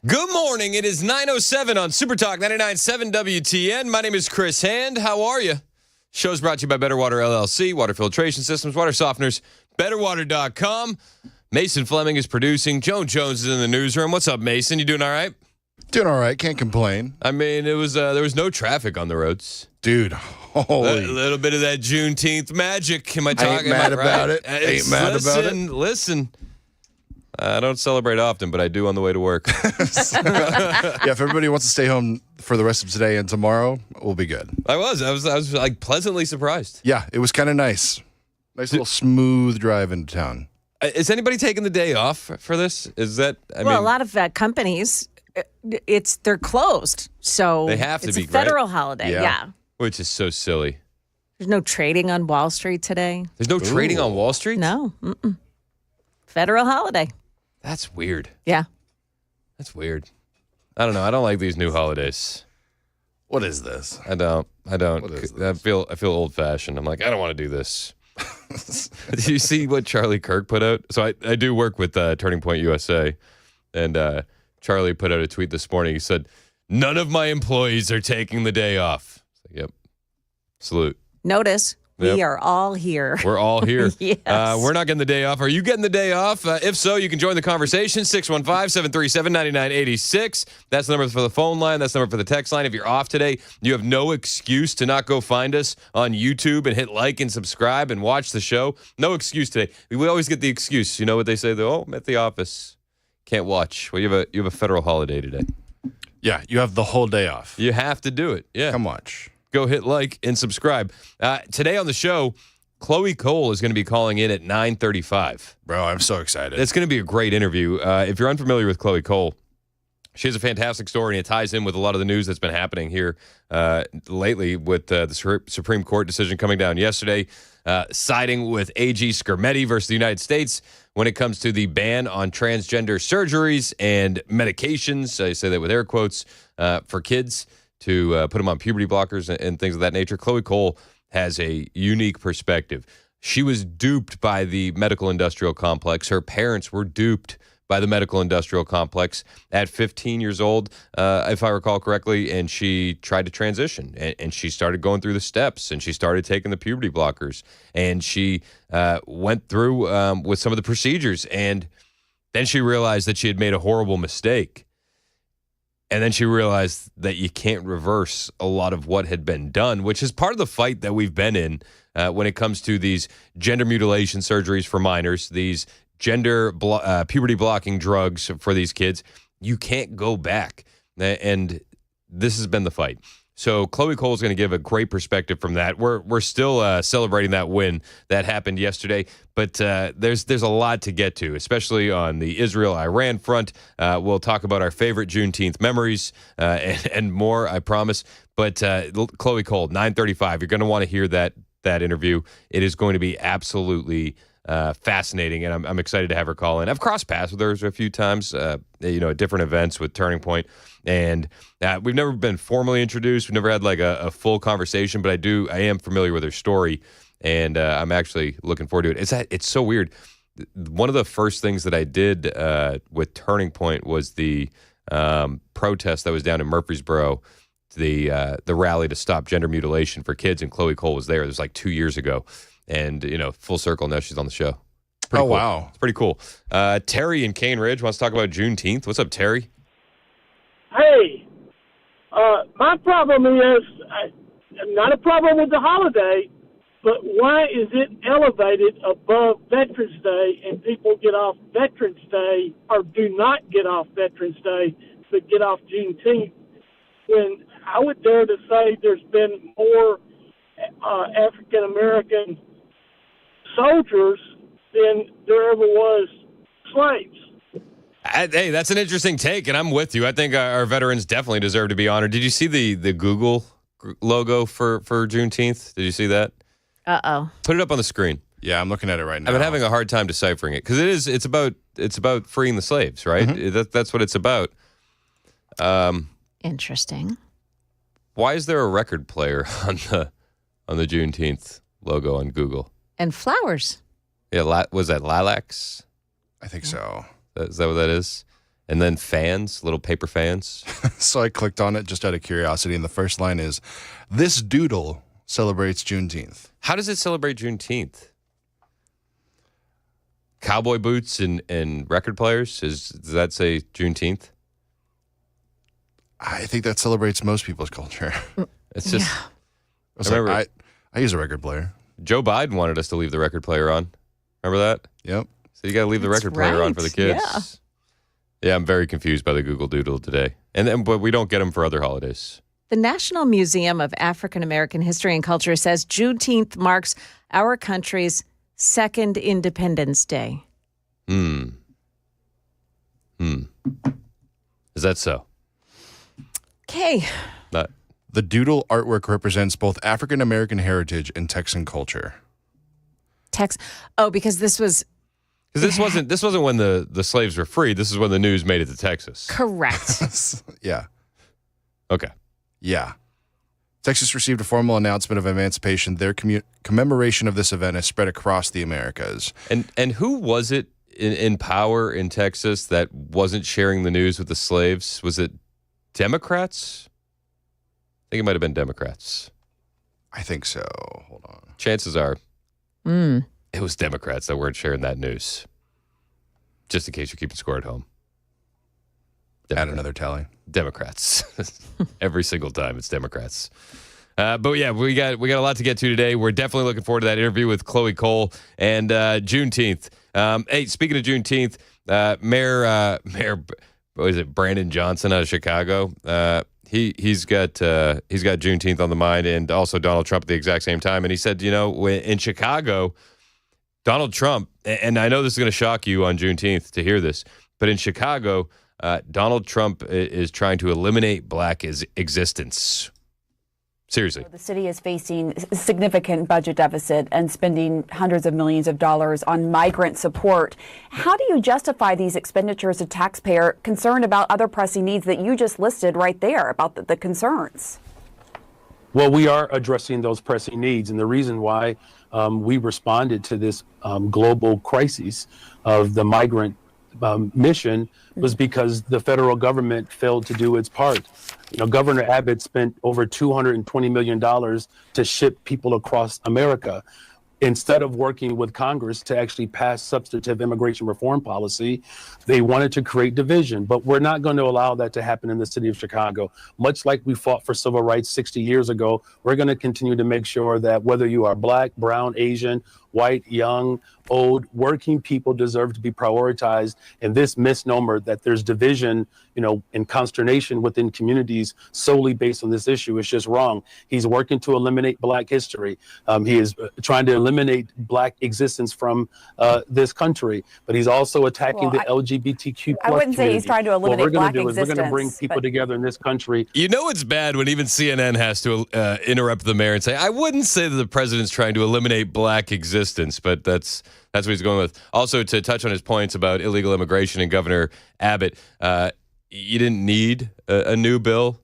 Good morning. It is 9:07 on Super Talk 99.7 WTN. My name is Chris Hand. How are you? Show's brought to you by Better Water LLC, Water Filtration Systems, Water Softeners, BetterWater.com. Mason Fleming is producing. Joan Jones is in the newsroom. What's up, Mason? You doing all right? Doing all right. Can't complain. I mean, there was no traffic on the roads. Dude, holy. A little bit of that Juneteenth magic. Am I talking I ain't mad about it. Ain't mad about it. Listen. I don't celebrate often, but I do on the way to work. Yeah, if everybody wants to stay home for the rest of today and tomorrow, we'll be good. I was like pleasantly surprised. Yeah, it was kind of nice. Nice little smooth drive into town. Is anybody taking the day off for this? Is that a lot of companies, they're closed, so they have to it's be a federal right? holiday. Yeah, which is so silly. There's no trading on Wall Street today. There's no trading on Wall Street? No, federal holiday. That's weird. Yeah. That's weird. I don't know. I don't like these new holidays. What is this? I don't. What is this? I feel old fashioned. I'm like, I don't want to do this. Did you see what Charlie Kirk put out? So I do work with Turning Point USA, and Charlie put out a tweet this morning. He said, "None of my employees are taking the day off." Yep. Salute. Notice. We are all here. We're all here. Yes. We're not getting the day off. Are you getting the day off? If so, you can join the conversation, 615-737-9986. That's the number for the phone line. That's the number for the text line. If you're off today, you have no excuse to not go find us on YouTube and hit like and subscribe and watch the show. No excuse today. We always get the excuse. You know what they say? I'm at the office. Can't watch. Well, you have a federal holiday today. Yeah, you have the whole day off. You have to do it. Yeah. Come watch. Go hit like and subscribe. Today on the show, Khloe Cole is going to be calling in at 9:35. Bro, I'm so excited. It's going to be a great interview. If you're unfamiliar with Khloe Cole, she has a fantastic story, and it ties in with a lot of the news that's been happening here lately with the Supreme Court decision coming down yesterday, siding with AG Skermetti versus the United States when it comes to the ban on transgender surgeries and medications. I say that with air quotes for kids, to put them on puberty blockers and things of that nature. Khloe Cole has a unique perspective. She was duped by the medical industrial complex. Her parents were duped by the medical industrial complex at 15 years old, if I recall correctly, and she tried to transition. And she started going through the steps, and she started taking the puberty blockers. And she went through with some of the procedures, and then she realized that she had made a horrible mistake. And then she realized that you can't reverse a lot of what had been done, which is part of the fight that we've been in when it comes to these gender mutilation surgeries for minors, these puberty blocking drugs for these kids. You can't go back. And this has been the fight. So Khloe Cole is going to give a great perspective from that. We're still celebrating that win that happened yesterday, but there's a lot to get to, especially on the Israel-Iran front. We'll talk about our favorite Juneteenth memories and more, I promise. But Khloe Cole, 9:35. You're going to want to hear that interview. It is going to be absolutely fascinating, and I'm excited to have her call in. I've crossed paths with her a few times, at different events with Turning Point, and we've never been formally introduced. We've never had like a full conversation, but I am familiar with her story, and I'm actually looking forward to it. It's so weird. One of the first things that I did with Turning Point was the protest that was down in Murfreesboro, the rally to stop gender mutilation for kids, and Khloe Cole was there. It was like 2 years ago. And, full circle, now she's on the show. Pretty cool. Wow. It's pretty cool. Terry in Cane Ridge wants to talk about Juneteenth. What's up, Terry? Hey, my problem is not a problem with the holiday, but why is it elevated above Veterans Day and people get off Veterans Day or do not get off Veterans Day but get off Juneteenth, when I would dare to say there's been more African-American soldiers than there ever was slaves. Hey, that's an interesting take, and I'm with you. I think our veterans definitely deserve to be honored. Did you see the Google logo for Juneteenth? Did you see that? Uh-oh. Put it up on the screen. Yeah, I'm looking at it right now. I've been having a hard time deciphering it because it's about freeing the slaves, right? Mm-hmm. That's what it's about. Interesting. Why is there a record player on the Juneteenth logo on Google? And flowers. Yeah, was that lilacs? I think so. Is that what that is? And then fans, little paper fans. So I clicked on it just out of curiosity, and the first line is, "This doodle celebrates Juneteenth." How does it celebrate Juneteenth? Cowboy boots and record players? Does that say Juneteenth? I think that celebrates most people's culture. It's just, I use a record player. Joe Biden wanted us to leave the record player on. Remember that? Yep. So you got to leave the That's record player on right. for the kids. Yeah, I'm very confused by the Google Doodle today. But we don't get them for other holidays. The National Museum of African American History and Culture says Juneteenth marks our country's second Independence Day. Is that so? Okay. Not. The doodle artwork represents both African American heritage and Texan culture. Because this was Because this wasn't when the slaves were freed. This is when the news made it to Texas. correct. Yeah. Okay. Yeah. Texas received a formal announcement of emancipation. Their commemoration of this event has spread across the Americas. And who was it in power in Texas that wasn't sharing the news with the slaves? Was it Democrats? I think it might have been Democrats. I think so. Hold on. Chances are it was Democrats that weren't sharing that news. Just in case you're keeping score at home. Add another tally. Democrats. Every single time it's Democrats. But yeah, we got a lot to get to today. We're definitely looking forward to that interview with Khloe Cole and Juneteenth. Hey, speaking of Juneteenth, Mayor what is it, Brandon Johnson out of Chicago? He's got Juneteenth on the mind, and also Donald Trump at the exact same time. And he said, in Chicago, Donald Trump, and I know this is going to shock you on Juneteenth to hear this, but in Chicago, Donald Trump is trying to eliminate black existence. Seriously. The city is facing a significant budget deficit and spending hundreds of millions of dollars on migrant support. How do you justify these expenditures to taxpayer concerned about other pressing needs that you just listed right there about the concerns? Well, we are addressing those pressing needs, and the reason why we responded to this global crisis of the migrant mission was because the federal government failed to do its part. Governor Abbott spent over $220 million to ship people across America. Instead of working with Congress to actually pass substantive immigration reform policy, they wanted to create division. But we're not going to allow that to happen in the city of Chicago. Much like we fought for civil rights 60 years ago, we're going to continue to make sure that whether you are black, brown, Asian, white, young, old, working people deserve to be prioritized. And this misnomer that there's division, and consternation within communities solely based on this issue is just wrong. He's working to eliminate black history. He is trying to eliminate black existence from this country, but he's also attacking the LGBTQ+. I wouldn't say he's trying to eliminate black existence. We're going to bring people together in this country. It's bad when even CNN has to interrupt the mayor and say, I wouldn't say that the president's trying to eliminate black existence, but that's what he's going with. Also, to touch on his points about illegal immigration and Governor Abbott, you didn't need a new bill,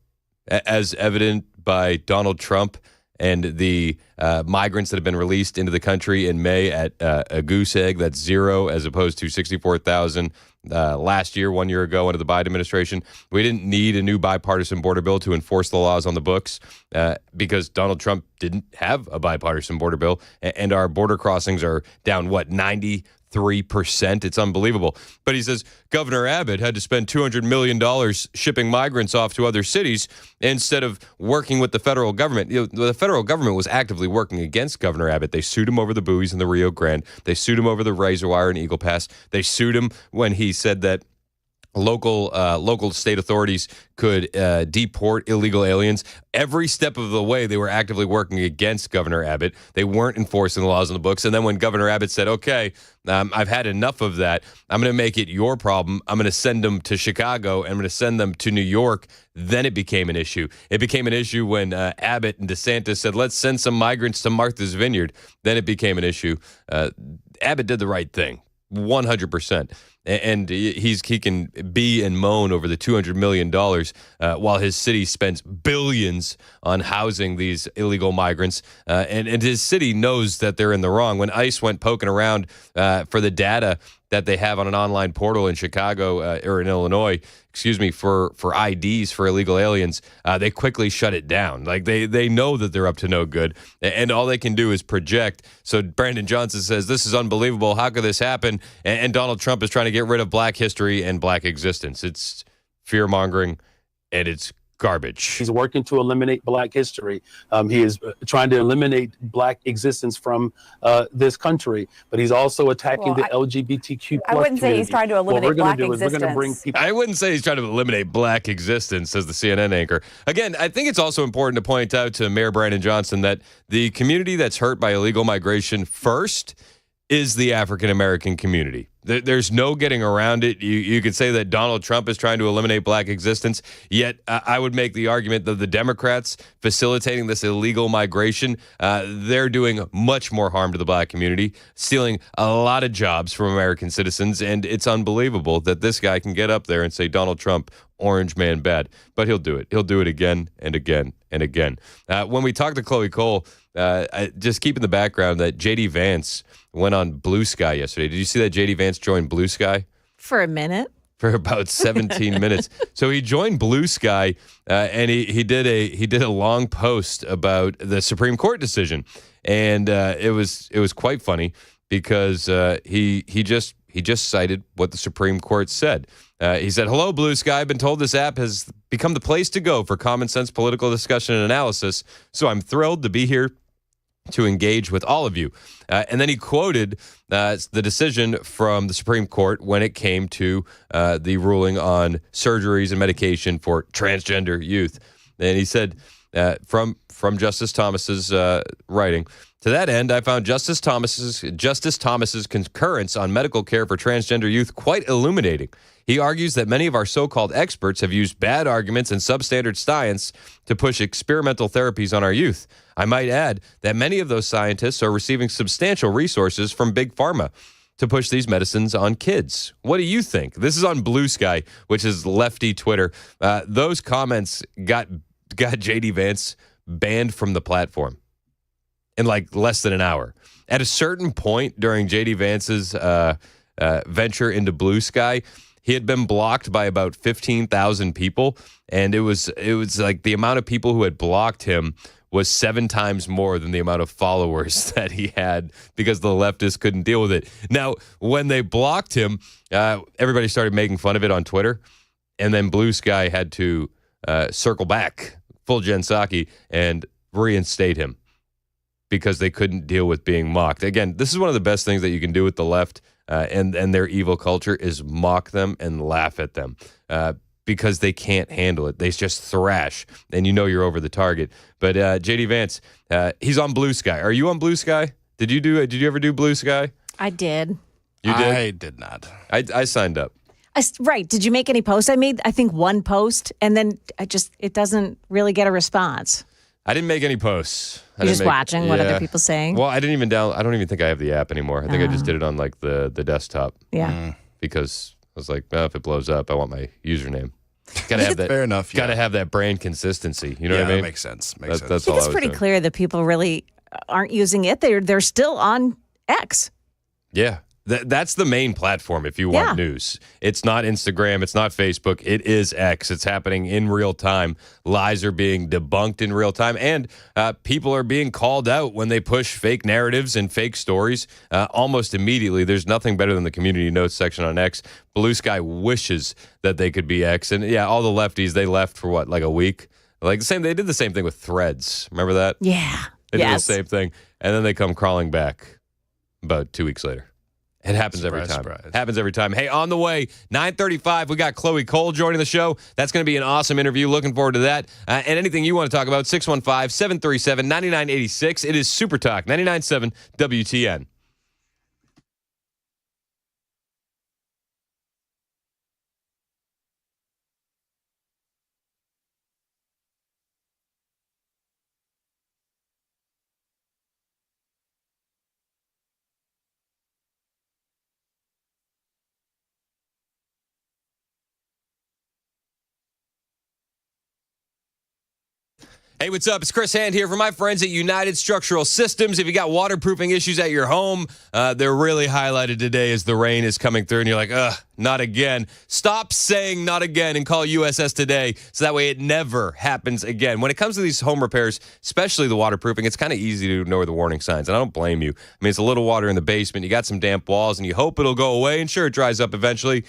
as evident by Donald Trump and the migrants that have been released into the country in May at a goose egg. That's 0 as opposed to 64,000 last year, 1 year ago under the Biden administration. We didn't need a new bipartisan border bill to enforce the laws on the books because Donald Trump didn't have a bipartisan border bill, and our border crossings are down, 93%. It's unbelievable. But he says Governor Abbott had to spend $200 million shipping migrants off to other cities instead of working with the federal government. The federal government was actively working against Governor Abbott. They sued him over the buoys in the Rio Grande. They sued him over the razor wire in Eagle Pass. They sued him when he said that local state authorities could deport illegal aliens. Every step of the way, they were actively working against Governor Abbott. They weren't enforcing the laws on the books. And then when Governor Abbott said, okay, I've had enough of that, I'm going to make it your problem. I'm going to send them to Chicago, and I'm going to send them to New York. Then it became an issue. It became an issue when Abbott and DeSantis said, let's send some migrants to Martha's Vineyard. Then it became an issue. Abbott did the right thing, 100%. And he can be and moan over the $200 million while his city spends billions on housing these illegal migrants. And his city knows that they're in the wrong. When ICE went poking around for the data that they have on an online portal in Chicago or in Illinois, for IDs for illegal aliens, they quickly shut it down. Like they know that they're up to no good, and all they can do is project. So Brandon Johnson says, this is unbelievable. How could this happen? And Donald Trump is trying to get rid of black history and black existence. It's fear-mongering, and it's garbage. He's working to eliminate black history. He is trying to eliminate black existence from this country, but he's also attacking the LGBTQ+. I wouldn't say he's trying to eliminate black existence. We're going to bring people. I wouldn't say he's trying to eliminate black existence, says the CNN anchor. Again, I think it's also important to point out to Mayor Brandon Johnson that the community that's hurt by illegal migration first is the African American community. There's no getting around it. You could say that Donald Trump is trying to eliminate black existence, yet I would make the argument that the Democrats facilitating this illegal migration, they're doing much more harm to the black community, stealing a lot of jobs from American citizens, and it's unbelievable that this guy can get up there and say Donald Trump, orange man bad. But he'll do it. He'll do it again and again and again. When we talked to Khloe Cole, just keep in the background that J.D. Vance went on Blue Sky yesterday. Did you see that J.D. Vance joined Blue Sky? For a minute. For about 17 minutes. So he joined Blue Sky, and he did a long post about the Supreme Court decision, and it was quite funny because he just cited what the Supreme Court said. He said, "Hello, Blue Sky. I've been told this app has become the place to go for common sense political discussion and analysis, so I'm thrilled to be here to engage with all of you." And then he quoted the decision from the Supreme Court when it came to the ruling on surgeries and medication for transgender youth. And he said, from Justice Thomas's writing, "To that end, I found Justice Thomas's concurrence on medical care for transgender youth quite illuminating. He argues that many of our so-called experts have used bad arguments and substandard science to push experimental therapies on our youth. I might add that many of those scientists are receiving substantial resources from Big Pharma to push these medicines on kids." What do you think? This is on Blue Sky, which is lefty Twitter. Those comments got J.D. Vance banned from the platform in like less than an hour. At a certain point during J.D. Vance's venture into Blue Sky, he had been blocked by about 15,000 people, and it was like the amount of people who had blocked him was 7 times more than the amount of followers that he had because the leftists couldn't deal with it. Now, when they blocked him, everybody started making fun of it on Twitter, and then Blue Sky had to circle back, full Jen Psaki, and reinstate him because they couldn't deal with being mocked. Again, this is one of the best things that you can do with the left and their evil culture is mock them and laugh at them because they can't handle it. They just thrash, and you know you're over the target. But J.D. Vance, he's on Blue Sky. Are you on Blue Sky? Did you ever do Blue Sky? I did. You did? I did not. I signed up. Right. Did you make any posts? I made, I think, one post, and then it doesn't really get a response. I didn't make any posts. You're just watching what other people saying? Well, I don't even think I have the app anymore. I think I just did it on like the desktop. Yeah. Because I was like, well, if it blows up, I want my username. Gotta have that. Fair enough. Gotta have that brand consistency. You know what I that mean? makes sense. That's I all think I it's was pretty doing. clear that people really aren't using it. They're still on X. Yeah. That's the main platform if you want news. It's not Instagram. It's not Facebook. It is X. It's happening in real time. Lies are being debunked in real time. And people are being called out when they push fake narratives and fake stories almost immediately. There's nothing better than the community notes section on X. Blue Sky wishes that they could be X. And yeah, all the lefties, they left for what, like a week? They did the same thing with Threads. Remember that? Yeah. They did the same thing. And then they come crawling back about 2 weeks later. It happens every time. Surprise. Happens every time. Hey, on the way, 9:35, we got Khloe Cole joining the show. That's going to be an awesome interview. Looking forward to that. And anything you want to talk about, 615-737-9986. It is Super Talk, 99.7 WTN. Hey, what's up? It's Chris Hand here from my friends at United Structural Systems. If you got waterproofing issues at your home, they're really highlighted today as the rain is coming through and you're like, ugh, not again. Stop saying not again and call USS today so that way it never happens again. When it comes to these home repairs, especially the waterproofing, it's kind of easy to ignore the warning signs, and I don't blame you. I mean, it's a little water in the basement, you got some damp walls, and you hope it'll go away, and sure, it dries up eventually.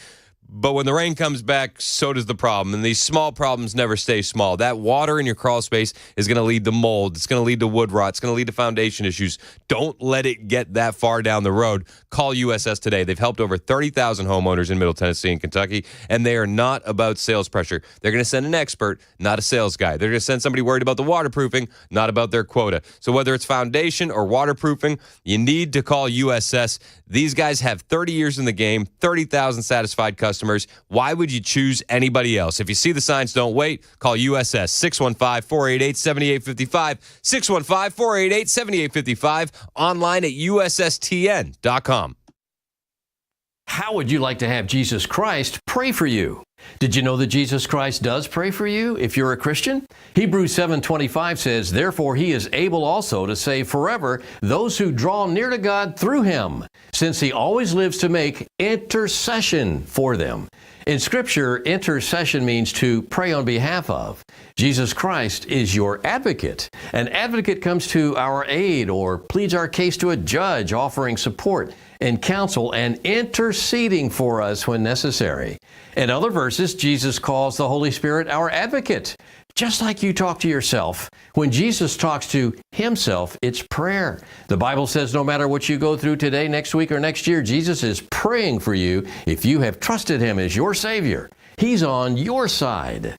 But when the rain comes back, so does the problem. And these small problems never stay small. That water in your crawl space is going to lead to mold. It's going to lead to wood rot. It's going to lead to foundation issues. Don't let it get that far down the road. Call USS today. They've helped over 30,000 homeowners in Middle Tennessee and Kentucky, and they are not about sales pressure. They're going to send an expert, not a sales guy. They're going to send somebody worried about the waterproofing, not about their quota. So whether it's foundation or waterproofing, you need to call USS. These guys have 30 years in the game, 30,000 satisfied customers. Why would you choose anybody else? If you see the signs, don't wait. Call USS 615-488-7855, 615-488-7855, online at USSTN.com. How would you like to have Jesus Christ pray for you? Did you know that Jesus Christ does pray for you if you're a Christian? Hebrews 7:25 says, "Therefore he is able also to save forever those who draw near to God through him, since he always lives to make intercession for them." In Scripture, intercession means to pray on behalf of. Jesus Christ is your advocate. An advocate comes to our aid or pleads our case to a judge, offering support and counsel and interceding for us when necessary. In other verses, Jesus calls the Holy Spirit our advocate. Just like you talk to yourself, when Jesus talks to himself, it's prayer. The Bible says no matter what you go through today, next week, or next year, Jesus is praying for you if you have trusted him as your Savior. He's on your side.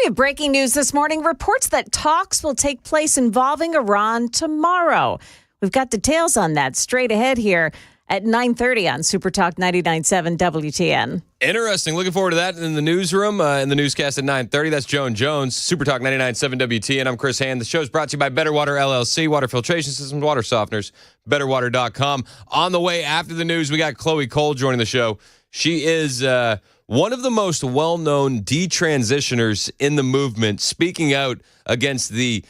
We have breaking news this morning. Reports that talks will take place involving Iran tomorrow. We've got details on that straight ahead here at 9:30 on Super Talk 99.7 WTN. Interesting. Looking forward to that in the newsroom, in the newscast at 9:30. That's Joan Jones, Super Talk 99.7 WTN. I'm Chris Hand. The show is brought to you by Better Water LLC, water filtration systems, water softeners, betterwater.com. On the way after the news, we got Khloe Cole joining the show. She is one of the most well-known detransitioners in the movement, speaking out against the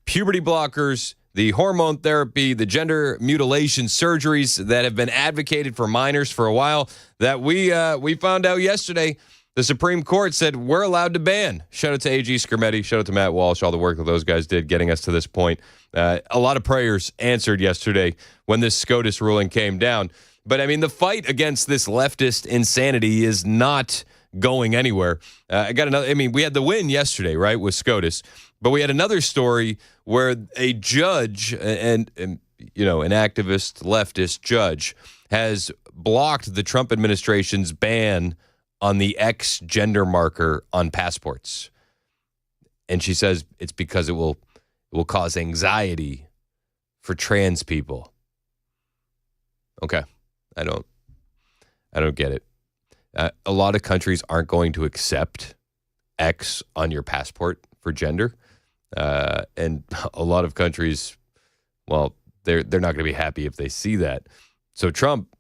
puberty blockers, the hormone therapy, the gender mutilation surgeries that have been advocated for minors for a while, that we found out yesterday the Supreme Court said we're allowed to ban. Shout out to A.G. Skermetti. Shout out to Matt Walsh, all the work that those guys did getting us to this point. A lot of prayers answered yesterday when this SCOTUS ruling came down. But, I mean, the fight against this leftist insanity is not going anywhere. We had the win yesterday, right, with SCOTUS. But we had another story where a judge and an activist leftist judge has blocked the Trump administration's ban on the X gender marker on passports. And she says it's because it will cause anxiety for trans people. Okay. I don't get it. A lot of countries aren't going to accept X on your passport for gender. And a lot of countries, well, they're not going to be happy if they see that. So Trump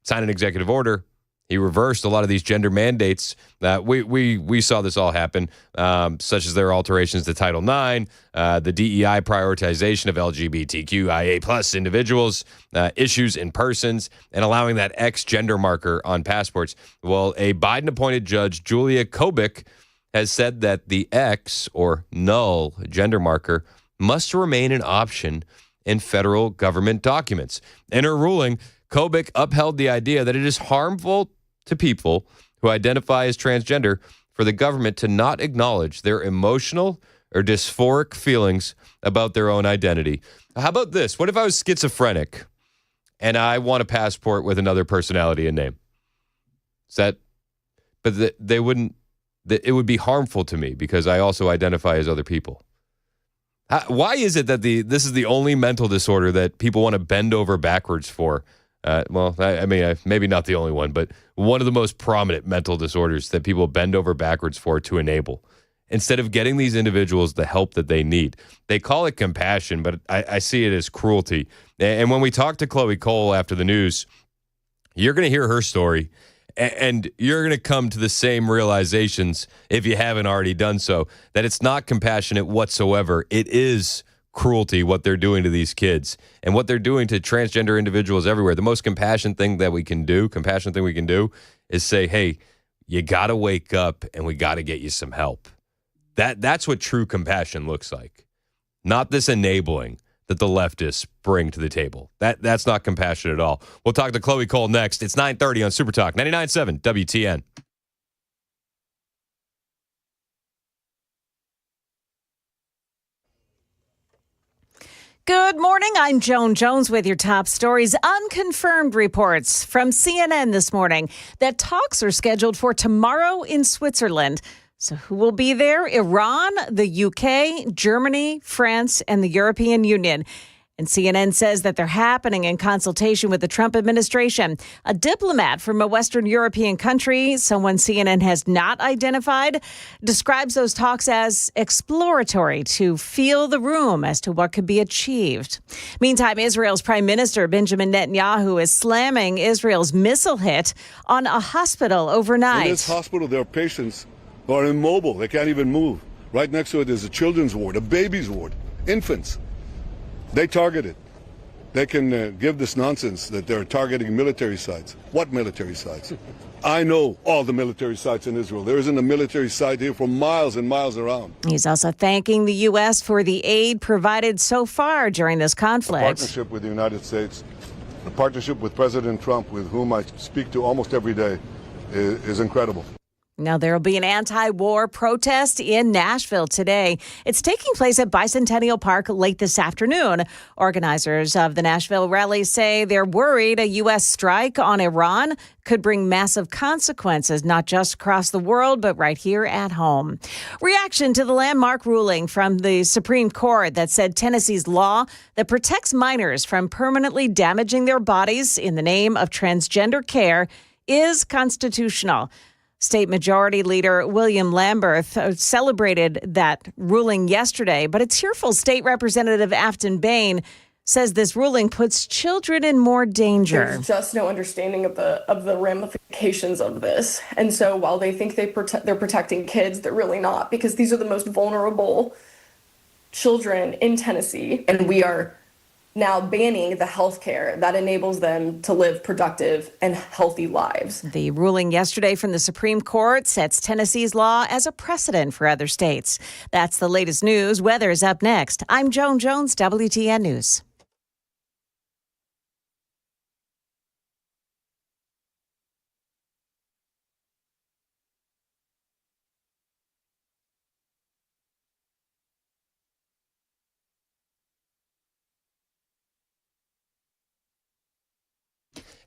signed an executive order. He reversed a lot of these gender mandates. We saw this all happen, such as their alterations to Title IX, the DEI prioritization of LGBTQIA plus individuals, issues in persons, and allowing that X gender marker on passports. Well, a Biden-appointed judge, Julia Kobik, has said that the X, or null, gender marker must remain an option in federal government documents. In her ruling, Kobik upheld the idea that it is harmful to people who identify as transgender for the government to not acknowledge their emotional or dysphoric feelings about their own identity. How about this? What if I was schizophrenic and I want a passport with another personality and name? They wouldn't. It would be harmful to me because I also identify as other people. Why is it that this is the only mental disorder that people want to bend over backwards for? Maybe not the only one, but one of the most prominent mental disorders that people bend over backwards for to enable, instead of getting these individuals the help that they need. They call it compassion, but I see it as cruelty. And when we talk to Khloe Cole after the news, you're going to hear her story, and you're going to come to the same realizations, if you haven't already done so, that it's not compassionate whatsoever. It is cruelty, what they're doing to these kids and what they're doing to transgender individuals everywhere. The most compassionate thing we can do is say, hey, you got to wake up and we got to get you some help. That's what true compassion looks like. Not this enabling that the leftists bring to the table. That's not compassion at all. We'll talk to Khloe Cole next. It's 9:30 on Super Talk 99.7 WTN. Good morning. I'm Joan Jones with your top stories. Unconfirmed reports from CNN this morning that talks are scheduled for tomorrow in Switzerland. So who will be there? Iran, the UK, Germany, France, and the European Union. And CNN says that they're happening in consultation with the Trump administration. A diplomat from a Western European country, someone CNN has not identified, describes those talks as exploratory to feel the room as to what could be achieved. Meantime, Israel's Prime Minister Benjamin Netanyahu is slamming Israel's missile hit on a hospital overnight. In this hospital, there are patients who are immobile. They can't even move. Right next to it is a children's ward, a baby's ward, infants. They target it. They can give this nonsense that they're targeting military sites. What military sites? I know all the military sites in Israel. There isn't a military site here for miles and miles around. He's also thanking the U.S. for the aid provided so far during this conflict. The partnership with the United States, the partnership with President Trump, with whom I speak to almost every day, is incredible. Now, there will be an anti-war protest in Nashville today. It's taking place at Bicentennial Park late this afternoon. Organizers of the Nashville rally say they're worried a U.S. strike on Iran could bring massive consequences, not just across the world, but right here at home. Reaction to the landmark ruling from the Supreme Court that said Tennessee's law that protects minors from permanently damaging their bodies in the name of transgender care is constitutional. State Majority Leader William Lamberth celebrated that ruling yesterday, but a tearful State Representative Afton Bain says this ruling puts children in more danger. There's just no understanding of the ramifications of this. And so while they think they're protecting kids, they're really not, because these are the most vulnerable children in Tennessee, and we are now banning the health care that enables them to live productive and healthy lives. The ruling yesterday from the Supreme Court sets Tennessee's law as a precedent for other states. That's the latest news. Weather is up next. I'm Joan Jones, WTN News.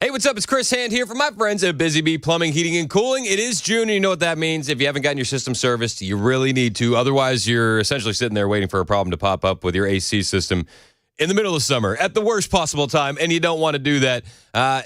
Hey, what's up? It's Chris Hand here from my friends at Busy Bee Plumbing, Heating, and Cooling. It is June, and you know what that means. If you haven't gotten your system serviced, you really need to. Otherwise, you're essentially sitting there waiting for a problem to pop up with your AC system in the middle of summer at the worst possible time, and you don't want to do that.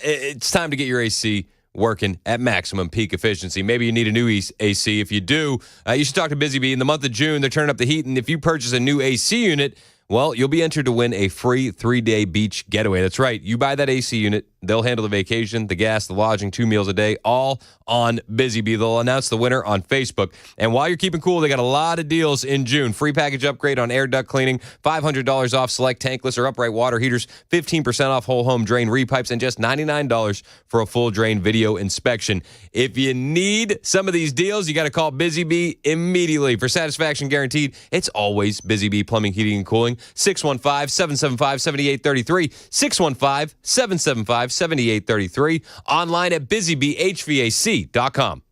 It's time to get your AC working at maximum peak efficiency. Maybe you need a new AC. If you do, you should talk to Busy Bee. In the month of June, they're turning up the heat, and if you purchase a new AC unit, well, you'll be entered to win a free 3-day beach getaway. That's right. You buy that AC unit, they'll handle the vacation, the gas, the lodging, 2 meals a day, all on Busy Bee. They'll announce the winner on Facebook. And while you're keeping cool, they got a lot of deals in June. Free package upgrade on air duct cleaning, $500 off select tankless or upright water heaters, 15% off whole home drain repipes, and just $99 for a full drain video inspection. If you need some of these deals, you got to call Busy Bee immediately. For satisfaction guaranteed, it's always Busy Bee Plumbing, Heating, and Cooling. 615-775-7833. 615-775-7833. Online at busybeehvac.com.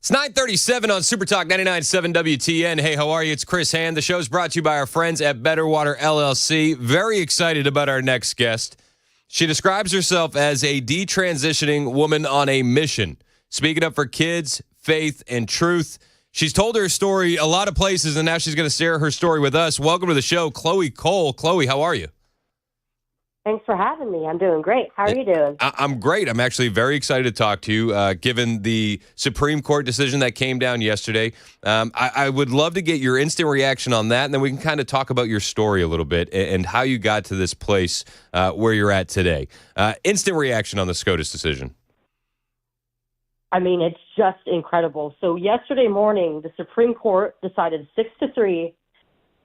It's 9:37 on Super Talk 99.7 WTN. Hey, how are you? It's Chris Hand. The show's brought to you by our friends at Better Water LLC. Very excited about our next guest. She describes herself as a detransitioning woman on a mission, speaking up for kids, faith, and truth. She's told her story a lot of places, and now she's going to share her story with us. Welcome to the show, Khloe Cole. Khloe, how are you? Thanks for having me. I'm doing great. How are you doing? I'm great. I'm actually very excited to talk to you, given the Supreme Court decision that came down yesterday. I would love to get your instant reaction on that, and then we can kind of talk about your story a little bit and how you got to this place where you're at today. Instant reaction on the SCOTUS decision. I mean, it's just incredible. So yesterday morning, the Supreme Court decided 6-3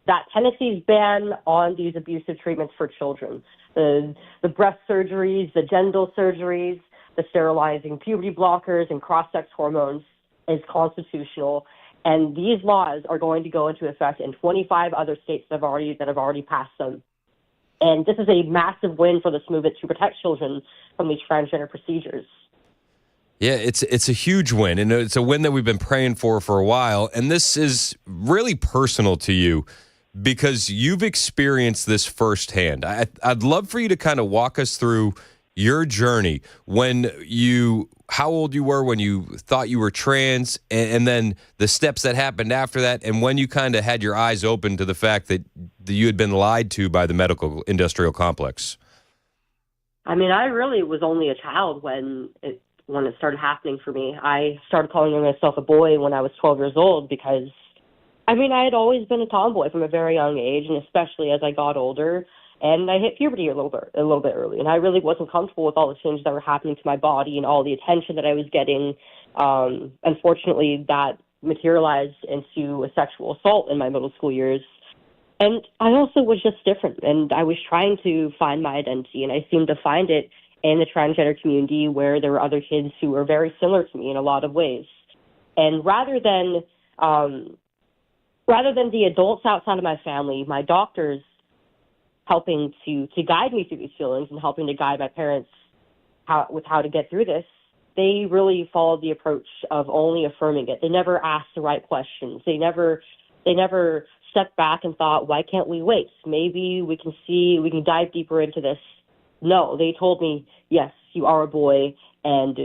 that Tennessee's ban on these abusive treatments for children, the breast surgeries, the genital surgeries, the sterilizing puberty blockers, and cross-sex hormones is constitutional. And these laws are going to go into effect in 25 other states that have already passed them. And this is a massive win for this movement to protect children from these transgender procedures. Yeah, it's a huge win, and it's a win that we've been praying for a while. And this is really personal to you because you've experienced this firsthand. I'd love for you to kind of walk us through your journey how old you were when you thought you were trans, and then the steps that happened after that, and when you kind of had your eyes open to the fact that you had been lied to by the medical industrial complex. I mean, I really was only a child when it started happening for me. I started calling myself a boy when I was 12 years old because, I mean, I had always been a tomboy from a very young age, and especially as I got older, and I hit puberty a little bit early, and I really wasn't comfortable with all the changes that were happening to my body and all the attention that I was getting. Unfortunately, that materialized into a sexual assault in my middle school years. And I also was just different, and I was trying to find my identity, and I seemed to find it in the transgender community where there were other kids who were very similar to me in a lot of ways. And rather than the adults outside of my family, my doctors helping to guide me through these feelings and helping to guide my parents with how to get through this, they really followed the approach of only affirming it. They never asked the right questions. They never stepped back and thought, why can't we wait? Maybe we can dive deeper into this. No, they told me, yes, you are a boy, and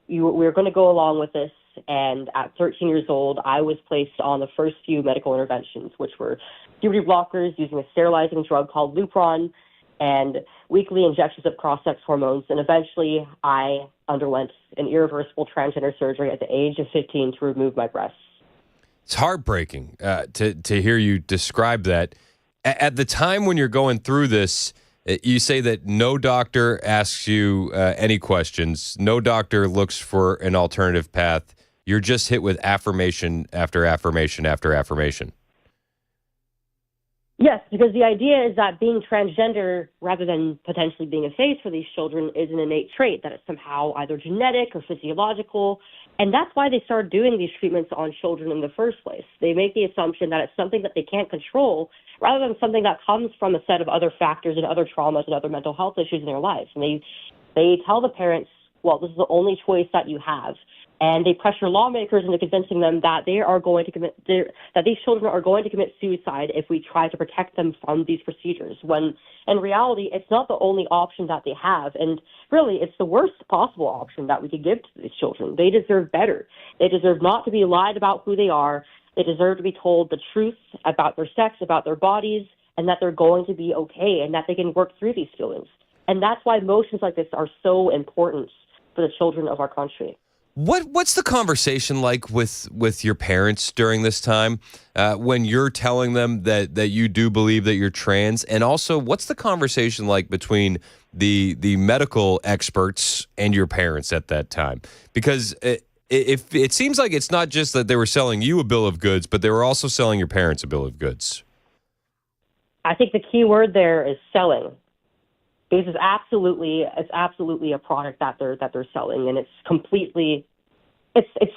we're going to go along with this. And at 13 years old, I was placed on the first few medical interventions, which were puberty blockers using a sterilizing drug called Lupron and weekly injections of cross-sex hormones. And eventually, I underwent an irreversible transgender surgery at the age of 15 to remove my breasts. It's heartbreaking to hear you describe that. At the time when you're going through this, you say that no doctor asks you any questions. No doctor looks for an alternative path. You're just hit with affirmation after affirmation after affirmation. Yes, because the idea is that being transgender, rather than potentially being a face for these children, is an innate trait, that it's somehow either genetic or physiological. And that's why they started doing these treatments on children in the first place. They make the assumption that it's something that they can't control, rather than something that comes from a set of other factors and other traumas and other mental health issues in their lives. And they tell the parents, well, this is the only choice that you have. And they pressure lawmakers into convincing them that that these children are going to commit suicide if we try to protect them from these procedures. When in reality, it's not the only option that they have. And really, it's the worst possible option that we could give to these children. They deserve better. They deserve not to be lied about who they are. They deserve to be told the truth about their sex, about their bodies, and that they're going to be okay and that they can work through these feelings. And that's why motions like this are so important for the children of our country. What's the conversation like with your parents during this time when you're telling them that you do believe that you're trans? And also, what's the conversation like between the medical experts and your parents at that time? Because if it seems like it's not just that they were selling you a bill of goods, but they were also selling your parents a bill of goods. I think the key word there is selling. This is absolutely a product that they're selling, and it's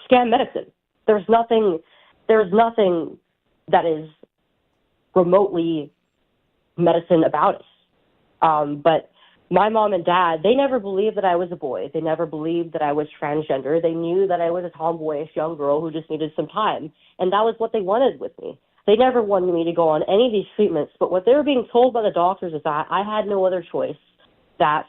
scam medicine. There's nothing that is remotely medicine about it. But my mom and dad, they never believed that I was a boy. They never believed that I was transgender. They knew that I was a tomboyish young girl who just needed some time. And that was what they wanted with me. They never wanted me to go on any of these treatments. But what they were being told by the doctors is that I had no other choice, that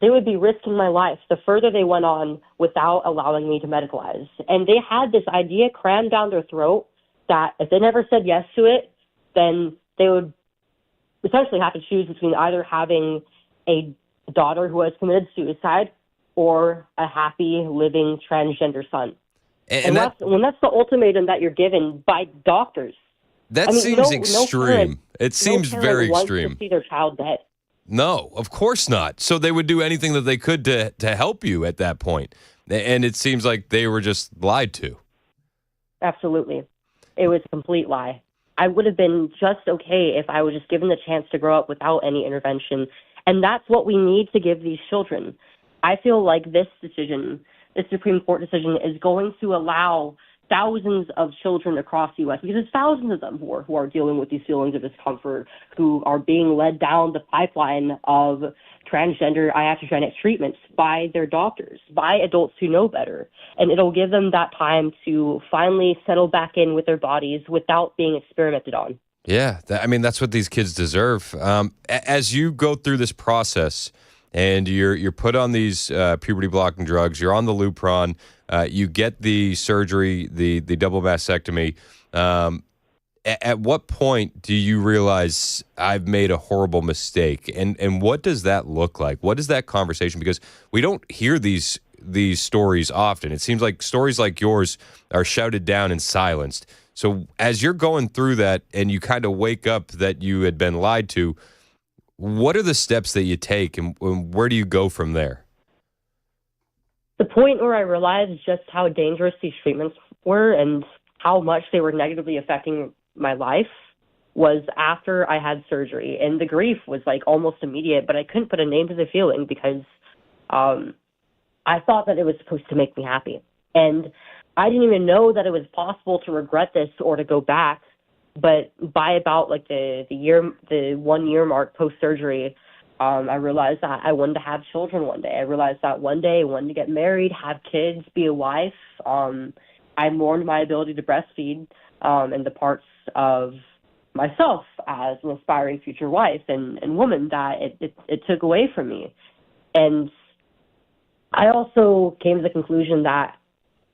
they would be risking my life the further they went on without allowing me to medicalize. And they had this idea crammed down their throat that if they never said yes to it, then they would essentially have to choose between either having a daughter who has committed suicide or a happy, living transgender son. And when that's the ultimatum that you're given by doctors. That seems extreme. It seems very extreme. To see their child dead. No, of course not. So they would do anything that they could to help you at that point. And it seems like they were just lied to. Absolutely. It was a complete lie. I would have been just okay if I was just given the chance to grow up without any intervention. And that's what we need to give these children. I feel like this decision, this Supreme Court decision, is going to allow thousands of children across the U.S., because there's thousands of them who are dealing with these feelings of discomfort, who are being led down the pipeline of transgender iatrogenic treatments by their doctors, by adults who know better. And it'll give them that time to finally settle back in with their bodies without being experimented on. Yeah, that's what these kids deserve. As you go through this process and you're put on these puberty blocking drugs, you're on the Lupron, you get the surgery, the double mastectomy. At what point do you realize I've made a horrible mistake? And what does that look like? What is that conversation? Because we don't hear these stories often. It seems like stories like yours are shouted down and silenced. So as you're going through that and you kind of wake up that you had been lied to, what are the steps that you take and where do you go from there? The point where I realized just how dangerous these treatments were and how much they were negatively affecting my life was after I had surgery. And the grief was like almost immediate, but I couldn't put a name to the feeling because I thought that it was supposed to make me happy. And I didn't even know that it was possible to regret this or to go back. But by about like the 1 year mark post-surgery, I realized that I wanted to have children one day. I realized that one day I wanted to get married, have kids, be a wife. I mourned my ability to breastfeed and the parts of myself as an aspiring future wife and woman that it took away from me. And I also came to the conclusion that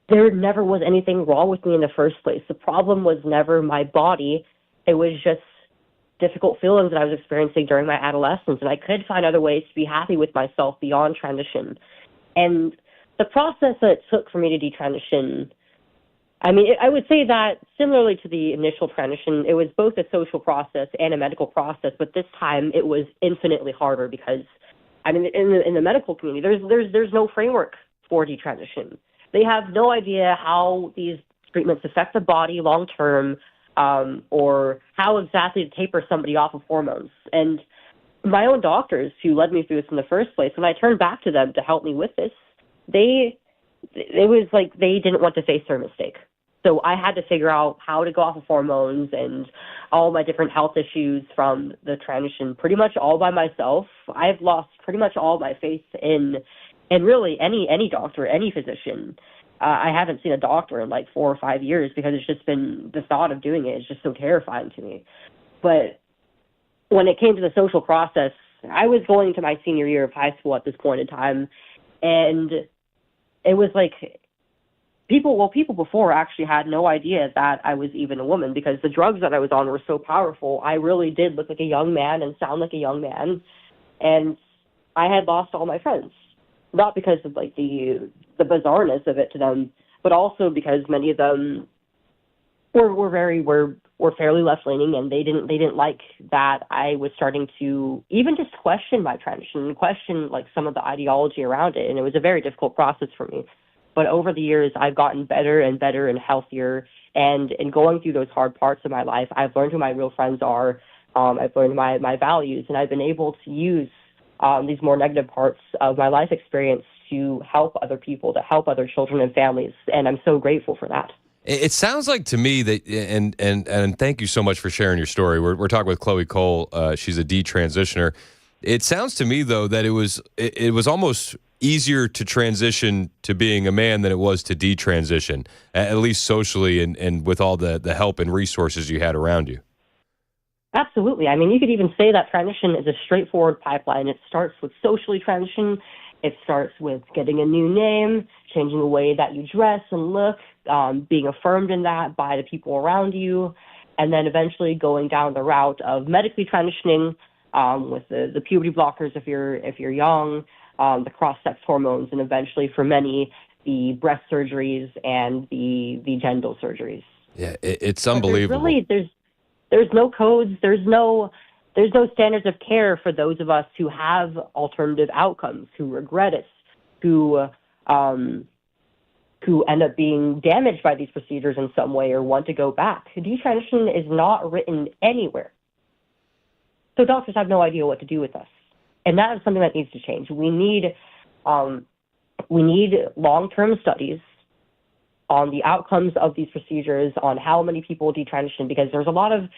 there never was anything wrong with me in the first place. The problem was never my body. It was just difficult feelings that I was experiencing during my adolescence, and I could find other ways to be happy with myself beyond transition. And the process that it took for me to detransition, I would say that similarly to the initial transition, it was both a social process and a medical process, but this time it was infinitely harder because, in the medical community, there's no framework for detransition. They have no idea how these treatments affect the body long term, or how exactly to taper somebody off of hormones. And my own doctors who led me through this in the first place, when I turned back to them to help me with this, it was like they didn't want to face their mistake. So I had to figure out how to go off of hormones and all my different health issues from the transition pretty much all by myself. I've lost pretty much all my faith in really any doctor, any physician. I haven't seen a doctor in like 4 or 5 years because it's just been the thought of doing it is just so terrifying to me. But when it came to the social process, I was going to my senior year of high school at this point in time, and it was like people before actually had no idea that I was even a woman because the drugs that I was on were so powerful. I really did look like a young man and sound like a young man, and I had lost all my friends. Not because of like the bizarreness of it to them, but also because many of them were fairly left leaning, and they didn't like that I was starting to even just question my transition, question like some of the ideology around it, and it was a very difficult process for me. But over the years, I've gotten better and better and healthier, and in going through those hard parts of my life, I've learned who my real friends are. I've learned my values, and I've been able to use these more negative parts of my life experience to help other people, to help other children and families. And I'm so grateful for that. It sounds like to me that, and thank you so much for sharing your story. We're talking with Khloe Cole. She's a detransitioner. It sounds to me, though, that it was almost easier to transition to being a man than it was to detransition, at least socially and with all the help and resources you had around you. Absolutely. I mean, you could even say that transition is a straightforward pipeline. It starts with socially transition. It starts with getting a new name, changing the way that you dress and look, being affirmed in that by the people around you, and then eventually going down the route of medically transitioning with the puberty blockers if you're young, the cross-sex hormones, and eventually for many, the breast surgeries and the genital surgeries. Yeah, it's unbelievable. There's no codes. There's no standards of care for those of us who have alternative outcomes, who regret it, who end up being damaged by these procedures in some way or want to go back. Detransition is not written anywhere. So doctors have no idea what to do with us. And that is something that needs to change. We need long-term studies on the outcomes of these procedures, on how many people detransition, because there's a lot of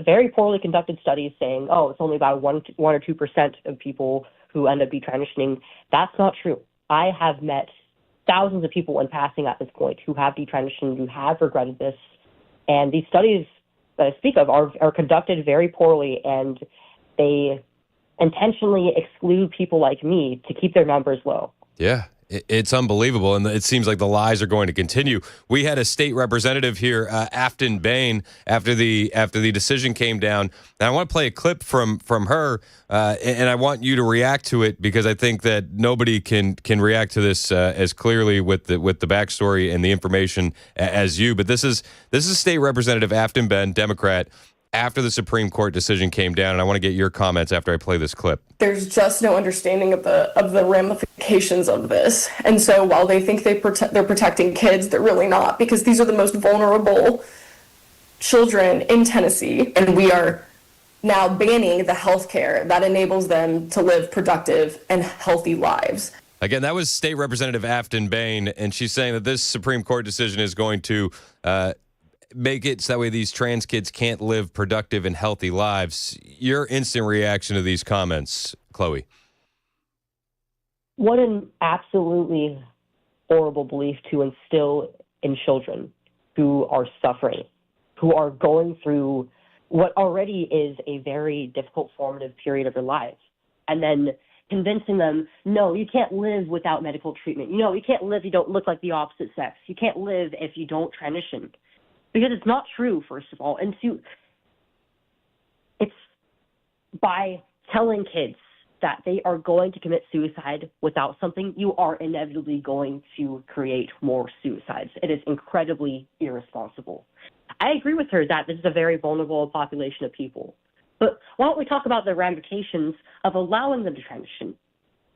very poorly conducted studies saying, oh, it's only about 1 or 2% of people who end up detransitioning. That's not true. I have met thousands of people in passing at this point who have detransitioned, who have regretted this, and these studies that I speak of are conducted very poorly, and they intentionally exclude people like me to keep their numbers low. Yeah. It's unbelievable, and it seems like the lies are going to continue. We had a state representative here, Afton Bain, after the decision came down. And I want to play a clip from her, and I want you to react to it because I think that nobody can react to this as clearly with the backstory and the information as you. But this is State Representative Afton Bain, Democrat, after the Supreme Court decision came down, and I want to get your comments after I play this clip. There's just no understanding of the ramifications of this. And so while they think they're protecting kids, they're really not, because these are the most vulnerable children in Tennessee, and we are now banning the health care that enables them to live productive and healthy lives. Again, that was State Representative Afton Bain, and she's saying that this Supreme Court decision is going to make it so that way these trans kids can't live productive and healthy lives. Your instant reaction to these comments, Khloe? What an absolutely horrible belief to instill in children who are suffering, who are going through what already is a very difficult formative period of their lives, and then convincing them, no, you can't live without medical treatment. You can't live if you don't look like the opposite sex. You can't live if you don't transition. Because it's not true, first of all. And it's by telling kids that they are going to commit suicide without something, you are inevitably going to create more suicides. It is incredibly irresponsible. I agree with her that this is a very vulnerable population of people. But why don't we talk about the ramifications of allowing them to transition?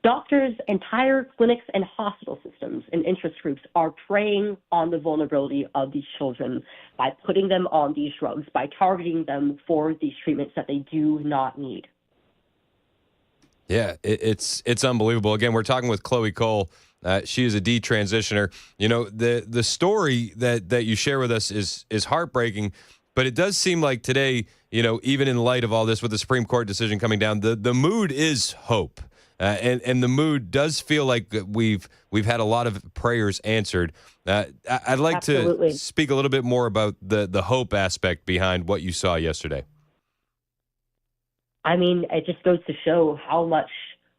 Doctors, entire clinics, and hospital systems and interest groups are preying on the vulnerability of these children by putting them on these drugs, by targeting them for these treatments that they do not need. Yeah, it's unbelievable. Again, we're talking with Khloe Cole. She is a detransitioner. The story that you share with us is heartbreaking, but it does seem like today, even in light of all this with the Supreme Court decision coming down, the mood is hope. And the mood does feel like we've had a lot of prayers answered. I'd like Absolutely. to speak a little bit more about the hope aspect behind what you saw yesterday. I mean, it just goes to show how much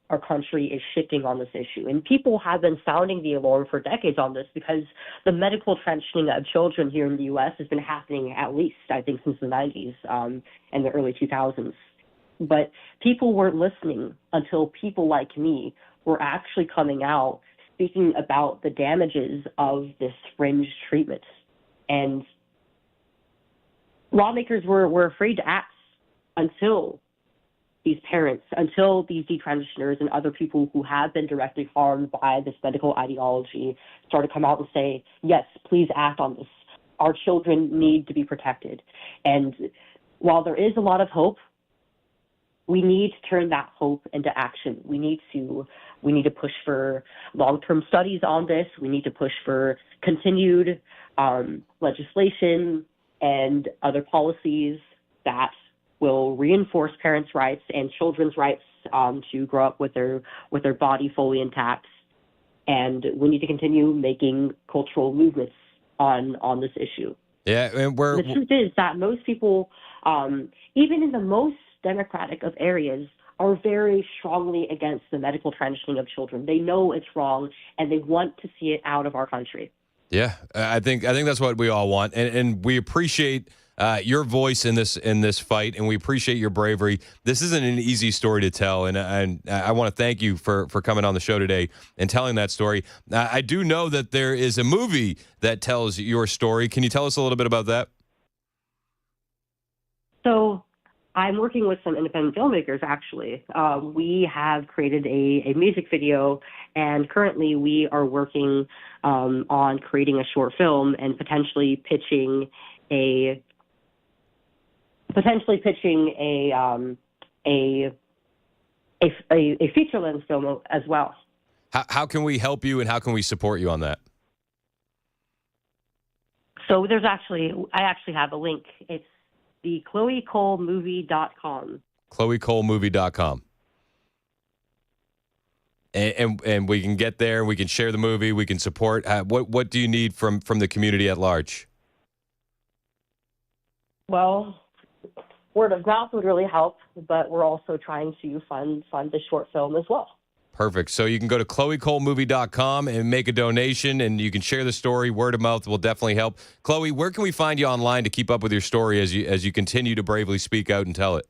our country is shifting on this issue. And people have been sounding the alarm for decades on this because the medical transitioning of children here in the U.S. has been happening at least, I think, since the 90s and the early 2000s. But people weren't listening until people like me were actually coming out speaking about the damages of this fringe treatment. And lawmakers were afraid to act until these parents, until these detransitioners and other people who have been directly harmed by this medical ideology started to come out and say, yes, please act on this. Our children need to be protected. And while there is a lot of hope, we need to turn that hope into action. We need to push for long-term studies on this. We need to push for continued legislation and other policies that will reinforce parents' rights and children's rights to grow up with their body fully intact. And we need to continue making cultural movements on this issue. Yeah, and The truth is that most people, even in the most democratic of areas, are very strongly against the medical transitioning of children. They know it's wrong, and they want to see it out of our country. Yeah, I think that's what we all want, and we appreciate your voice in this fight, and we appreciate your bravery. This isn't an easy story to tell, and I want to thank you for coming on the show today and telling that story. I do know that there is a movie that tells your story. Can you tell us a little bit about that? So I'm working with some independent filmmakers, actually. We have created a music video, and currently we are working on creating a short film and potentially pitching a feature-length film as well. How can we help you, and how can we support you on that? So I actually have a link. It's the ChloeColeMovie.com. ChloeColeMovie.com. And we can get there. We can share the movie. We can support. What do you need from the community at large? Well, word of mouth would really help, but we're also trying to fund the short film as well. Perfect. So you can go to ChloeColeMovie.com and make a donation, and you can share the story. Word of mouth will definitely help. Chloe, where can we find you online to keep up with your story as you continue to bravely speak out and tell it?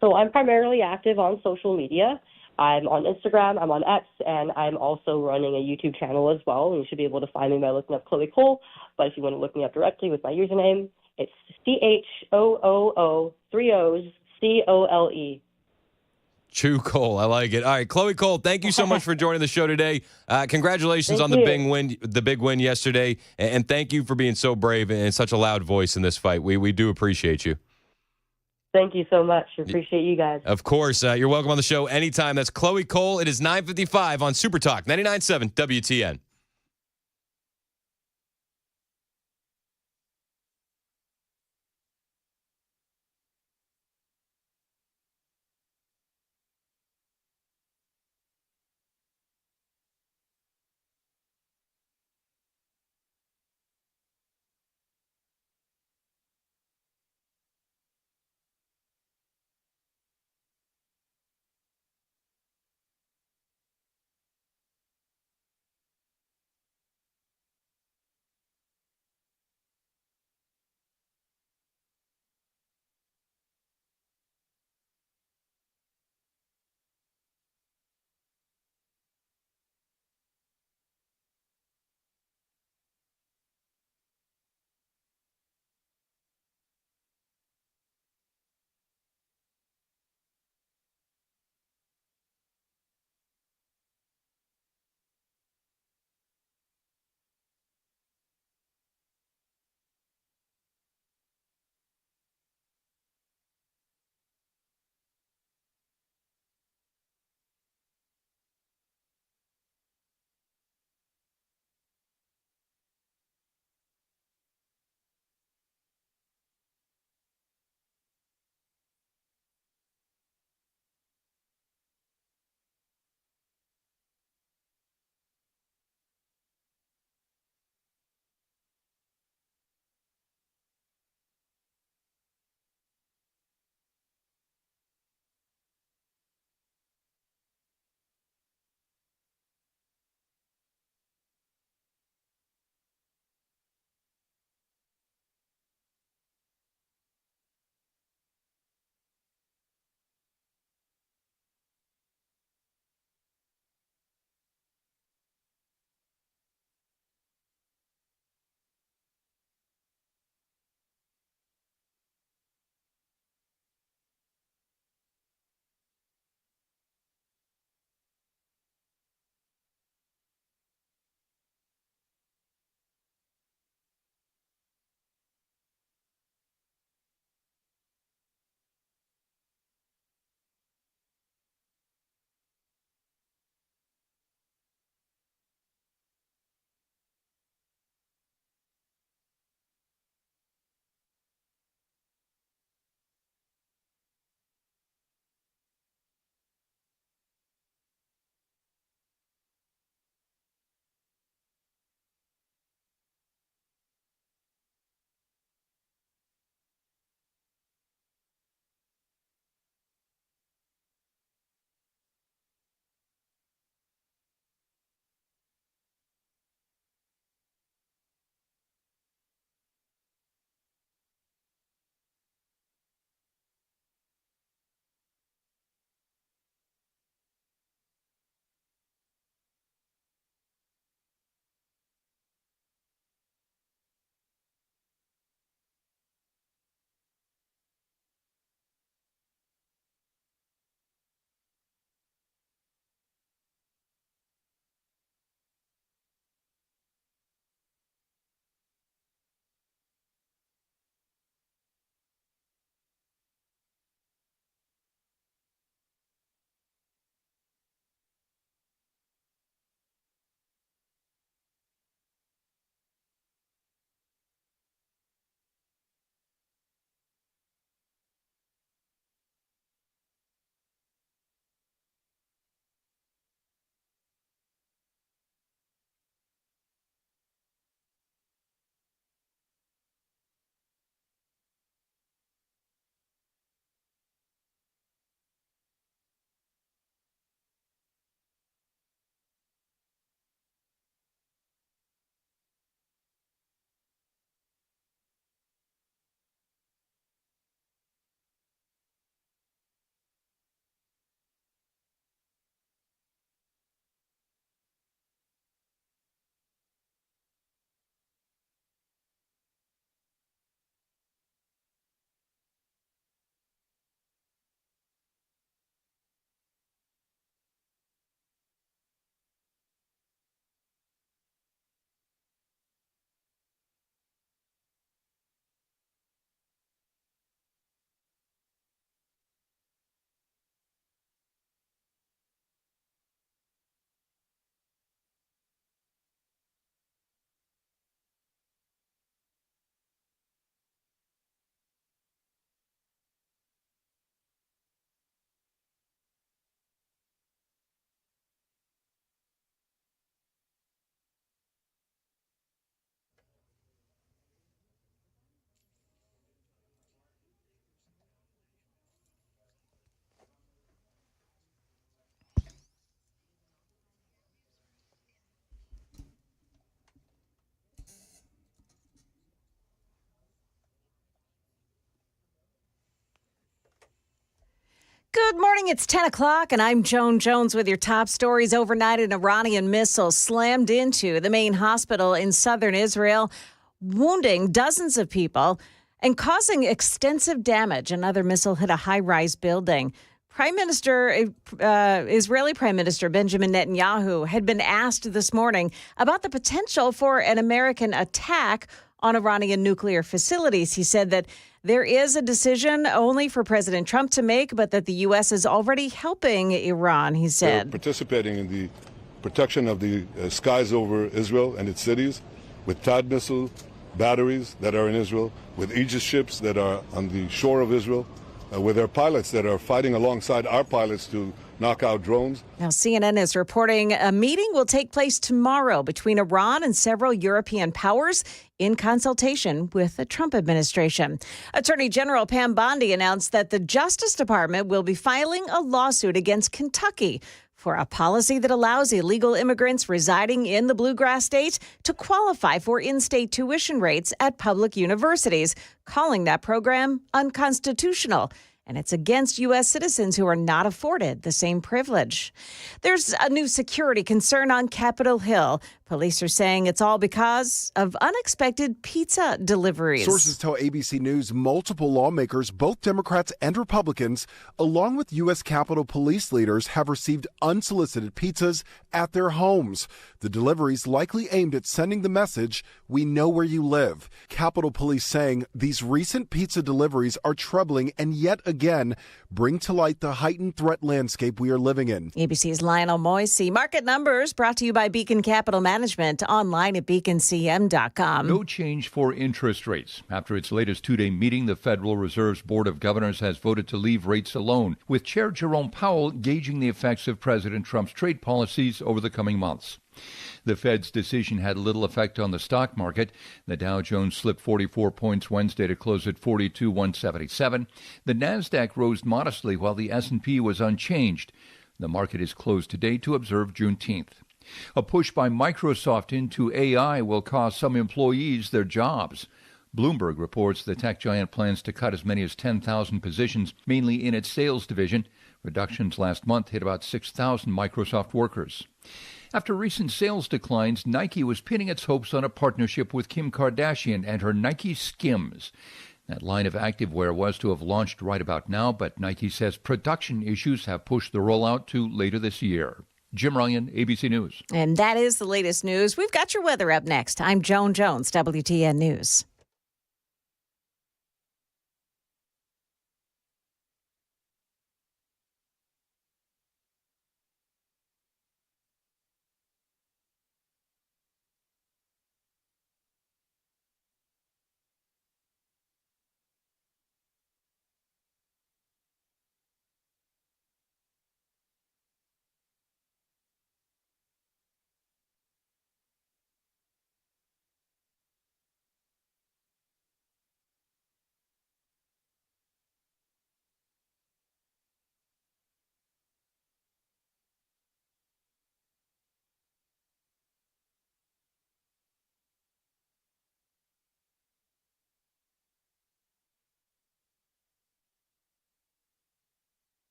So I'm primarily active on social media. I'm on Instagram, I'm on X, and I'm also running a YouTube channel as well. And you should be able to find me by looking up Khloe Cole. But if you want to look me up directly with my username, it's CHOOO 3 O's COLE. Chew Cole. I like it. All right, Khloe Cole, thank you so much for joining the show today. Congratulations Thank on you. the big win yesterday, and thank you for being so brave and such a loud voice in this fight. We do appreciate you. Thank you so much. Appreciate you guys. Of course. You're welcome on the show anytime. That's Khloe Cole. It is 9:55 on Super Talk 99.7 WTN. Good morning. It's 10 o'clock, and I'm Joan Jones with your top stories. Overnight, an Iranian missile slammed into the main hospital in southern Israel, wounding dozens of people and causing extensive damage. Another missile hit a high-rise building. Israeli Prime Minister Benjamin Netanyahu had been asked this morning about the potential for an American attack on Iranian nuclear facilities. He said that there is a decision only for President Trump to make, but that the U.S. is already helping Iran, he said. They're participating in the protection of the skies over Israel and its cities with THAAD missile batteries that are in Israel, with Aegis ships that are on the shore of Israel, with their pilots that are fighting alongside our pilots to knock out drones. Now, CNN is reporting a meeting will take place tomorrow between Iran and several European powers in consultation with the Trump administration. Attorney General Pam Bondi announced that the Justice Department will be filing a lawsuit against Kentucky for a policy that allows illegal immigrants residing in the Bluegrass State to qualify for in-state tuition rates at public universities, calling that program unconstitutional. And it's against U.S. citizens who are not afforded the same privilege. There's a new security concern on Capitol Hill. Police are saying it's all because of unexpected pizza deliveries. Sources tell ABC News multiple lawmakers, both Democrats and Republicans, along with U.S. Capitol Police leaders, have received unsolicited pizzas at their homes. The deliveries likely aimed at sending the message, "We know where you live." Capitol Police saying these recent pizza deliveries are troubling and yet again bring to light the heightened threat landscape we are living in. ABC's Lionel Moisey. Market numbers brought to you by Beacon Capital Management, online at beaconcm.com. No change for interest rates. After its latest two-day meeting, the Federal Reserve's Board of Governors has voted to leave rates alone, with Chair Jerome Powell gauging the effects of President Trump's trade policies over the coming months. The Fed's decision had little effect on the stock market. The Dow Jones slipped 44 points Wednesday to close at 42,177. The Nasdaq rose modestly while the S&P was unchanged. The market is closed today to observe Juneteenth. A push by Microsoft into AI will cost some employees their jobs. Bloomberg reports the tech giant plans to cut as many as 10,000 positions, mainly in its sales division. Reductions last month hit about 6,000 Microsoft workers. After recent sales declines, Nike was pinning its hopes on a partnership with Kim Kardashian and her Nike Skims. That line of activewear was to have launched right about now, but Nike says production issues have pushed the rollout to later this year. Jim Ryan, ABC News. And that is the latest news. We've got your weather up next. I'm Joan Jones, WTN News.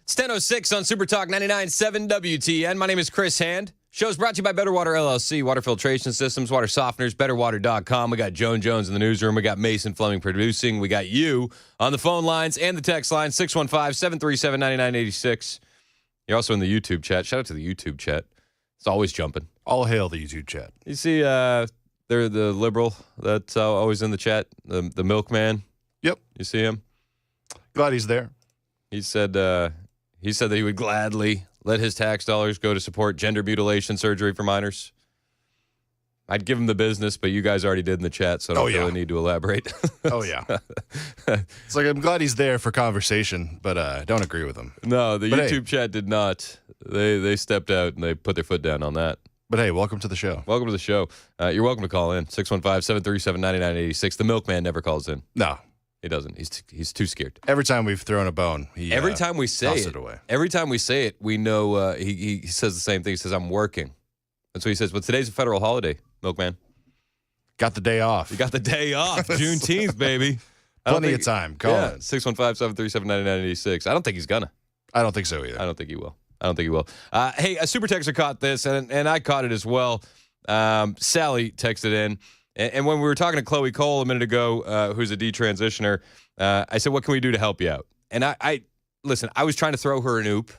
It's 10:06 on Super Talk 99.7 WTN. My name is Chris Hand. Show's brought to you by Better Water LLC, water filtration systems, water softeners, betterwater.com. We got Joan Jones in the newsroom. We got Mason Fleming producing. We got you on the phone lines and the text line, 615-737-9986. You're also in the YouTube chat. Shout out to the YouTube chat. It's always jumping. All hail the YouTube chat. You see, they're the liberal that's always in the chat, the milkman. Yep. You see him? Glad he's there. He said that he would gladly let his tax dollars go to support gender mutilation surgery for minors. I'd give him the business, but you guys already did in the chat, so I don't really need to elaborate. Oh, yeah. It's like, I'm glad he's there for conversation, but I don't agree with him. No, the YouTube chat did not. They stepped out and they put their foot down on that. But hey, welcome to the show. Welcome to the show. You're welcome to call in, 615-737-9986. The milkman never calls in. No. He doesn't. He's too scared. Every time we've thrown a bone, every time we say it away. Every time we say it, we know he says the same thing. He says, "I'm working." That's what he says. But today's a federal holiday, milkman. Got the day off. You got the day off. Juneteenth, baby. Plenty of time. Call in. 615-737-9986. I don't think he's gonna. I don't think so either. I don't think he will. Hey, a super texter caught this, and I caught it as well. Sally texted in. And when we were talking to Khloe Cole a minute ago, who's a detransitioner, I said, what can we do to help you out? And I listen, I was trying to throw her an oop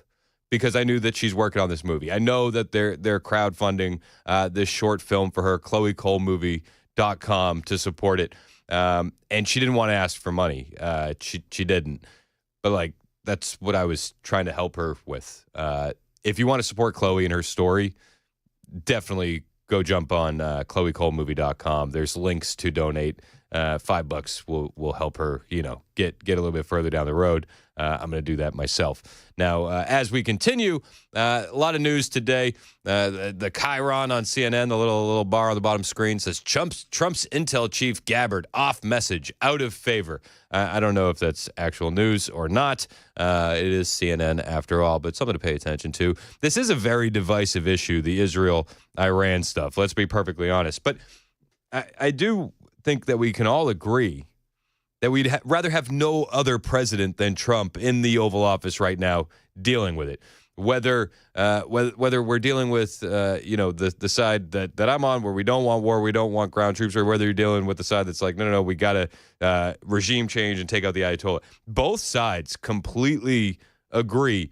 because I knew that she's working on this movie. I know that they're crowdfunding this short film for her, KhloeColeMovie.com, to support it. And she didn't want to ask for money. She didn't. But, like, that's what I was trying to help her with. If you want to support Khloe and her story, definitely go jump on KhloeColeMovie.com. There's links to donate. $5 will help her, get a little bit further down the road. I'm going to do that myself. Now, as we continue, a lot of news today. The Chiron on CNN, the little bar on the bottom screen, says Trump's Intel chief Gabbard off message, out of favor. I don't know if that's actual news or not. It is CNN after all, but something to pay attention to. This is a very divisive issue, the Israel-Iran stuff. Let's be perfectly honest. But I do think that we can all agree that we'd rather have no other president than Trump in the Oval Office right now dealing with it. Whether we're dealing with the side that I'm on, where we don't want war, we don't want ground troops, or whether you're dealing with the side that's like, no, we got to regime change and take out the Ayatollah. Both sides completely agree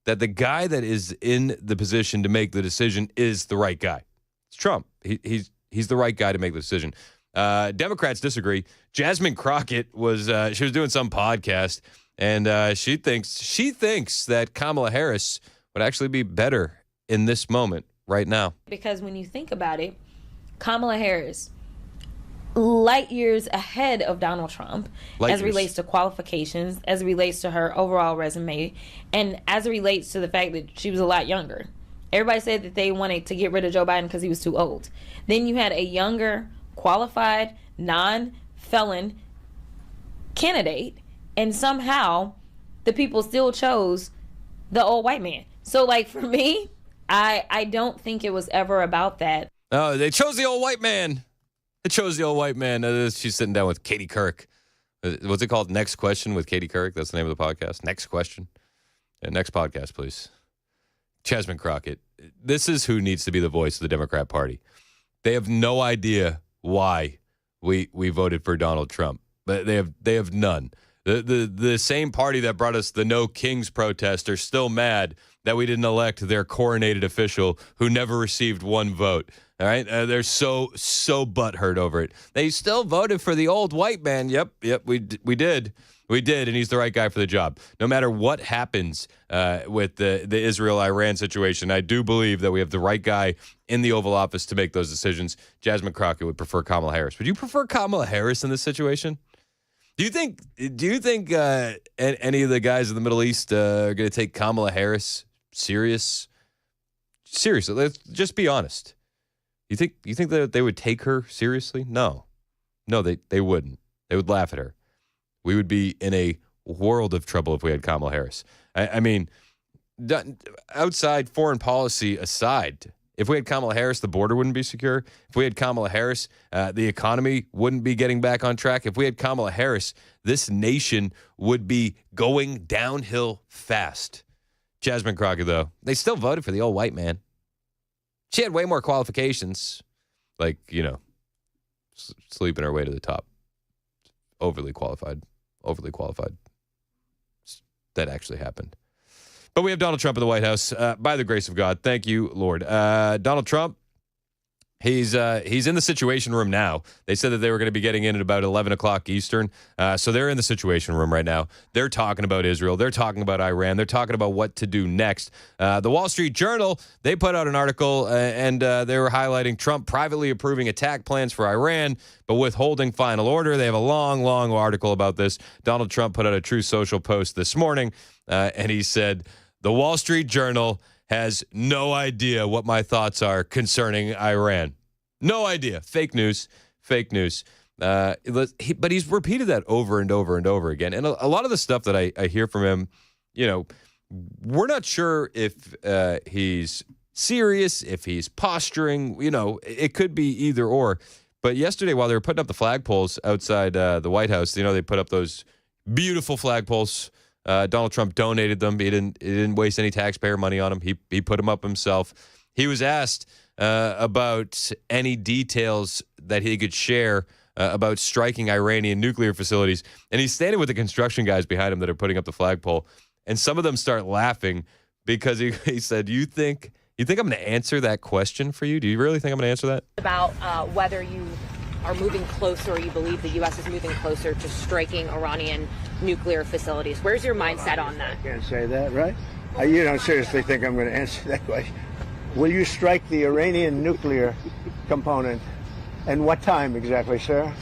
that the guy that is in the position to make the decision is the right guy. It's Trump. He's the right guy to make the decision. Democrats disagree. Jasmine Crockett was doing some podcast, and she thinks that Kamala Harris would actually be better in this moment right now. Because when you think about it, Kamala Harris, light years ahead of Donald Trump, as it relates to qualifications, as it relates to her overall resume, and as it relates to the fact that she was a lot younger. Everybody said that they wanted to get rid of Joe Biden because he was too old. Then you had a younger, qualified, non-felon candidate, and somehow the people still chose the old white man. So, like, for me, I don't think it was ever about that. Oh, they chose the old white man. She's sitting down with Katie Couric. What's it called? Next Question with Katie Couric. That's the name of the podcast. Next Question. Next podcast, please. Jasmine Crockett. This is who needs to be the voice of the Democrat Party. They have no idea why we voted for Donald Trump, but they have none. The same party that brought us the No Kings protest are still mad that we didn't elect their coronated official who never received one vote. All right, they're so butthurt over it. They still voted for the old white man. Yep, we did, and he's the right guy for the job. No matter what happens with the Israel-Iran situation, I do believe that we have the right guy in the Oval Office to make those decisions. Jasmine Crockett would prefer Kamala Harris. Would you prefer Kamala Harris in this situation? Do you think any of the guys in the Middle East are going to take Kamala Harris seriously? Let's just be honest. You think that they would take her seriously? No, they wouldn't. They would laugh at her. We would be in a world of trouble if we had Kamala Harris. I mean, outside foreign policy aside, If we had Kamala Harris, the border wouldn't be secure. If we had Kamala Harris, the economy wouldn't be getting back on track. If we had Kamala Harris, this nation would be going downhill fast. Jasmine Crockett, though, they still voted for the old white man. She had way more qualifications, like, sleeping her way to the top. Overly qualified. That actually happened. But we have Donald Trump in the White House, by the grace of God. Thank you, Lord. Donald Trump, he's in the Situation Room now. They said that they were going to be getting in at about 11 o'clock Eastern. So they're in the Situation Room right now. They're talking about Israel. They're talking about Iran. They're talking about what to do next. The Wall Street Journal, they put out an article, and they were highlighting Trump privately approving attack plans for Iran, but withholding final order. They have a long, long article about this. Donald Trump put out a Truth Social post this morning, and he said, "The Wall Street Journal has no idea what my thoughts are concerning Iran. No idea. Fake news. But he's repeated that over and over and over again. And a lot of the stuff that I hear from him, we're not sure if he's serious, if he's posturing. It could be either or. But yesterday, while they were putting up the flagpoles outside the White House, they put up those beautiful flagpoles. Donald Trump donated them. He didn't waste any taxpayer money on them. He put them up himself. He was asked about any details that he could share about striking Iranian nuclear facilities. And he's standing with the construction guys behind him that are putting up the flagpole. And some of them start laughing because he said, You think I'm going to answer that question for you? Do you really think I'm going to answer that? About whether you are moving closer, or you believe the U.S. is moving closer to striking Iranian nuclear facilities. Where's your mindset on that? I can't say that, right? You don't seriously think I'm going to answer that question? Will you strike the Iranian nuclear component? And what time exactly, sir?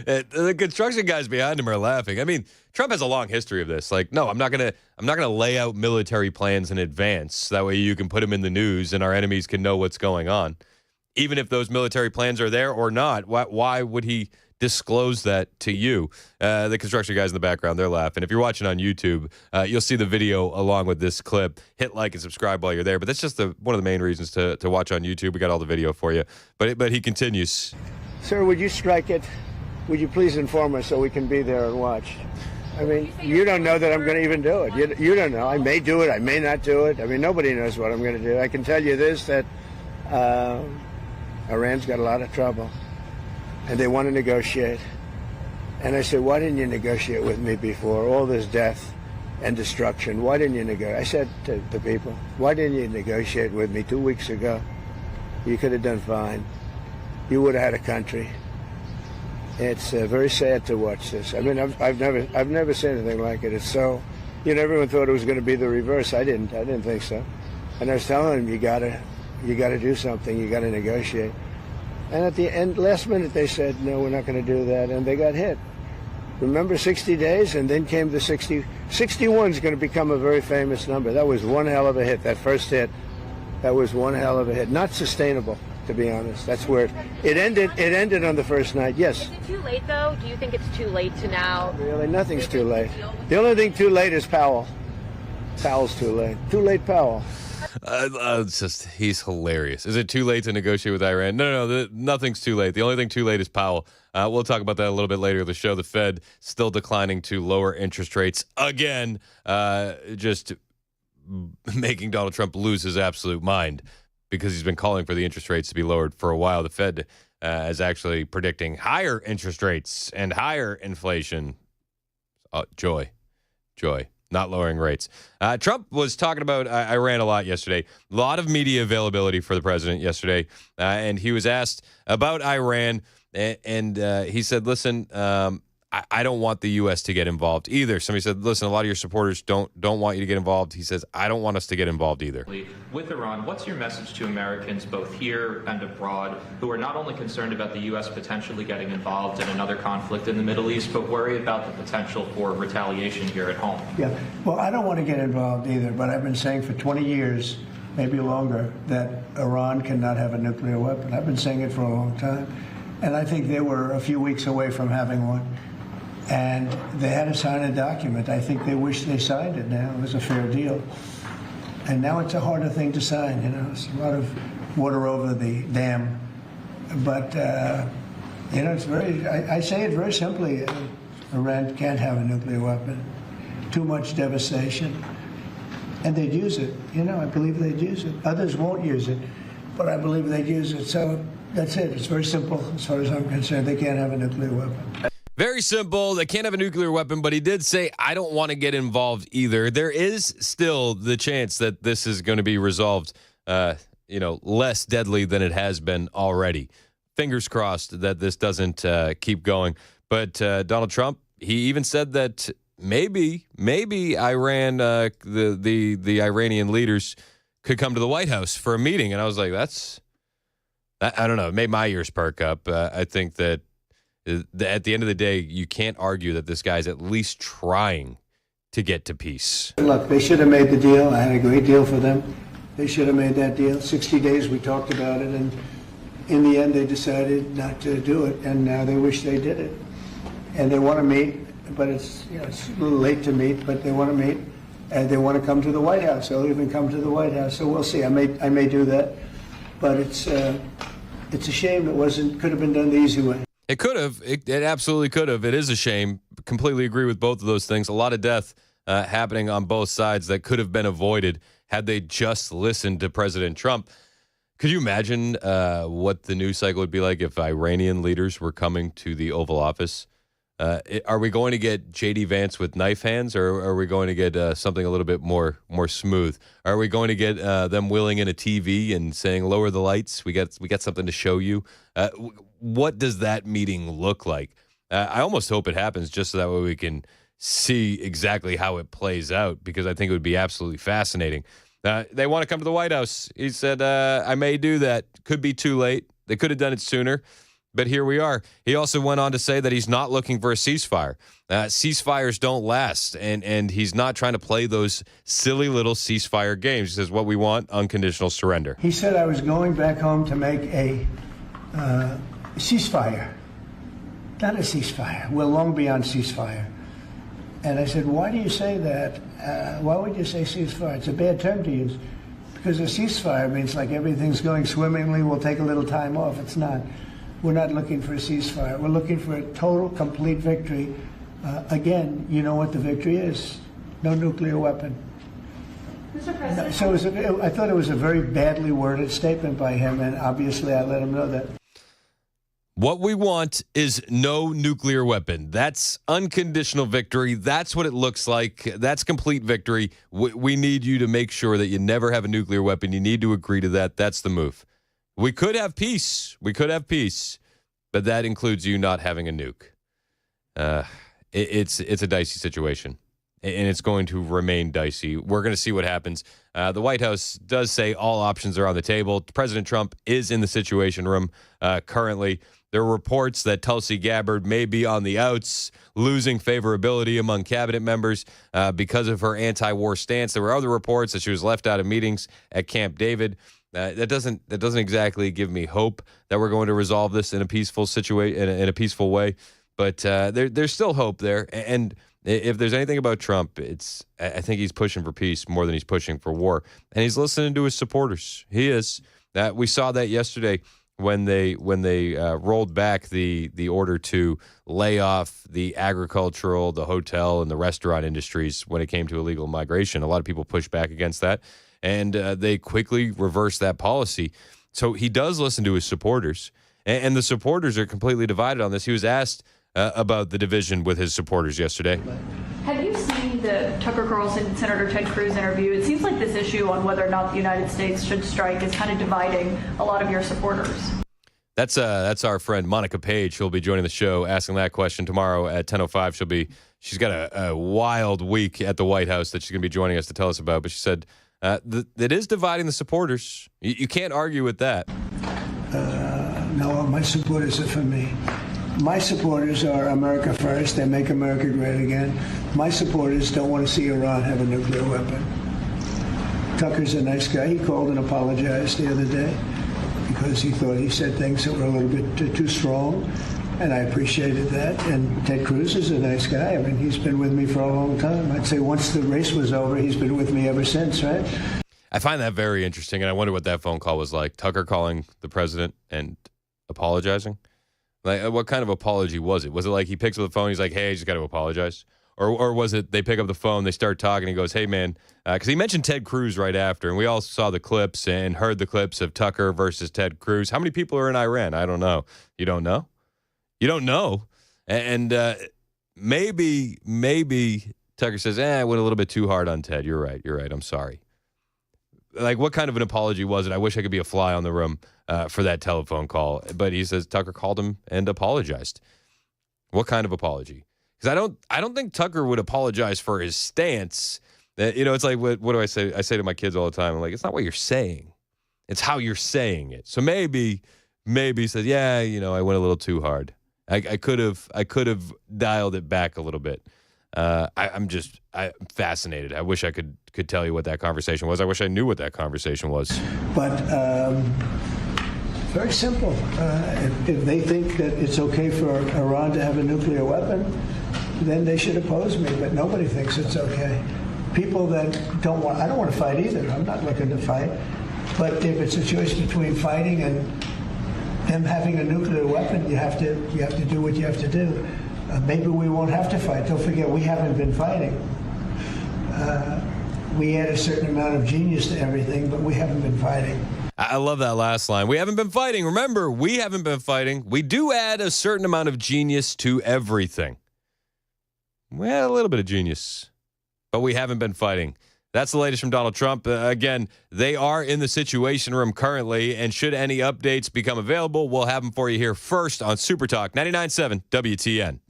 The construction guys behind him are laughing. I mean, Trump has a long history of this. Like, no, I'm not gonna lay out military plans in advance. That way you can put them in the news and our enemies can know what's going on. Even if those military plans are there or not, why would he disclose that to you? The construction guys in the background, they're laughing. If you're watching on YouTube, you'll see the video along with this clip. Hit like and subscribe while you're there. But that's just one of the main reasons to watch on YouTube. We got all the video for you. But he continues. Sir, would you strike it? Would you please inform us so we can be there and watch? I mean, you don't know that I'm going to even do it. You don't know. I may do it. I may not do it. I mean, nobody knows what I'm going to do. I can tell you this, that Iran's got a lot of trouble, and they want to negotiate. And I said, why didn't you negotiate with me before? All this death and destruction. Why didn't you negotiate? I said to the people, why didn't you negotiate with me 2 weeks ago? You could have done fine. You would have had a country. It's very sad to watch this. I mean, I've never seen anything like it. It's so, everyone thought it was going to be the reverse. I didn't think so. And I was telling them, you got to do something. You got to negotiate. And at the end, last minute, they said, no, we're not going to do that. And they got hit. Remember 60 days? And then came the 60. 61 is going to become a very famous number. That was one hell of a hit. That first hit, that was one hell of a hit. Not sustainable, to be honest. That's where it ended. It ended on the first night. Yes. Is it too late, though? Do you think it's too late to now? Really, nothing's too late. The only thing too late is Powell. Powell's too late. Too late, Powell. He's hilarious. Is it too late to negotiate with Iran? No, nothing's too late. The only thing too late is Powell. We'll talk about that a little bit later in the show. The Fed still declining to lower interest rates again, just making Donald Trump lose his absolute mind because he's been calling for the interest rates to be lowered for a while. The Fed is actually predicting higher interest rates and higher inflation. Joy. Not lowering rates. Trump was talking about Iran a lot yesterday. A lot of media availability for the president yesterday. And he was asked about Iran. And he said, listen, I don't want the U.S. to get involved either. Somebody said, listen, a lot of your supporters don't want you to get involved. He says, I don't want us to get involved either. With Iran, what's your message to Americans both here and abroad who are not only concerned about the U.S. potentially getting involved in another conflict in the Middle East, but worry about the potential for retaliation here at home? Yeah, well, I don't want to get involved either, but I've been saying for 20 years, maybe longer, that Iran cannot have a nuclear weapon. I've been saying it for a long time. And I think they were a few weeks away from having one. And they had to sign a document. I think they wish they signed it now. It was a fair deal. And now it's a harder thing to sign, It's a lot of water over the dam. But, it's I say it very simply. Iran can't have a nuclear weapon. Too much devastation. And they'd use it. I believe they'd use it. Others won't use it, but I believe they'd use it. So that's it. It's very simple as far as I'm concerned. They can't have a nuclear weapon. Very simple. They can't have a nuclear weapon, but he did say, I don't want to get involved either. There is still the chance that this is going to be resolved, less deadly than it has been already. Fingers crossed that this doesn't keep going. But Donald Trump, he even said that maybe Iran, the Iranian leaders could come to the White House for a meeting. And I was like, I don't know. It made my ears perk up. I think that at the end of the day, you can't argue that this guy's at least trying to get to peace. Look, they should have made the deal. I had a great deal for them. They should have made that deal. 60 days we talked about it, and in the end they decided not to do it, and now they wish they did it. And they want to meet, but it's a little late to meet, but they want to meet, and they want to come to the White House. They'll even come to the White House, so we'll see. I may do that, but it's a shame it could have been done the easy way. It could have. It absolutely could have. It is a shame. Completely agree with both of those things. A lot of death happening on both sides that could have been avoided had they just listened to President Trump. Could you imagine what the news cycle would be like if Iranian leaders were coming to the Oval Office? Are we going to get J.D. Vance with knife hands, or are we going to get something a little bit more smooth? Are we going to get them wheeling in a TV and saying, lower the lights, we got something to show you? What does that meeting look like? I almost hope it happens just so that way we can see exactly how it plays out, because I think it would be absolutely fascinating. They want to come to the White House. He said, I may do that. Could be too late. They could have done it sooner. But here we are. He also went on to say that he's not looking for a ceasefire. Ceasefires don't last, and he's not trying to play those silly little ceasefire games. He says what we want, unconditional surrender. He said I was going back home to make a ceasefire. Not a ceasefire. We're long beyond ceasefire. And I said, why do you say that? Why would you say ceasefire? It's a bad term to use. Because a ceasefire means like everything's going swimmingly, we'll take a little time off. It's not. We're not looking for a ceasefire. We're looking for a total, complete victory. Again, you know what the victory is. No nuclear weapon. Mr. President. So I thought it was a very badly worded statement by him, and obviously I let him know that. What we want is no nuclear weapon. That's unconditional victory. That's what it looks like. That's complete victory. We need you to make sure that you never have a nuclear weapon. You need to agree to that. That's the move. We could have peace. But that includes you not having a nuke. It's a dicey situation, and it's going to remain dicey. We're going to see what happens. The White House does say all options are on the table. President Trump is in the Situation Room currently. There are reports that Tulsi Gabbard may be on the outs, losing favorability among cabinet members because of her anti-war stance. There were other reports that she was left out of meetings at Camp David. That doesn't exactly give me hope that we're going to resolve this in a peaceful situation, in a peaceful way. But there's still hope there. And if there's anything about Trump, I think he's pushing for peace more than he's pushing for war. And he's listening to his supporters. He is. We saw that yesterday when they rolled back the order to lay off the agricultural, the hotel, and the restaurant industries when it came to illegal migration. A lot of people pushed back against that. And they quickly reversed that policy. So he does listen to his supporters. And the supporters are completely divided on this. He was asked about the division with his supporters yesterday. Have you seen the Tucker Carlson Senator Ted Cruz interview? It seems like this issue on whether or not the United States should strike is kind of dividing a lot of your supporters. That's our friend Monica Page. She'll be joining the show asking that question tomorrow at 10:05. She's got a wild week at the White House that she's going to be joining us to tell us about. But she said it is dividing the supporters. You can't argue with that. No, my supporters are for me. My supporters are America first. They make America great again. My supporters don't want to see Iran have a nuclear weapon. Tucker's a nice guy. He called and apologized the other day because he thought he said things that were a little bit too strong, and I appreciated that. And Ted Cruz is a nice guy. I mean, he's been with me for a long time. I'd say once the race was over, he's been with me ever since, right? I find that very interesting, and I wonder what that phone call was like. Tucker calling the president and apologizing? Like, what kind of apology was it? Was it like he picks up the phone, he's like, hey, I just got to apologize? Or was it they pick up the phone, they start talking, he goes, hey, man, because he mentioned Ted Cruz right after, and we all saw the clips and heard the clips of Tucker versus Ted Cruz. How many people are in Iran? I don't know. You don't know? You don't know. And maybe Tucker says, I went a little bit too hard on Ted. You're right. I'm sorry. Like, what kind of an apology was it? I wish I could be a fly on the room for that telephone call. But he says Tucker called him and apologized. What kind of apology? Because I don't think Tucker would apologize for his stance. It's like, what do I say? I say to my kids all the time, I'm like, it's not what you're saying. It's how you're saying it. So maybe he says, I went a little too hard. I could have dialed it back a little bit. I'm fascinated. I wish I could tell you what that conversation was. I wish I knew what that conversation was. But very simple. If they think that it's okay for Iran to have a nuclear weapon, then they should oppose me. But nobody thinks it's okay. People that I don't want to fight either. I'm not looking to fight. But if it's a choice between fighting and them having a nuclear weapon, you have to do what you have to do. Maybe we won't have to fight. Don't forget, we haven't been fighting. We add a certain amount of genius to everything, but we haven't been fighting. I love that last line. We haven't been fighting. Remember, we haven't been fighting. We do add a certain amount of genius to everything. We had a little bit of genius, but we haven't been fighting. That's the latest from Donald Trump. Again, they are in the Situation Room currently, and should any updates become available, we'll have them for you here first on Super Talk 99.7 WTN.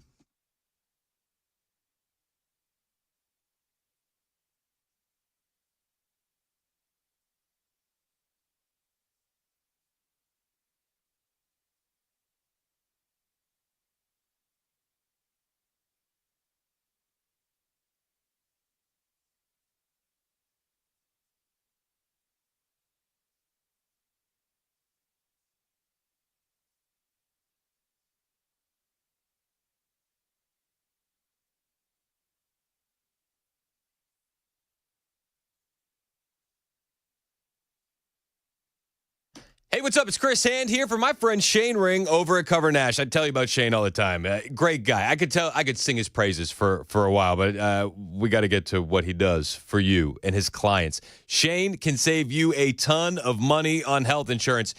Hey, what's up? It's Chris Hand here for my friend Shane Ring over at Cover Nash. I tell you about Shane all the time. Great guy. I could sing his praises for a while, but we got to get to what he does for you and his clients. Shane can save you a ton of money on health insurance.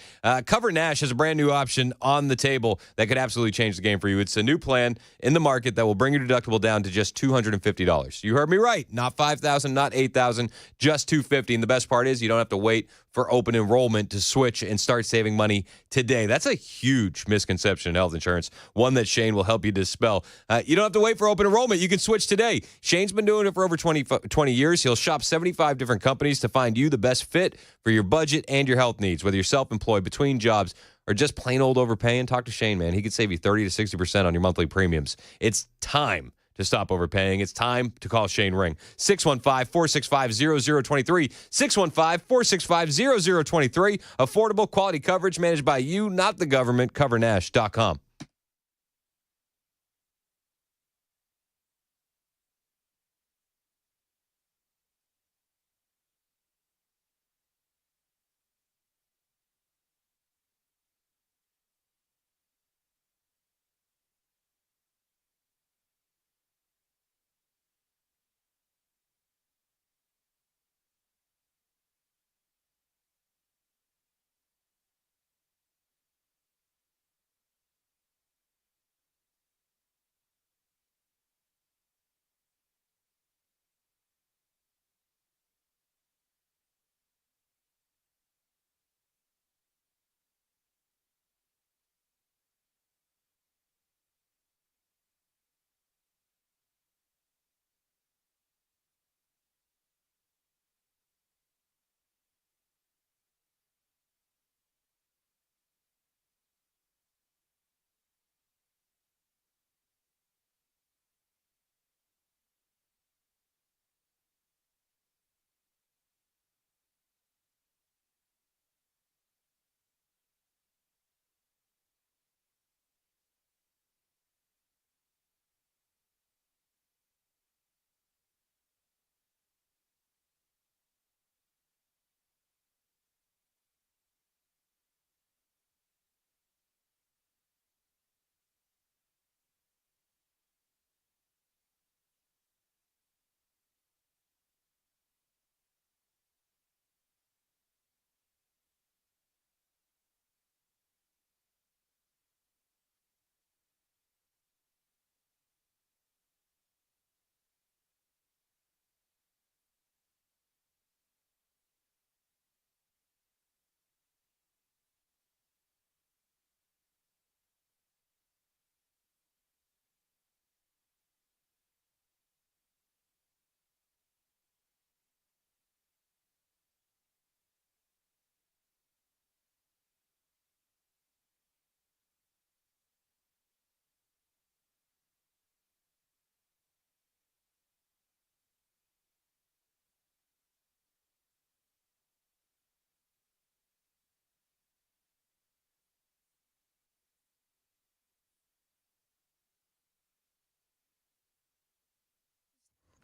Cover Nash has a brand new option on the table that could absolutely change the game for you. It's a new plan in the market that will bring your deductible down to just $250. You heard me right. Not $5,000, not $8,000, just $250. And the best part is you don't have to wait for open enrollment to switch and start saving money today. That's a huge misconception in health insurance, one that Shane will help you dispel. You don't have to wait for open enrollment. You can switch today. Shane's been doing it for over 20 years. He'll shop 75 different companies to find you the best fit for your budget and your health needs. Whether you're self-employed, between jobs, or just plain old overpaying, talk to Shane, man. He could save you 30 to 60% on your monthly premiums. It's time to stop overpaying. It's time to call Shane Ring. 615-465-0023. 615-465-0023. Affordable quality coverage managed by you, not the government. CoverNash.com.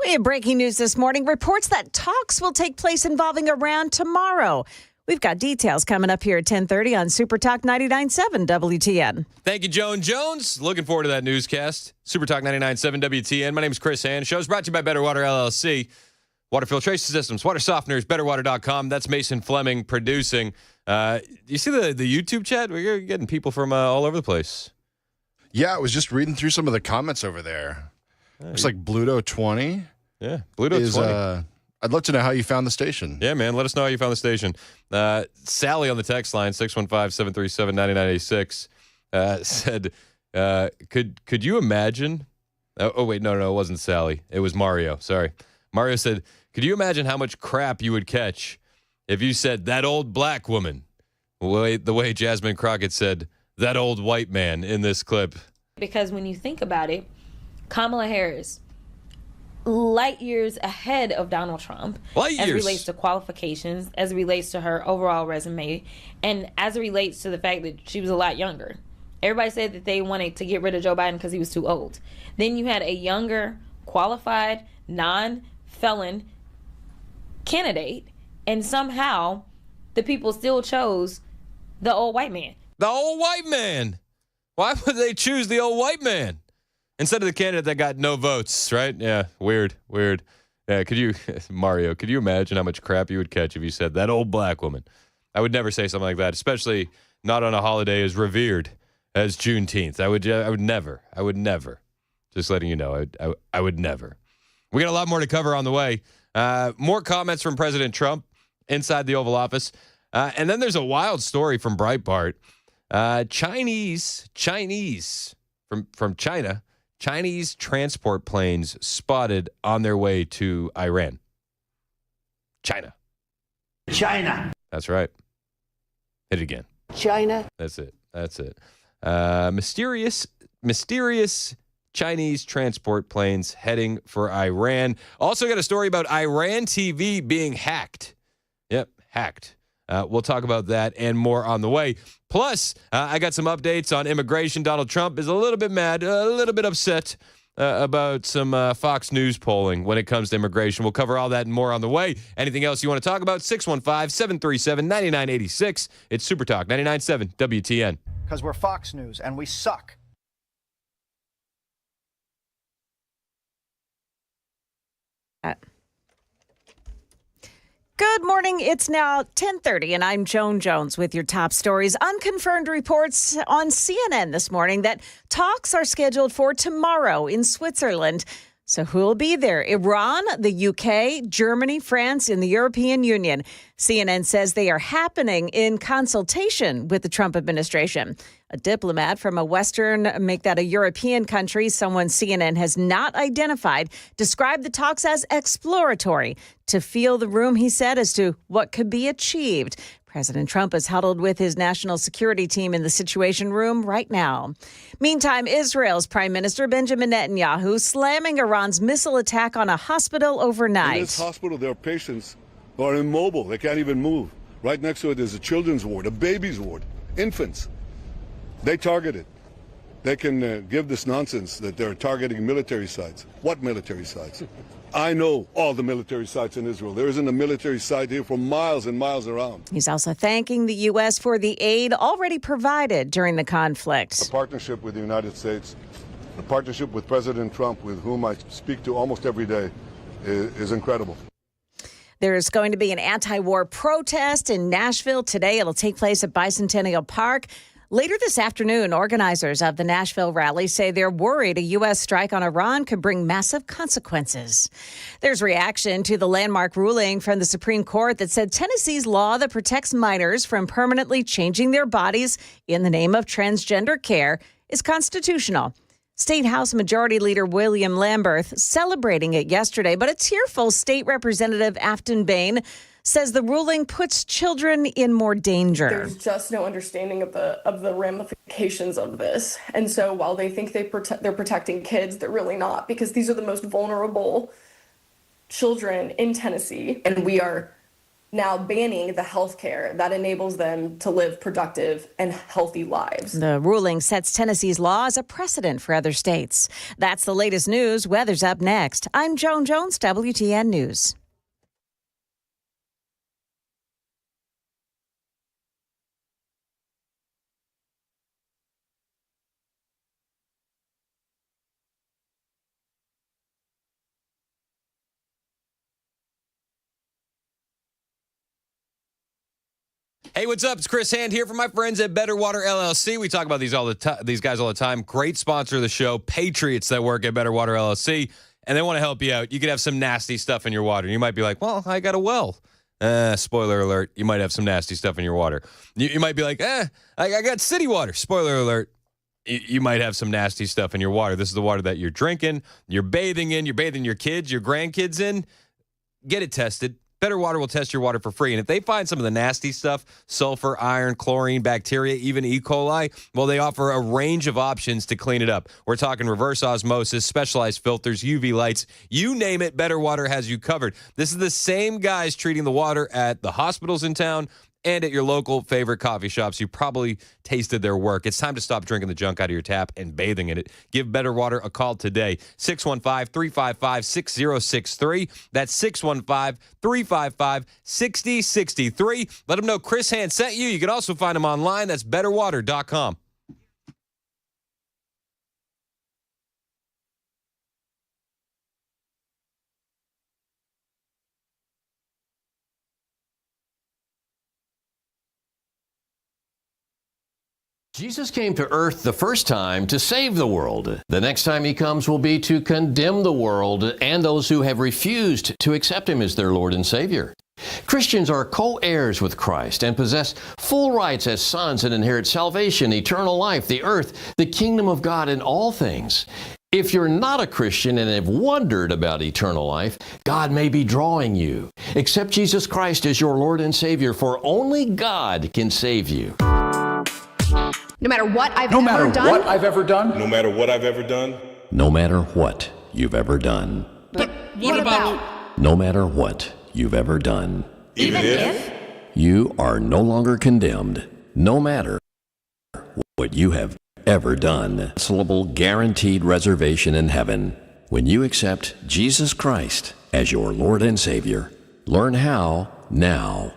We have breaking news this morning. Reports that talks will take place involving Iran tomorrow. We've got details coming up here at 10:30 on Super Talk 99.7 WTN. Thank you, Joan Jones. Looking forward to that newscast. Super Talk 99.7 WTN. My name is Chris Hand. Show's brought to you by Better Water LLC. Water filtration systems, water softeners, betterwater.com. That's Mason Fleming producing. You see the YouTube chat? We're getting people from all over the place. Yeah, I was just reading through some of the comments over there. Looks like Bluto20. Yeah, Bluto20. I'd love to know how you found the station. Yeah, man. Let us know how you found the station. Sally on the text line, 615-737-9986, said, could you imagine? Oh, wait, no, it wasn't Sally. It was Mario. Sorry. Mario said, could you imagine how much crap you would catch if you said that old black woman, the way Jasmine Crockett said that old white man in this clip? Because when you think about it, Kamala Harris, light years ahead of Donald Trump as it relates to qualifications, as it relates to her overall resume, and as it relates to the fact that she was a lot younger. Everybody said that they wanted to get rid of Joe Biden because he was too old. Then you had a younger, qualified, non-felon candidate, and somehow the people still chose the old white man. The old white man. Why would they choose the old white man instead of the candidate that got no votes, right? Yeah, weird. Yeah, Mario, could you imagine how much crap you would catch if you said that old black woman? I would never say something like that, especially not on a holiday as revered as Juneteenth. I would never. Just letting you know, I would never. We got a lot more to cover on the way. More comments from President Trump inside the Oval Office. And then there's a wild story from Breitbart. Chinese from China, Chinese transport planes spotted on their way to Iran. China. That's right. Hit it again. China. That's it. Mysterious Chinese transport planes heading for Iran. Also got a story about Iran TV being hacked. Yep, hacked. We'll talk about that and more on the way. Plus, I got some updates on immigration. Donald Trump is a little bit mad, a little bit upset about some Fox News polling when it comes to immigration. We'll cover all that and more on the way. Anything else you want to talk about? 615-737-9986. It's Super Talk 99.7 WTN. Because we're Fox News and we suck. Good morning. It's now 10:30, and I'm Joan Jones with your top stories. Unconfirmed reports on CNN this morning that talks are scheduled for tomorrow in Switzerland. So who will be there? Iran, the UK, Germany, France, and the European Union. CNN says they are happening in consultation with the Trump administration. A diplomat from a Western, make that a European country, someone CNN has not identified, described the talks as exploratory to feel the room, he said, as to what could be achieved. President Trump is huddled with his national security team in the Situation Room right now. Meantime, Israel's Prime Minister Benjamin Netanyahu slamming Iran's missile attack on a hospital overnight. In this hospital, there are patients who are immobile. They can't even move. Right next to it is a children's ward, a baby's ward, infants. They target it. They can give this nonsense that they're targeting military sites. What military sites? I know all the military sites in Israel. There isn't a military site here for miles and miles around. He's also thanking the U.S. for the aid already provided during the conflict. A partnership with the United States, a partnership with President Trump, with whom I speak to almost every day, is incredible. There's going to be an anti-war protest in Nashville today. It'll take place at Bicentennial Park. Later this afternoon, organizers of the Nashville rally say they're worried a U.S. strike on Iran could bring massive consequences. There's reaction to the landmark ruling from the Supreme Court that said Tennessee's law that protects minors from permanently changing their bodies in the name of transgender care is constitutional. State House Majority Leader William Lamberth celebrating it yesterday, but a tearful State Representative Afton Bain says the ruling puts children in more danger. There's just no understanding of the ramifications of this. And so while they think they're protecting kids, they're really not, because these are the most vulnerable children in Tennessee. And we are now banning the health care that enables them to live productive and healthy lives. The ruling sets Tennessee's law as a precedent for other states. That's the latest news. Weather's up next. I'm Joan Jones, WTN News. Hey, what's up? It's Chris Hand here from my friends at Better Water LLC. We talk about these guys all the time. Great sponsor of the show, patriots that work at Better Water LLC, and they want to help you out. You could have some nasty stuff in your water. You might be like, well, I got a well. Spoiler alert, you might have some nasty stuff in your water. You might be like, I got city water. Spoiler alert, you might have some nasty stuff in your water. This is the water that you're drinking, you're bathing in, you're bathing your kids, your grandkids in. Get it tested. Better Water will test your water for free. And if they find some of the nasty stuff, sulfur, iron, chlorine, bacteria, even E. coli, well, they offer a range of options to clean it up. We're talking reverse osmosis, specialized filters, UV lights. You name it, Better Water has you covered. This is the same guys treating the water at the hospitals in town and at your local favorite coffee shops. You probably tasted their work. It's time to stop drinking the junk out of your tap and bathing in it. Give Better Water a call today. 615-355-6063. That's 615-355-6063. Let them know Chris Hand sent you. You can also find them online. That's betterwater.com. Jesus came to earth the first time to save the world. The next time he comes will be to condemn the world and those who have refused to accept him as their Lord and Savior. Christians are co-heirs with Christ and possess full rights as sons and inherit salvation, eternal life, the earth, the kingdom of God, and all things. If you're not a Christian and have wondered about eternal life, God may be drawing you. Accept Jesus Christ as your Lord and Savior, for only God can save you. No matter what I've ever done. No matter what I've ever done. No matter what you've ever done. But what about? No matter what you've ever done. Even if? You are no longer condemned, no matter what you have ever done. Cancelable guaranteed reservation in heaven when you accept Jesus Christ as your Lord and Savior. Learn how now.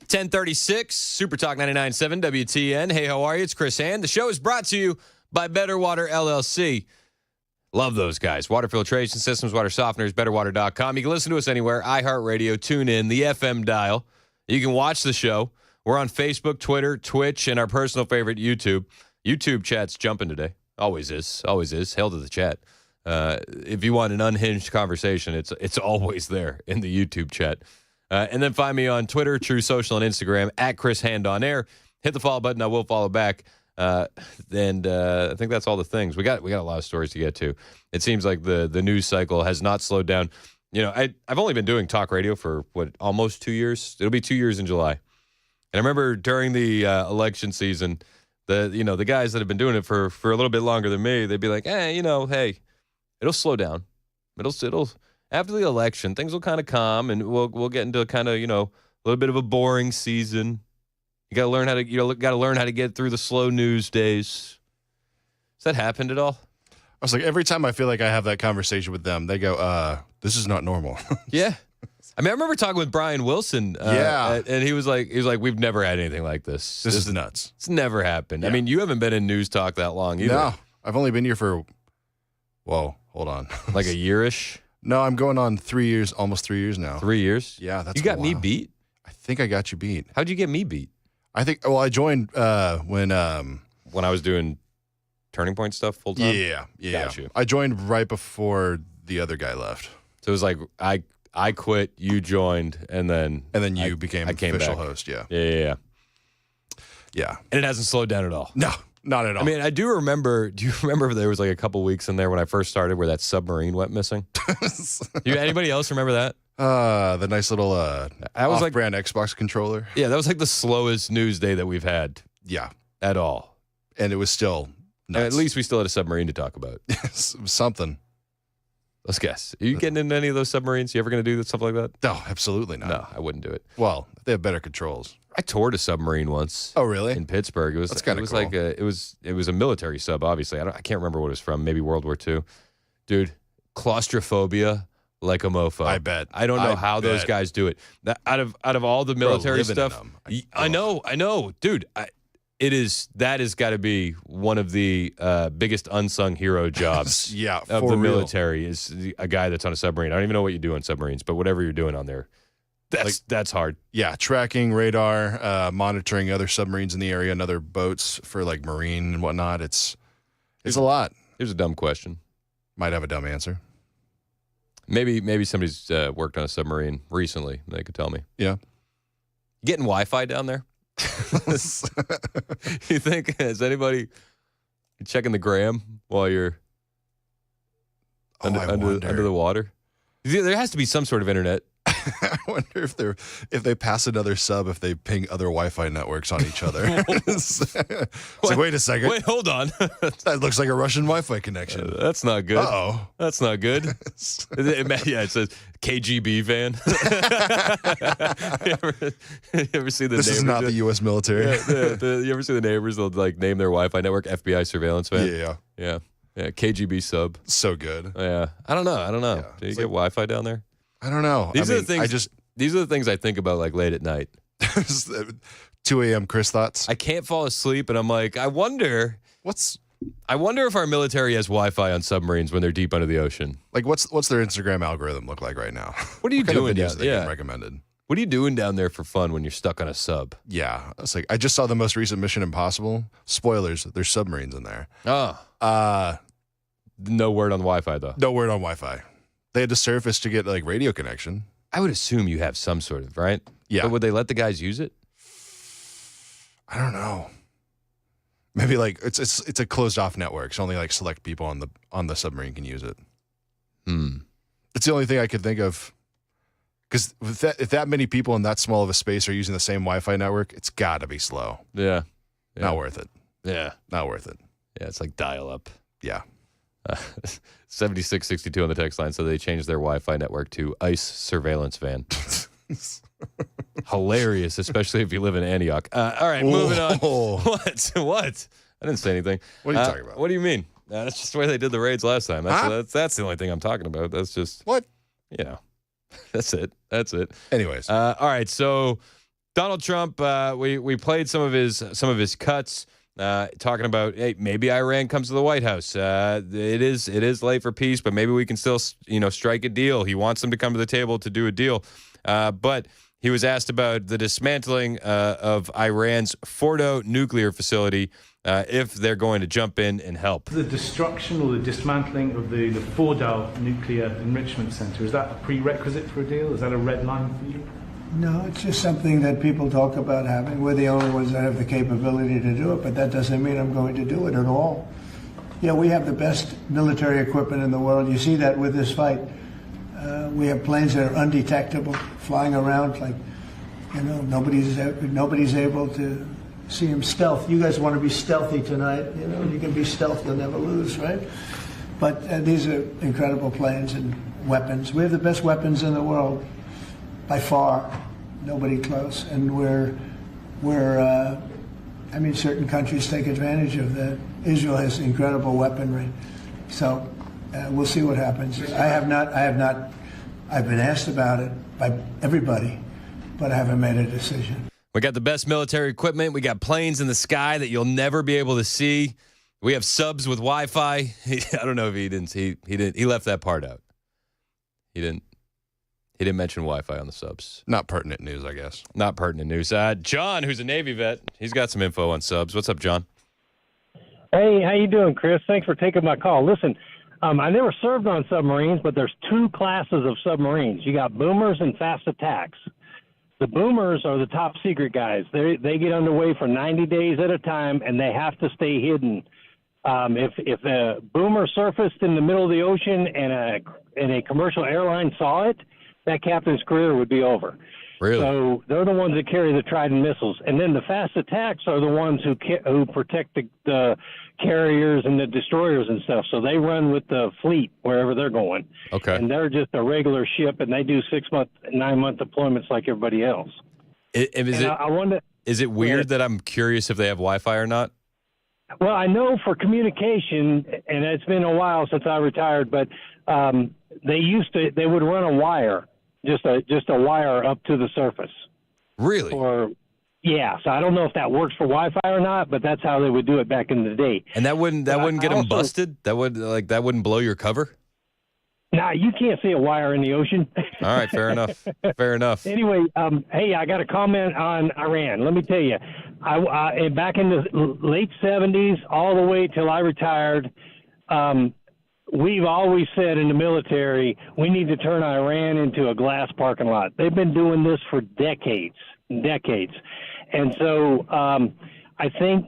.1036, Super Talk 99.7 WTN. Hey, how are you? It's Chris Hand. The show is brought to you by Better Water LLC. Love those guys. Water filtration systems, water softeners, betterwater.com. You can listen to us anywhere. iHeartRadio, tune in, the FM dial. You can watch the show. We're on Facebook, Twitter, Twitch, and our personal favorite, YouTube. YouTube chat's jumping today. Always is. Always is. Hail to the chat. If you want an unhinged conversation, it's always there in the YouTube chat. And then find me on Twitter, True Social, and Instagram at Chris Hand on Air. Hit the follow button. I will follow back. And I think that's all the things. We got a lot of stories to get to. It seems like the news cycle has not slowed down. You know, I've only been doing talk radio for almost 2 years. It'll be 2 years in July. And I remember during the election season, the guys that have been doing it for a little bit longer than me, they'd be like, hey, it'll slow down. It'll after the election, things will kind of calm, and we'll get into kind of, a little bit of a boring season. You got to learn how to get through the slow news days. Has that happened at all? I was like, every time I feel like I have that conversation with them, they go, this is not normal. Yeah. I remember talking with Brian Wilson. And he was like, we've never had anything like this. This is nuts. It's never happened. Yeah. I mean, you haven't been in news talk that long either. No, I've only been here for, hold on. Like a year-ish? No, I'm going on 3 years, almost 3 years now. 3 years? Yeah, that's You got me beat? I think I got you beat. How'd you get me beat? I joined when I was doing Turning Point stuff full time? Yeah. Got you. I joined right before the other guy left. So it was like I quit, you joined, and then you became official host. Yeah. Yeah. And it hasn't slowed down at all. No, not at all. I mean, I do remember. Do you remember there was like a couple weeks in there when I first started where that submarine went missing? Anybody else remember that? The nice little off-brand Xbox controller. Yeah, that was like the slowest news day that we've had. Yeah, at all. And it was still nuts. At least we still had a submarine to talk about. Yes, something. Let's guess. Are you getting into any of those submarines? You ever going to do stuff like that? No, absolutely not. No, I wouldn't do it. Well, they have better controls. I toured a submarine once. Oh, really? In Pittsburgh. That's kind of cool. Like it was a military sub. Obviously, I can't remember what it was from. Maybe World War II. Dude, claustrophobia like a mofo. I bet. I don't know how those guys do it. Out of all the military stuff, I know, dude. That has got to be one of the biggest unsung hero jobs of the military is a guy that's on a submarine. I don't even know what you do on submarines, but whatever you're doing on there, that's hard. Yeah, tracking, radar, monitoring other submarines in the area and other boats for like marine and whatnot. It's a lot. Here's a dumb question. Might have a dumb answer. Maybe somebody's worked on a submarine recently. They could tell me. Yeah. Getting Wi-Fi down there? You think, has anybody checking the gram while you're under the water? There has to be some sort of internet. I wonder if they pass another sub, if they ping other Wi-Fi networks on each other. It's like, wait a second. Wait, hold on. That looks like a Russian Wi-Fi connection. That's not good. Uh-oh. That's not good. It says KGB van. you ever see the This neighbors? is not the U.S. military. You ever see the neighbors? They'll like name their Wi-Fi network FBI surveillance van. Yeah. KGB sub. So good. Yeah. I don't know. Yeah. Do you get Wi-Fi down there? I don't know. These are the things I think about like late at night. 2 a.m. Chris thoughts. I can't fall asleep, and I'm like, I wonder if our military has Wi-Fi on submarines when they're deep under the ocean. Like, what's their Instagram algorithm look like right now? What are you doing down there? Getting recommended? What are you doing down there for fun when you're stuck on a sub? Yeah, it's like I just saw the most recent Mission Impossible. Spoilers: there's submarines in there. Oh. No word on the Wi-Fi though. No word on Wi-Fi. They had to surface to get like radio connection. I would assume you have some sort of, right? Yeah. But would they let the guys use it? I don't know. Maybe like it's a closed off network, so only like select people on the submarine can use it. It's the only thing I could think of. Because if that many people in that small of a space are using the same Wi-Fi network, it's got to be slow. Yeah. Not worth it. Yeah. Not worth it. Yeah, it's like dial up. Yeah. 7662 on the text line, so they changed their Wi-Fi network to ICE surveillance van. Hilarious, especially if you live in Antioch. All right, moving on. What? I didn't say anything. What are you talking about? What do you mean? That's just the way they did the raids last time. That's the only thing I'm talking about. That's just what? That's it. Anyways, all right. So Donald Trump, we played some of his cuts. Talking about, hey, maybe Iran comes to the White House. It is late for peace, but maybe we can still, strike a deal. He wants them to come to the table to do a deal. But he was asked about the dismantling of Iran's Fordo nuclear facility, if they're going to jump in and help. The destruction or the dismantling of the Fordo nuclear enrichment center, is that a prerequisite for a deal? Is that a red line for you? No, it's just something that people talk about having. We're the only ones that have the capability to do it, but that doesn't mean I'm going to do it at all. Yeah, we have the best military equipment in the world. You see that with this fight. We have planes that are undetectable, flying around like You know, nobody's able to see him stealth. You guys want to be stealthy tonight. You know, you can be stealth, you'll never lose, right? But these are incredible planes and weapons. We have the best weapons in the world, by far. Nobody close. And I mean, certain countries take advantage of that. Israel has incredible weaponry. So we'll see what happens. I've been asked about it by everybody, but I haven't made a decision. We got the best military equipment. We got planes in the sky that you'll never be able to see. We have subs with Wi-Fi. I don't know if he didn't. He left that part out. He didn't mention Wi-Fi on the subs. Not pertinent news, I guess. Not pertinent news. John, who's a Navy vet, he's got some info on subs. What's up, John? Hey, how you doing, Chris? Thanks for taking my call. Listen, I never served on submarines, but there's two classes of submarines. You got boomers and fast attacks. The boomers are the top secret guys. They get underway for 90 days at a time, and they have to stay hidden. If a boomer surfaced in the middle of the ocean and a commercial airline saw it, that captain's career would be over. Really? So they're the ones that carry the Trident missiles. And then the fast attacks are the ones who protect the carriers and the destroyers and stuff. So they run with the fleet wherever they're going. Okay. And they're just a regular ship, and they do 6-month, 9-month deployments like everybody else. Is it weird that I'm curious if they have Wi-Fi or not? Well, I know for communication, and it's been a while since I retired, but they would run a wire, just a wire up to the surface. Really? Yeah. So I don't know if that works for Wi-Fi or not, but that's how they would do it back in the day. And that wouldn't get them busted? That wouldn't blow your cover? Nah, you can't see a wire in the ocean. All right, fair enough. Fair enough. Anyway, hey, I got a comment on Iran. Let me tell you, I back in the late 70s, all the way till I retired, we've always said in the military, we need to turn Iran into a glass parking lot. They've been doing this for decades. And so I think,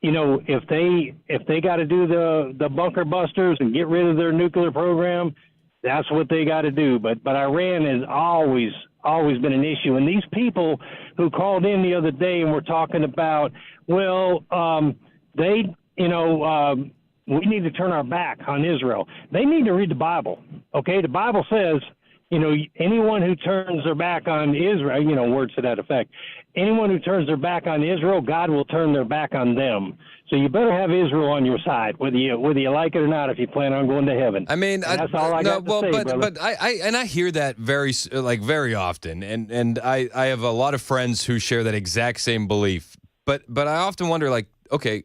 if they got to do the bunker busters and get rid of their nuclear program, that's what they got to do. But Iran has always been an issue. And these people who called in the other day and were talking about, we need to turn our back on Israel. They need to read the Bible. Okay, the Bible says, anyone who turns their back on Israel, words to that effect, anyone who turns their back on Israel, God will turn their back on them. So you better have Israel on your side, whether you like it or not, if you plan on going to heaven. I mean, that's all I got to say, brother. But I hear that very often, and I have a lot of friends who share that exact same belief. But I often wonder, okay,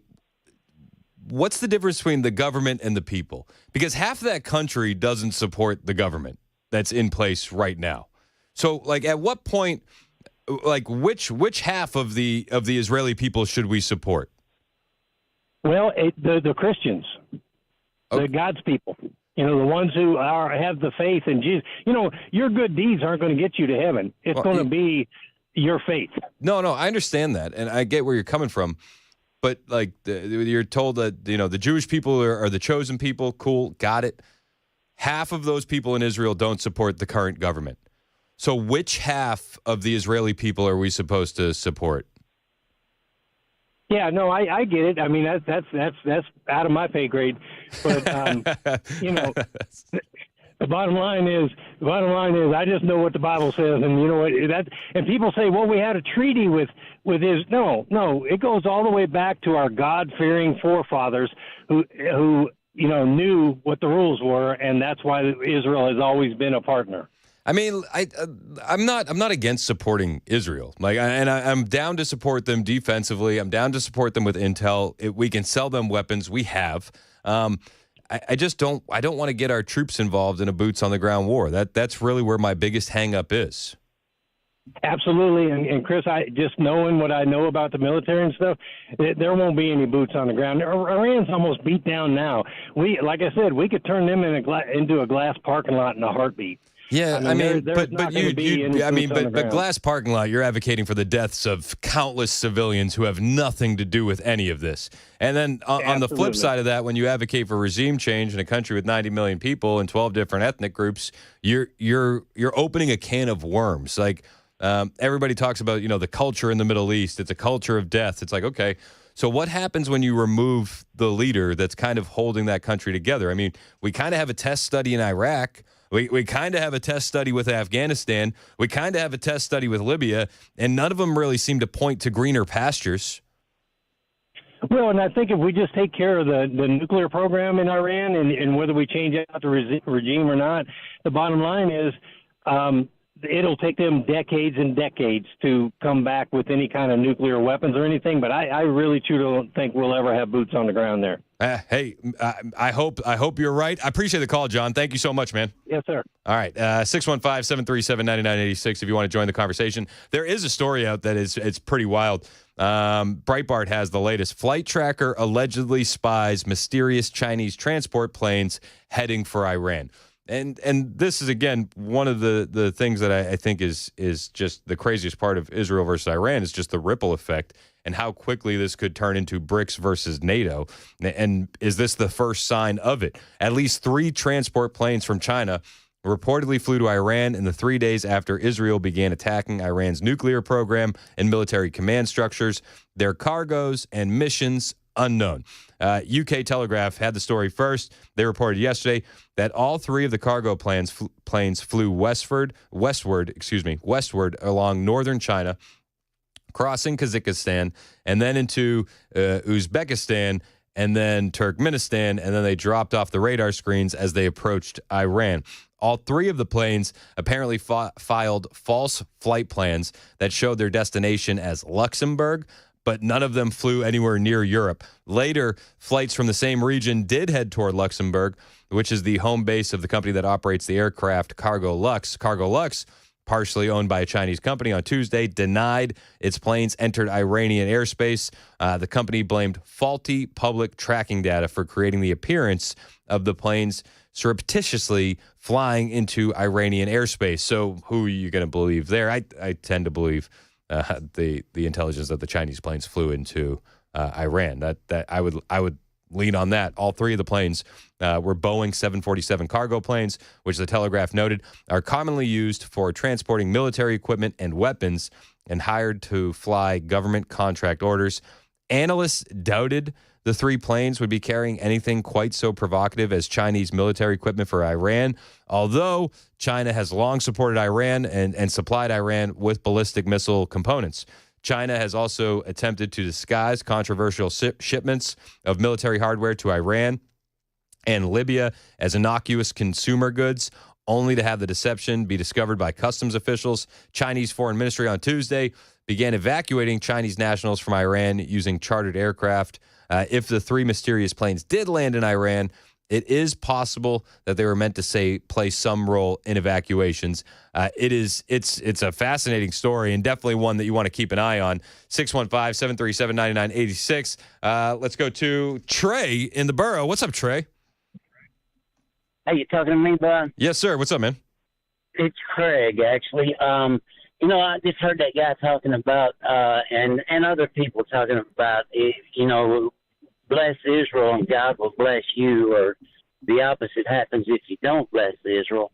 what's the difference between the government and the people? Because half of that country doesn't support the government that's in place right now. So, at what point, which half of the Israeli people should we support? Well, the Christians, the God's people, the ones who have the faith in Jesus. Your good deeds aren't going to get you to heaven. It's going to be your faith. No, I understand that, and I get where you're coming from. But you're told that the Jewish people are the chosen people. Cool, got it. Half of those people in Israel don't support the current government. So which half of the Israeli people are we supposed to support? Yeah, no, I get it. I mean, that's out of my pay grade. But the bottom line is, I just know what the Bible says, and and people say, well, we had a treaty with Israel. No, it goes all the way back to our God-fearing forefathers who knew what the rules were, and that's why Israel has always been a partner. I mean, I'm not against supporting Israel. I'm down to support them defensively. I'm down to support them with intel. We can sell them weapons. We have. I just don't want to get our troops involved in a boots on the ground war. That's really where my biggest hang up is. Absolutely. And Chris, just knowing what I know about the military and stuff, there won't be any boots on the ground. Iran's almost beat down now. Like I said, we could turn them into a glass parking lot in a heartbeat. Yeah, but glass parking lot, you're advocating for the deaths of countless civilians who have nothing to do with any of this. And then on the flip side of that, when you advocate for regime change in a country with 90 million people and 12 different ethnic groups, you're opening a can of worms. Everybody talks about, the culture in the Middle East. It's a culture of death. It's like, okay, so what happens when you remove the leader that's kind of holding that country together? I mean, we kind of have a test study in Iraq. We kind of have a test study with Afghanistan. We kind of have a test study with Libya, and none of them really seem to point to greener pastures. Well, and I think if we just take care of the nuclear program in Iran and whether we change out the regime or not, the bottom line is it'll take them decades and decades to come back with any kind of nuclear weapons or anything. But I really truly don't think we'll ever have boots on the ground there. Hey, I hope you're right. I appreciate the call, John. Thank you so much, man. Yes, sir. All right, 615-737-9986 if you want to join the conversation. There is a story out that it's pretty wild. Breitbart has the latest. Flight tracker allegedly spies mysterious Chinese transport planes heading for Iran. And this is, again, one of the things that I think is just the craziest part of Israel versus Iran is just the ripple effect and how quickly this could turn into BRICS versus NATO. And is this the first sign of it? At least 3 transport planes from China reportedly flew to Iran in the 3 days after Israel began attacking Iran's nuclear program and military command structures. Their cargoes and missions unknown. UK Telegraph had the story first. They reported yesterday that all 3 of the cargo planes flew westward along northern China, crossing Kazakhstan, and then into Uzbekistan, and then Turkmenistan, and then they dropped off the radar screens as they approached Iran. All 3 of the planes apparently filed false flight plans that showed their destination as Luxembourg, but none of them flew anywhere near Europe. Later, flights from the same region did head toward Luxembourg, which is the home base of the company that operates the aircraft Cargo Lux. Cargo Lux, partially owned by a Chinese company, on Tuesday denied its planes entered Iranian airspace. The company blamed faulty public tracking data for creating the appearance of the planes surreptitiously flying into Iranian airspace. So who are you going to believe there? I tend to believe the intelligence that the Chinese planes flew into Iran. That I would lean on that. All 3 of the planes were Boeing 747 cargo planes, which the Telegraph noted are commonly used for transporting military equipment and weapons and hired to fly government contract orders. Analysts doubted the 3 planes would be carrying anything quite so provocative as Chinese military equipment for Iran, although China has long supported Iran and supplied Iran with ballistic missile components. China has also attempted to disguise controversial shipments of military hardware to Iran and Libya as innocuous consumer goods, only to have the deception be discovered by customs officials. Chinese Foreign Ministry on Tuesday began evacuating Chinese nationals from Iran using chartered aircraft. If the 3 mysterious planes did land in Iran, it is possible that they were meant to play some role in evacuations. It's a fascinating story and definitely one that you want to keep an eye on. 615-737-9986. Let's go to Trey in the borough. What's up, Trey? Hey, you talking to me, bud? Yes, sir. What's up, man? It's Craig, actually. I just heard that guy talking about, and other people talking about, bless Israel and God will bless you, or the opposite happens if you don't bless Israel.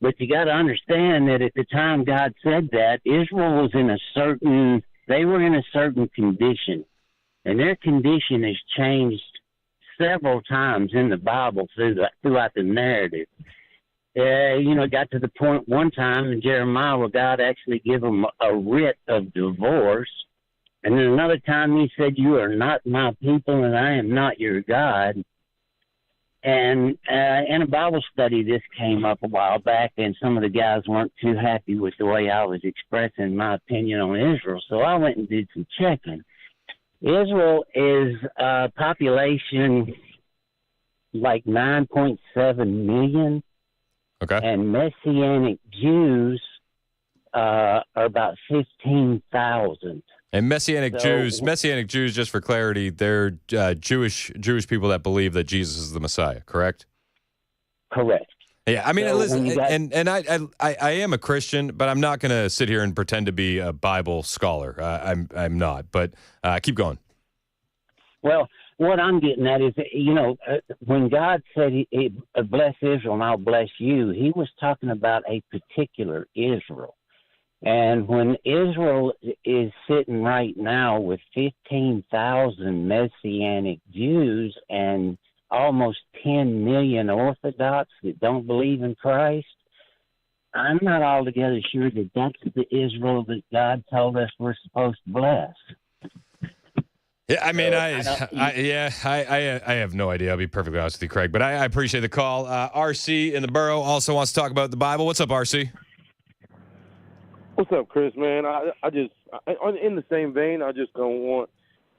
But you got to understand that at the time God said that, Israel was they were in a certain condition, and their condition has changed several times in the Bible throughout the narrative. It got to the point one time in Jeremiah where God actually gave them a writ of divorce. And then another time he said, you are not my people and I am not your God. And in a Bible study, this came up a while back, and some of the guys weren't too happy with the way I was expressing my opinion on Israel. So I went and did some checking. Israel is population like 9.7 million. Okay. And Messianic Jews are about 15,000. And Messianic Jews, just for clarity, they're Jewish people that believe that Jesus is the Messiah, correct? Correct. Yeah, I mean, listen, I am a Christian, but I'm not going to sit here and pretend to be a Bible scholar. I'm not, but keep going. Well, what I'm getting at is, when God said, bless Israel and I'll bless you, he was talking about a particular Israel. And when Israel is sitting right now with 15,000 Messianic Jews and almost 10 million Orthodox that don't believe in Christ, I'm not altogether sure that that's the Israel that God told us we're supposed to bless. Yeah, I mean, I have no idea. I'll be perfectly honest with you, Craig, but I appreciate the call. RC in the borough also wants to talk about the Bible. What's up, RC? What's up, Chris, man? In the same vein, I just don't want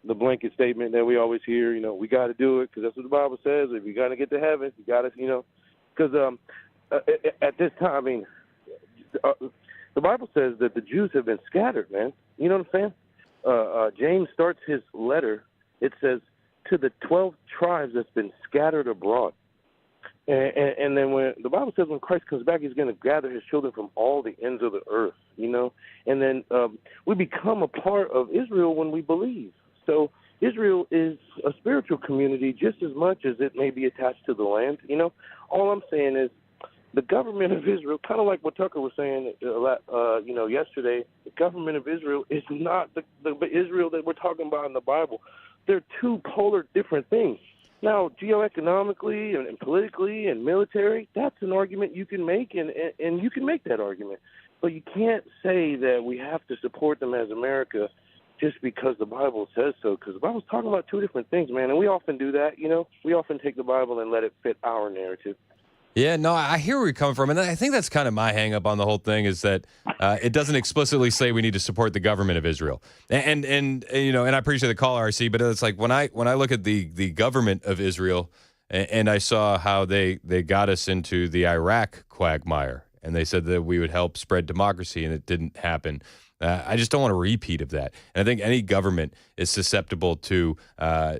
the blanket statement that we always hear, we got to do it because that's what the Bible says. If you got to get to heaven, you got to, because at this time, I mean, the Bible says that the Jews have been scattered, man. You know what I'm saying? James starts his letter. It says, to the 12 tribes that's been scattered abroad. And then when the Bible says when Christ comes back, he's going to gather his children from all the ends of the earth, And then we become a part of Israel when we believe. So Israel is a spiritual community just as much as it may be attached to the land, All I'm saying is the government of Israel, kind of like what Tucker was saying, yesterday, the government of Israel is not the Israel that we're talking about in the Bible. They're two polar different things. Now, geoeconomically and politically and military, that's an argument you can make, and you can make that argument. But you can't say that we have to support them as America just because the Bible says so, because the Bible's talking about two different things, man, and we often do that, We often take the Bible and let it fit our narrative. Yeah, no, I hear where you're coming from, and I think that's kind of my hang-up on the whole thing is that it doesn't explicitly say we need to support the government of Israel, and I appreciate the call, RC, but it's like when I look at the government of Israel, and I saw how they got us into the Iraq quagmire, and they said that we would help spread democracy, and it didn't happen. I just don't want a repeat of that, and I think any government is susceptible to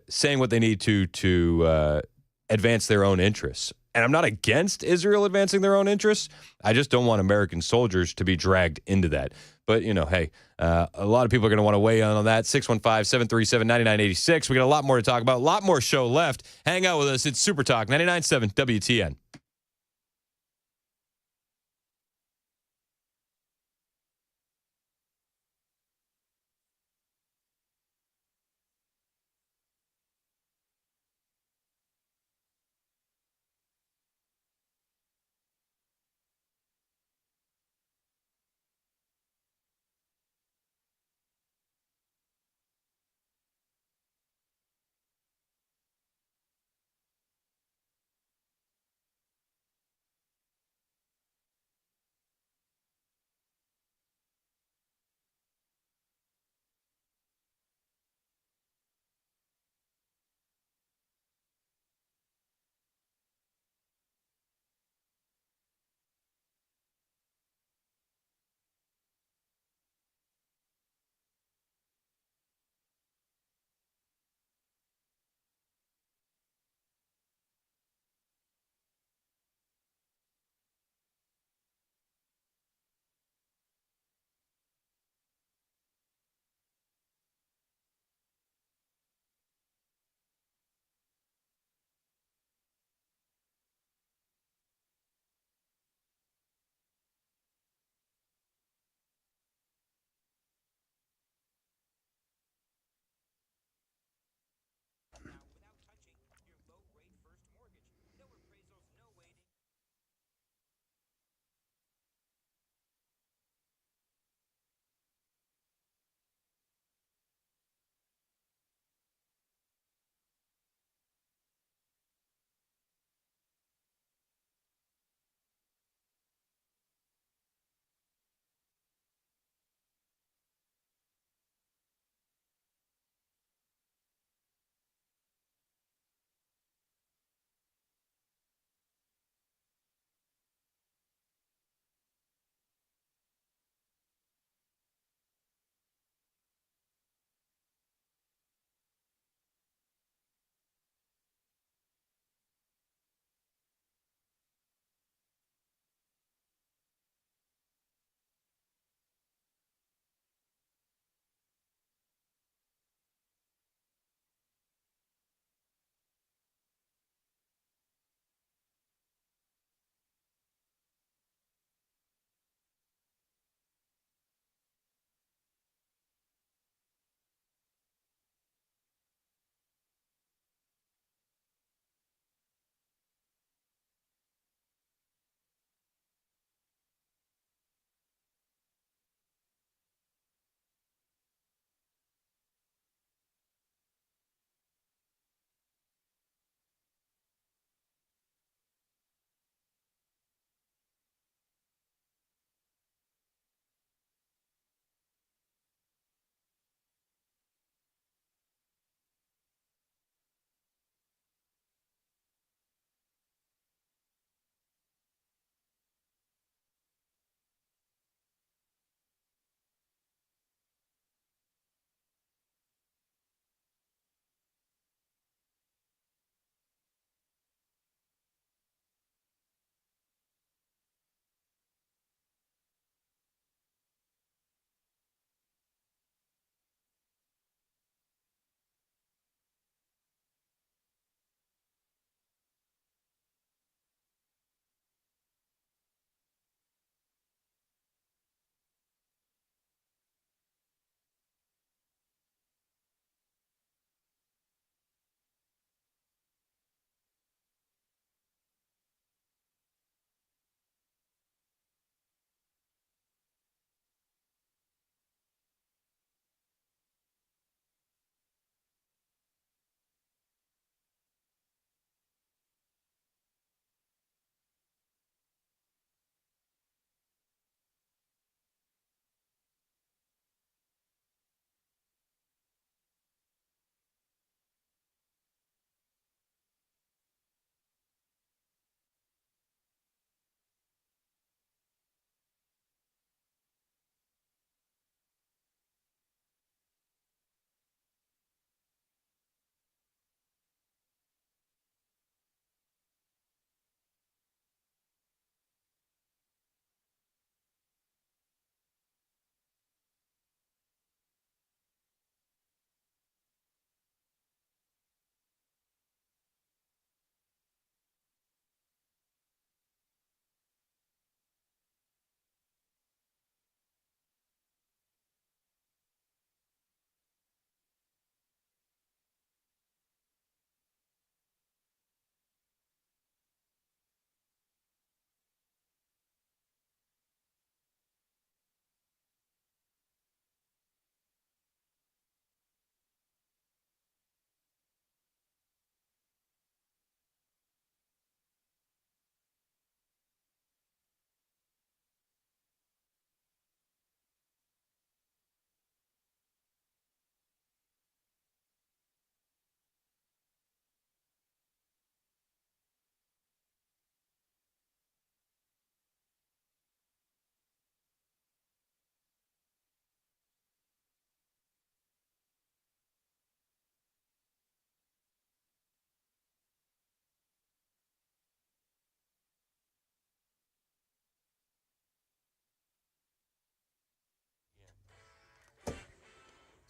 saying what they need to advance their own interests. And I'm not against Israel advancing their own interests. I just don't want American soldiers to be dragged into that. But, hey, a lot of people are going to want to weigh in on that. 615-737-9986. We got a lot more to talk about, a lot more show left. Hang out with us. It's Super Talk 99.7 WTN.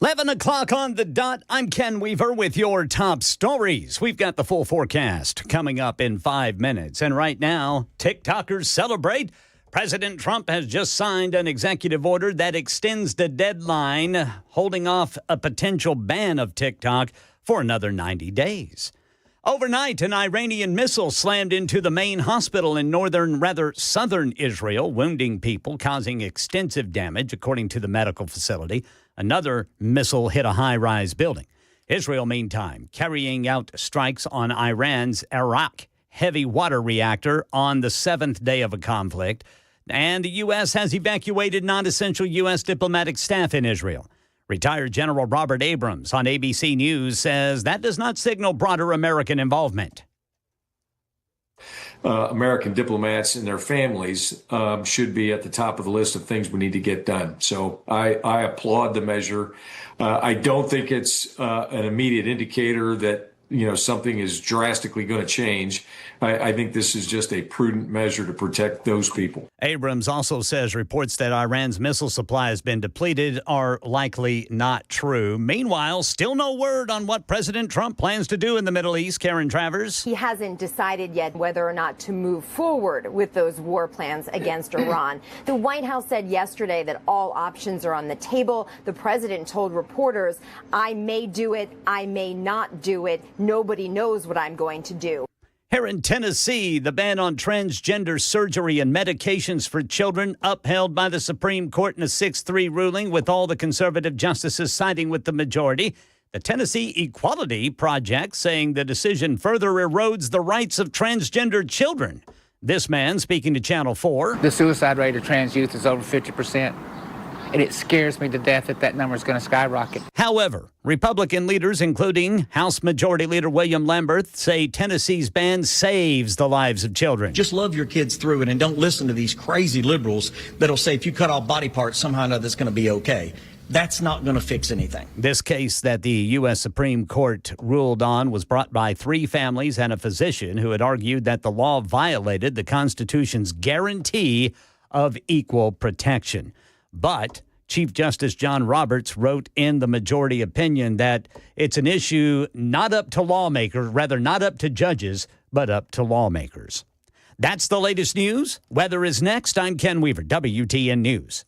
11 o'clock on the dot. I'm Ken Weaver with your top stories. We've got the full forecast coming up in 5 minutes. And right now, TikTokers celebrate. President Trump has just signed an executive order that extends the deadline, holding off a potential ban of TikTok for another 90 days. Overnight, an Iranian missile slammed into the main hospital in southern Israel, wounding people, causing extensive damage, according to the medical facility. Another missile hit a high-rise building. Israel, meantime, carrying out strikes on Iran's Arak heavy water reactor on the seventh day of a conflict. And the U.S. has evacuated non-essential U.S. diplomatic staff in Israel. Retired General Robert Abrams on ABC News says that does not signal broader American involvement. American diplomats and their families should be at the top of the list of things we need to get done. So I applaud the measure. I don't think it's an immediate indicator that something is drastically going to change. I think this is just a prudent measure to protect those people. Abrams also says reports that Iran's missile supply has been depleted are likely not true. Meanwhile, still no word on what President Trump plans to do in the Middle East. Karen Travers. He hasn't decided yet whether or not to move forward with those war plans against Iran. The White House said yesterday that all options are on the table. The president told reporters, I may do it, I may not do it. Nobody knows what I'm going to do. Here in Tennessee, the ban on transgender surgery and medications for children upheld by the Supreme Court in a 6-3 ruling, with all the conservative justices siding with the majority. The Tennessee Equality Project saying the decision further erodes the rights of transgender children. This man speaking to Channel 4. The suicide rate of trans youth is over 50%. And it scares me to death that number is going to skyrocket. However, Republican leaders, including House Majority Leader William Lamberth, say Tennessee's ban saves the lives of children. Just love your kids through it and don't listen to these crazy liberals that'll say if you cut off body parts, somehow or another it's going to be okay. That's not going to fix anything. This case that the U.S. Supreme Court ruled on was brought by 3 families and a physician who had argued that the law violated the Constitution's guarantee of equal protection. But Chief Justice John Roberts wrote in the majority opinion that it's an issue not up to lawmakers, rather not up to judges, but up to lawmakers. That's the latest news. Weather is next. I'm Ken Weaver, WTN News.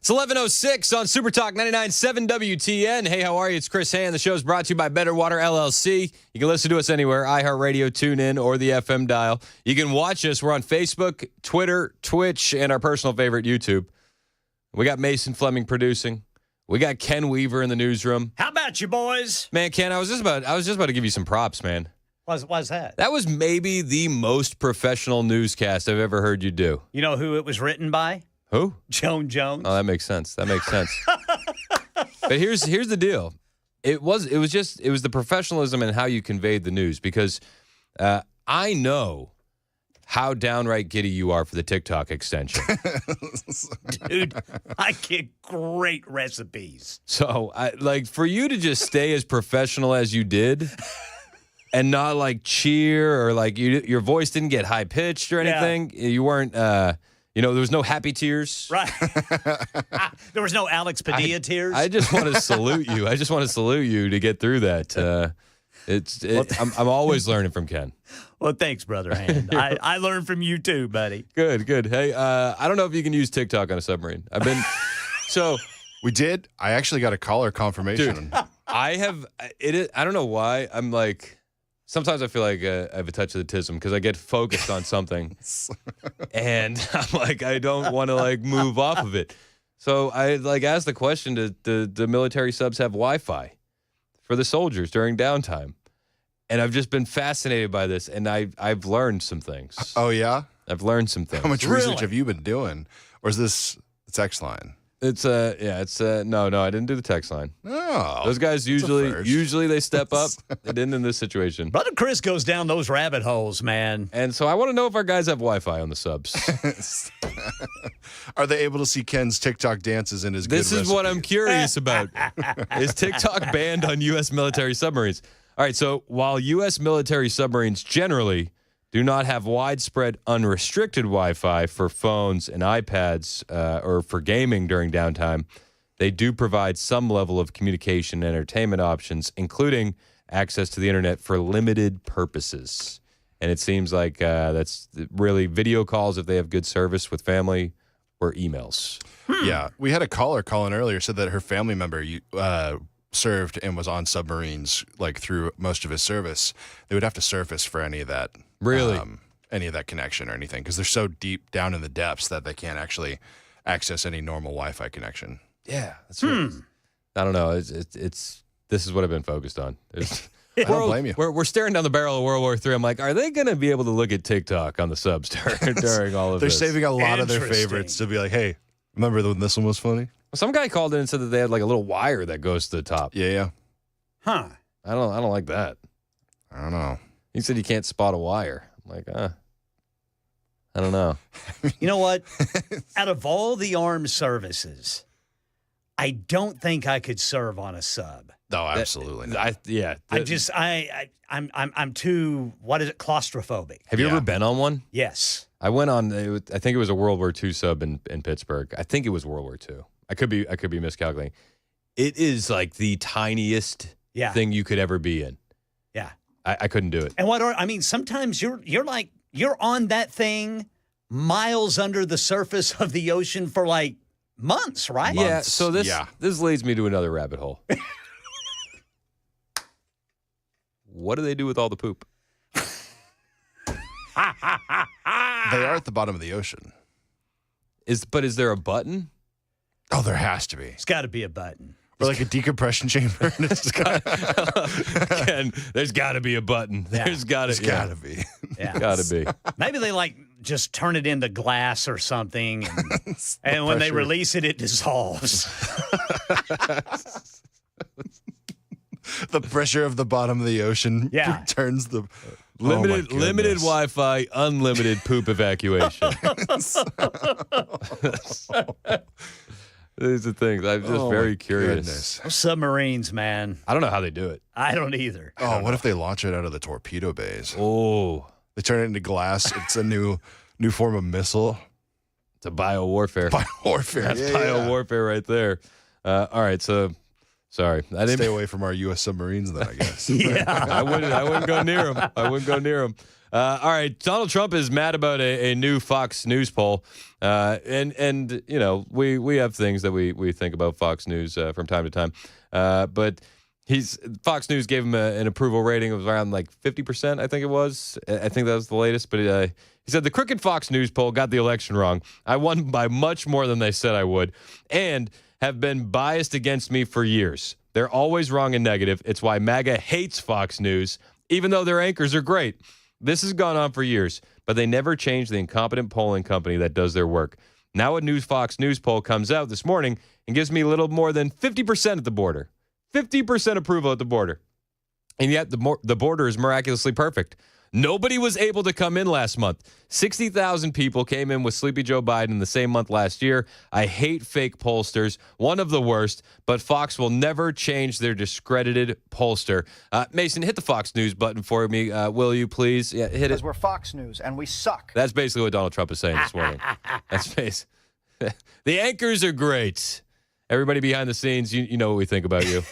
It's 11:06 on Super Talk 99.7 WTN. Hey, how are you? It's Chris Hand. The show's brought to you by Better Water LLC. You can listen to us anywhere, iHeartRadio, TuneIn, or the FM dial. You can watch us. We're on Facebook, Twitter, Twitch, and our personal favorite, YouTube. We got Mason Fleming producing. We got Ken Weaver in the newsroom. How about you, boys? Man, Ken, I was just about to give you some props, man. Why's that? That was maybe the most professional newscast I've ever heard you do. You know who it was written by? Who? Joan Jones. Oh, that makes sense. But here's the deal. It was the professionalism and how you conveyed the news, because I know how downright giddy you are for the TikTok extension. Dude, I get great recipes. So, for you to just stay as professional as you did and not cheer or your voice didn't get high pitched or anything. Yeah. You weren't there was no happy tears. Right. There was no Alex Padilla tears. I just want to salute you. I just want to salute you to get through that. I'm always learning from Ken. Well, thanks, Brother Hand. I learned from you too, buddy. Good. Hey, I don't know if you can use TikTok on a submarine. We did. I actually got a caller confirmation. Dude, I don't know why. I'm sometimes I feel like I have a touch of autism because I get focused on something, and I'm I don't want to move off of it. So I asked the question: do the military subs have Wi-Fi for the soldiers during downtime? And I've just been fascinated by this, and I've learned some things. Oh yeah, I've learned some things. How much research have you been doing, or is this the text line? It's no, I didn't do the text line. No, those guys usually they step up. They didn't in this situation. Brother Chris goes down those rabbit holes, man. And so I want to know if our guys have Wi-Fi on the subs. Are they able to see Ken's TikTok dances in his? This is what I'm curious about. Is TikTok banned on U.S. military submarines? All right, so while U.S. military submarines generally do not have widespread unrestricted Wi-Fi for phones and iPads or for gaming during downtime, they do provide some level of communication and entertainment options, including access to the internet for limited purposes. And it seems like that's really video calls if they have good service with family or emails. Yeah, we had a caller call in earlier, said that her family member served and was on submarines through most of his service. They would have to surface for any of that. Really? Any of that connection or anything, because they're so deep down in the depths that they can't actually access any normal Wi-Fi connection. Yeah, that's right. I don't know. This is what I've been focused on. I don't blame you. We're staring down the barrel of World War III. I'm like, are they going to be able to look at TikTok on the subs during all of this? They're saving a lot of their favorites to be like, hey, remember when this one was funny? Some guy called in and said that they had a little wire that goes to the top. Yeah. Huh. I don't like that. I don't know. He said you can't spot a wire. I'm like, I don't know. You know what? Out of all the armed services, I don't think I could serve on a sub. No, absolutely not. I'm too, claustrophobic. Have you ever been on one? Yes. I went on, I think it was a World War II sub in Pittsburgh. I think it was World War II. I could be miscalculating. It is the tiniest thing you could ever be in. Yeah. I couldn't do it. And sometimes you're on that thing miles under the surface of the ocean for months, right? Yeah. So this leads me to another rabbit hole. What do they do with all the poop? They are at the bottom of the ocean. Is there a button? Oh, there has to be. It's got to be a button. Or a decompression chamber. There's got to be a button. Yeah. There's got to be. Yeah. Got to be. Maybe they just turn it into glass or something, and when they release it, it dissolves. The pressure of the bottom of the ocean turns the limited Wi-Fi, unlimited poop evacuation. These are things. I'm just very curious. Those submarines, man. I don't know how they do it. I don't either. Oh, what if they launch it out of the torpedo bays? Oh. They turn it into glass. It's a new form of missile. It's a biowarfare. Biowarfare. That's biowarfare right there. All right, so Sorry. I didn't Stay away from our U.S. submarines then, I guess. I wouldn't go near him. I wouldn't go near him. All right. Donald Trump is mad about a new Fox News poll. And you know, we have things that we think about Fox News from time to time. But Fox News gave him an approval rating of around like 50%, I think it was. I think that was the latest. But he said the crooked Fox News poll got the election wrong. I won by much more than they said I would, and have been biased against me for years. They're always wrong and negative. It's why MAGA hates Fox News, even though their anchors are great. This has gone on for years, but they never change the incompetent polling company that does their work. Now a new Fox News poll comes out this morning and gives me a little more than 50% at the border. 50% approval at the border. And yet the border is miraculously perfect. Nobody was able to come in last month. 60,000 people came in with Sleepy Joe Biden the same month last year. I hate fake pollsters, one of the worst, but Fox will never change their discredited pollster. Mason, hit the Fox News button for me, will you please? Yeah, hit it. Because we're Fox News and we suck. That's basically what Donald Trump is saying this morning. That's the anchors are great. Everybody behind the scenes, you know what we think about you.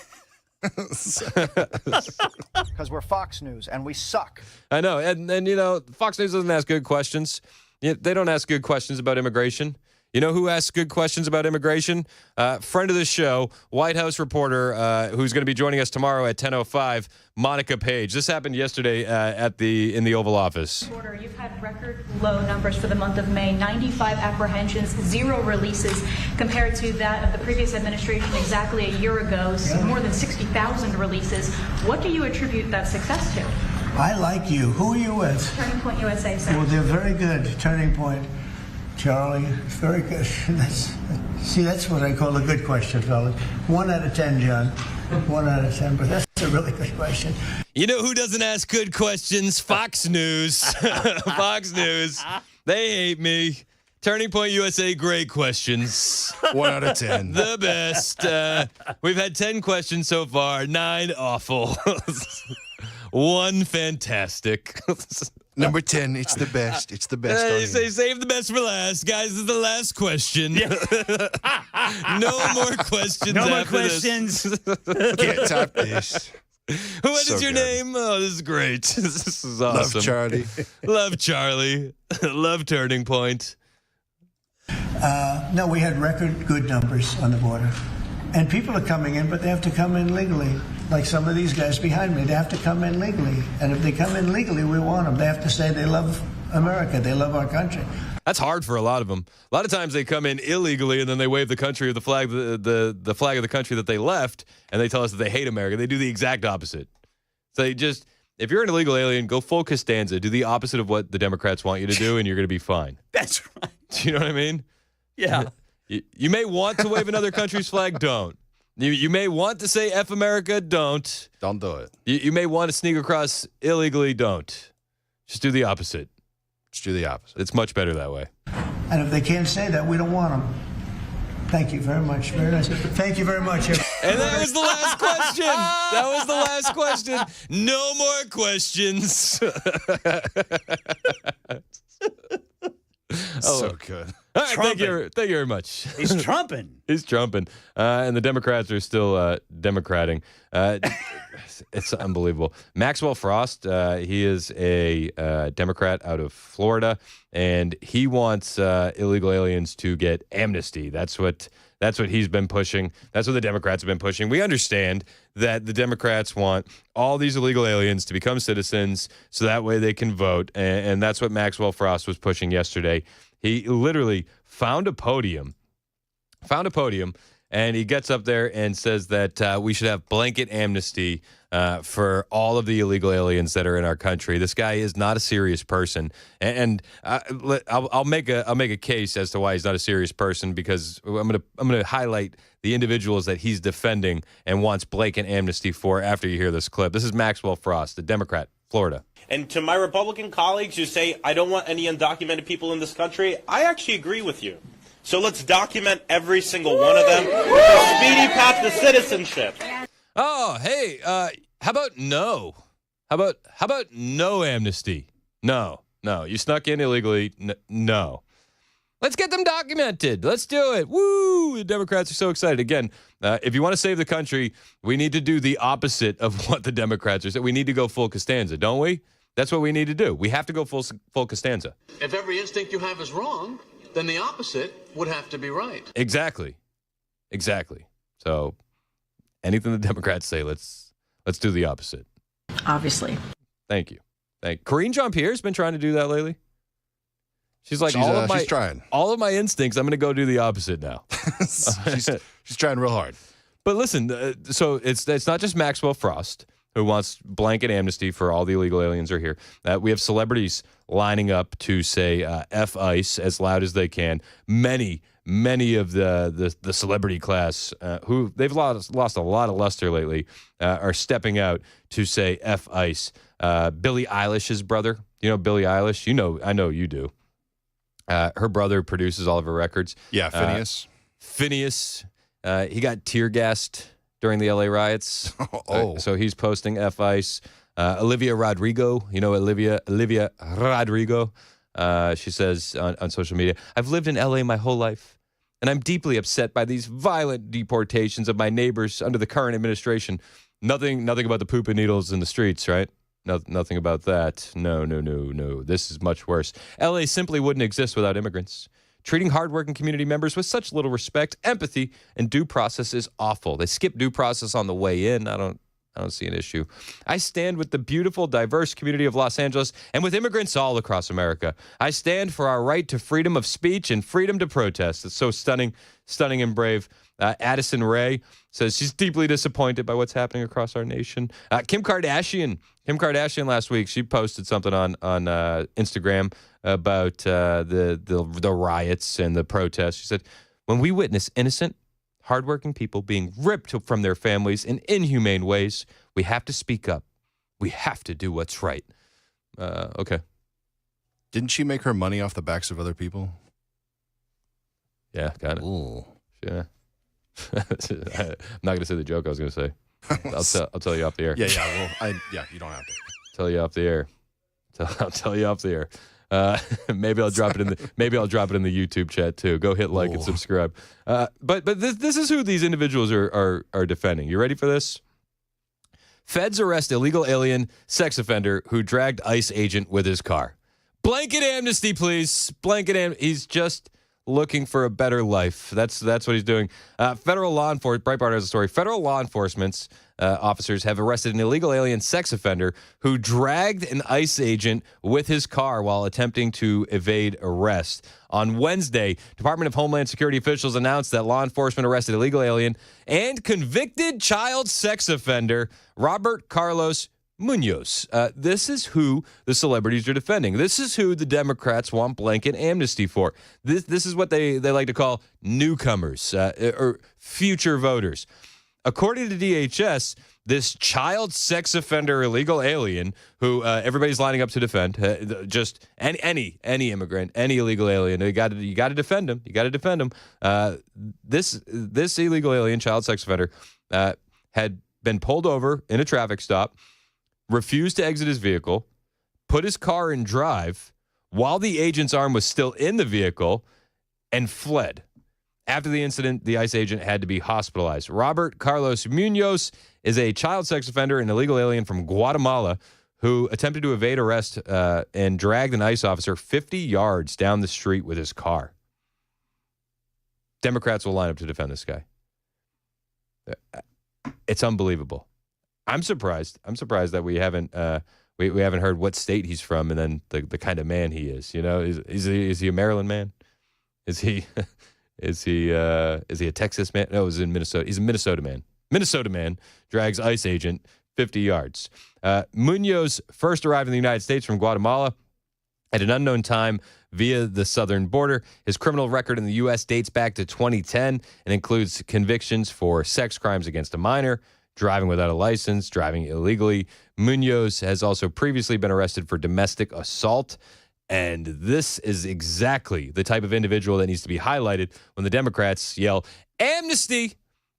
Because we're Fox News and we suck. I know. And you know, Fox News doesn't ask good questions. They don't ask good questions about immigration. You know who asks good questions about immigration? Friend of the show, White House reporter who's going to be joining us tomorrow at 10:05, Monica Page. This happened yesterday in the Oval Office. You've had record low numbers for the month of May, 95 apprehensions, 0 releases, compared to that of the previous administration exactly a year ago, more than 60,000 releases. What do you attribute that success to? I like you. Who are you with? Turning Point USA, sir. Well, they're very good. Turning Point. Charlie, very good. That's what I call a good question, fellas. 1 out of 10, John. 1 out of 10, but that's a really good question. You know who doesn't ask good questions? Fox News. Fox News. They hate me. Turning Point USA, great questions. 1 out of 10. The best. We've had 10 questions so far. 9 awful. 1 fantastic. Number 10, it's the best. It's the best. They say save the best for last. Guys, this is the last question. No more questions. No more after questions. This. Can't top this. What is your good. name? Oh, this is great. This is awesome. Love Charlie. Love Charlie. Love Turning Point. No, we had record good numbers on the border. And people are coming in, but they have to come in legally. Like some of these guys behind me, they have to come in legally. And if they come in legally, we want them. They have to say they love America. They love our country. That's hard for a lot of them. A lot of times they come in illegally and then they wave the country or the flag, the flag of the country that they left, and they tell us that they hate America. They do the exact opposite. So if you're an illegal alien, go full Costanza. Do the opposite of what the Democrats want you to do, and you're going to be fine. That's right. Do you know what I mean? Yeah. You may want to wave another country's flag. Don't. You may want to say F America. Don't. Don't do it. You may want to sneak across illegally. Don't. Just do the opposite. Just do the opposite. It's much better that way. And if they can't say that, we don't want them. Thank you very much. Very nice. Thank you very much. And that was the last question. That was the last question. No more questions. So good. All right, thank you very much. He's trumping. He's trumping. And the Democrats are still Democrating. It's unbelievable. Maxwell Frost, he is a Democrat out of Florida, and he wants illegal aliens to get amnesty. That's what he's been pushing. That's what the Democrats have been pushing. We understand that the Democrats want all these illegal aliens to become citizens so that way they can vote, and that's what Maxwell Frost was pushing yesterday. He literally found a podium, and he gets up there and says that we should have blanket amnesty for all of the illegal aliens that are in our country. This guy is not a serious person, and I'll make a case as to why he's not a serious person, because I'm gonna highlight the individuals that he's defending and wants blanket amnesty for after you hear this clip. This is Maxwell Frost, a Democrat, Florida. And to my Republican colleagues who say, I don't want any undocumented people in this country, I actually agree with you. So let's document every single one of them with a speedy path to citizenship. Oh, hey, how about no? How about no amnesty? No. You snuck in illegally. No. Let's get them documented. Let's do it. Woo! The Democrats are so excited. Again, if you want to save the country, we need to do the opposite of what the Democrats are saying. We need to go full Costanza, don't we? That's what we need to do. We have to go full Costanza. If every instinct you have is wrong, then the opposite would have to be right. Exactly. So anything the Democrats say, let's do the opposite. Obviously. Thank you. Karine Jean-Pierre's been trying to do that lately. She's like, she's trying. All of my instincts, I'm going to go do the opposite now. she's trying real hard. But listen, so it's not just Maxwell Frost who wants blanket amnesty for all the illegal aliens are here. We have celebrities lining up to say F ICE as loud as they can. Many of the celebrity class who they've lost a lot of luster lately are stepping out to say F ICE. Billie Eilish's brother, you know Billie Eilish? I know you do. Her brother produces all of her records. Yeah, Phineas. Phineas. He got tear gassed during the LA riots. So he's posting F ICE. Olivia Rodrigo, Olivia Rodrigo. She says on social media, I've lived in LA my whole life, and I'm deeply upset by these violent deportations of my neighbors under the current administration. Nothing about the poop and needles in the streets, right? No, nothing about that. No. This is much worse. LA simply wouldn't exist without immigrants. Treating hardworking community members with such little respect, empathy, and due process is awful. They skip due process on the way in. I don't see an issue. I stand with the beautiful, diverse community of Los Angeles and with immigrants all across America. I stand for our right to freedom of speech and freedom to protest. It's so stunning and brave. Addison Rae says she's deeply disappointed by what's happening across our nation. Kim Kardashian last week, she posted something on Instagram about the riots and the protests. She said, when we witness innocent, hardworking people being ripped from their families in inhumane ways, we have to speak up. We have to do what's right. Okay. Didn't she make her money off the backs of other people? Yeah, got it. Ooh. Yeah. I'm not going to say the joke I was going to say. I'll tell you off the air. Yeah. Well, you don't have to. Tell you off the air. I'll tell you off the air. Maybe I'll drop it in the YouTube chat too. Go hit like and subscribe. But this is who these individuals are defending. You ready for this? Feds arrest illegal alien sex offender who dragged ICE agent with his car. Blanket amnesty, please. He's just looking for a better life. That's what he's doing. Federal law enforcement, Breitbart has a story. Federal law enforcement officers have arrested an illegal alien sex offender who dragged an ICE agent with his car while attempting to evade arrest. On Wednesday, Department of Homeland Security officials announced that law enforcement arrested illegal alien and convicted child sex offender Robert Carlos Munoz. This is who the celebrities are defending. This is who the Democrats want blanket amnesty for. This is what they like to call newcomers or future voters. According to DHS, this child sex offender illegal alien who everybody's lining up to defend, just any immigrant, any illegal alien, you got to defend him. You got to defend him. This illegal alien child sex offender had been pulled over in a traffic stop, refused to exit his vehicle, put his car in drive while the agent's arm was still in the vehicle, and fled. After the incident, the ICE agent had to be hospitalized. Robert Carlos Munoz is a child sex offender and illegal alien from Guatemala who attempted to evade arrest and dragged an ICE officer 50 yards down the street with his car. Democrats will line up to defend this guy. It's unbelievable. I'm surprised that we haven't heard what state he's from and then the kind of man he is. Is he a Maryland man? Is he a Texas man? No, he's in Minnesota. He's a Minnesota man. Minnesota man drags ICE agent 50 yards. Munoz first arrived in the United States from Guatemala at an unknown time via the southern border. His criminal record in the U.S. dates back to 2010 and includes convictions for sex crimes against a minor, driving without a license, driving illegally. Munoz has also previously been arrested for domestic assault. And this is exactly the type of individual that needs to be highlighted when the Democrats yell, amnesty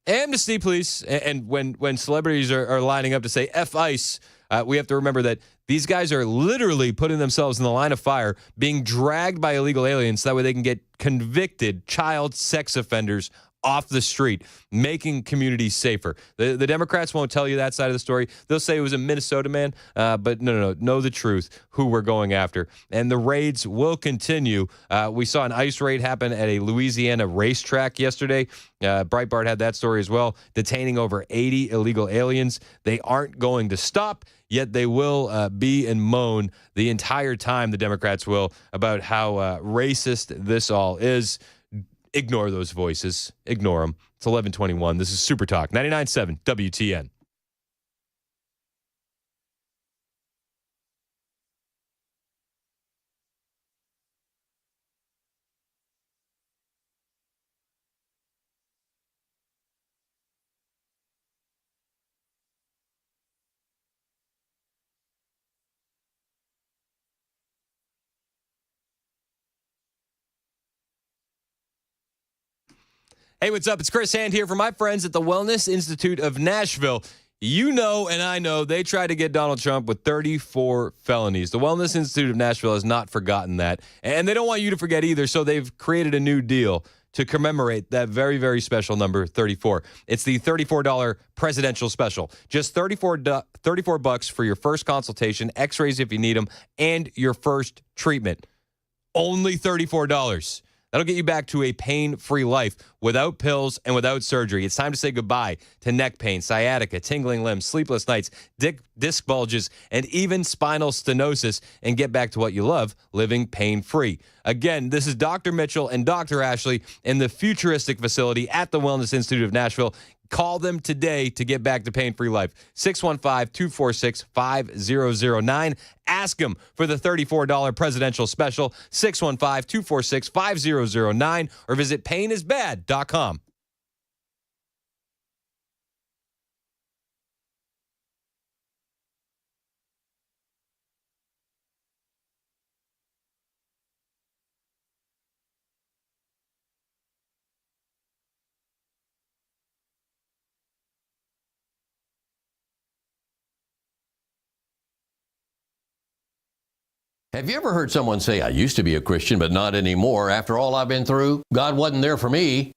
Amnesty, please. And when celebrities are lining up to say F ICE, we have to remember that these guys are literally putting themselves in the line of fire, being dragged by illegal aliens so that way they can get convicted child sex offenders off the street, making communities safer. The Democrats won't tell you that side of the story. They'll say it was a Minnesota man, but no. Know the truth, who we're going after. And the raids will continue. We saw an ICE raid happen at a Louisiana racetrack yesterday. Breitbart had that story as well, detaining over 80 illegal aliens. They aren't going to stop, yet they will be and moan the entire time, the Democrats will, about how racist this all is. Ignore those voices. Ignore them. It's 11:21. This is Super Talk 99.7 WTN. Hey, what's up? It's Chris Hand here for my friends at the Wellness Institute of Nashville. You know, and I know, they tried to get Donald Trump with 34 felonies. The Wellness Institute of Nashville has not forgotten that, and they don't want you to forget either, so they've created a new deal to commemorate that very, very special number 34. It's the $34 presidential special. Just $34 bucks for your first consultation, x-rays if you need them, and your first treatment. Only $34. That'll get you back to a pain-free life without pills and without surgery. It's time to say goodbye to neck pain, sciatica, tingling limbs, sleepless nights, disc bulges, and even spinal stenosis, and get back to what you love, living pain-free. Again, this is Dr. Mitchell and Dr. Ashley in the futuristic facility at the Wellness Institute of Nashville. Call them today to get back to pain-free life. 615-246-5009. Ask them for the $34 presidential special. 615-246-5009. Or visit painisbad.com. Have you ever heard someone say, I used to be a Christian, but not anymore. After all I've been through, God wasn't there for me.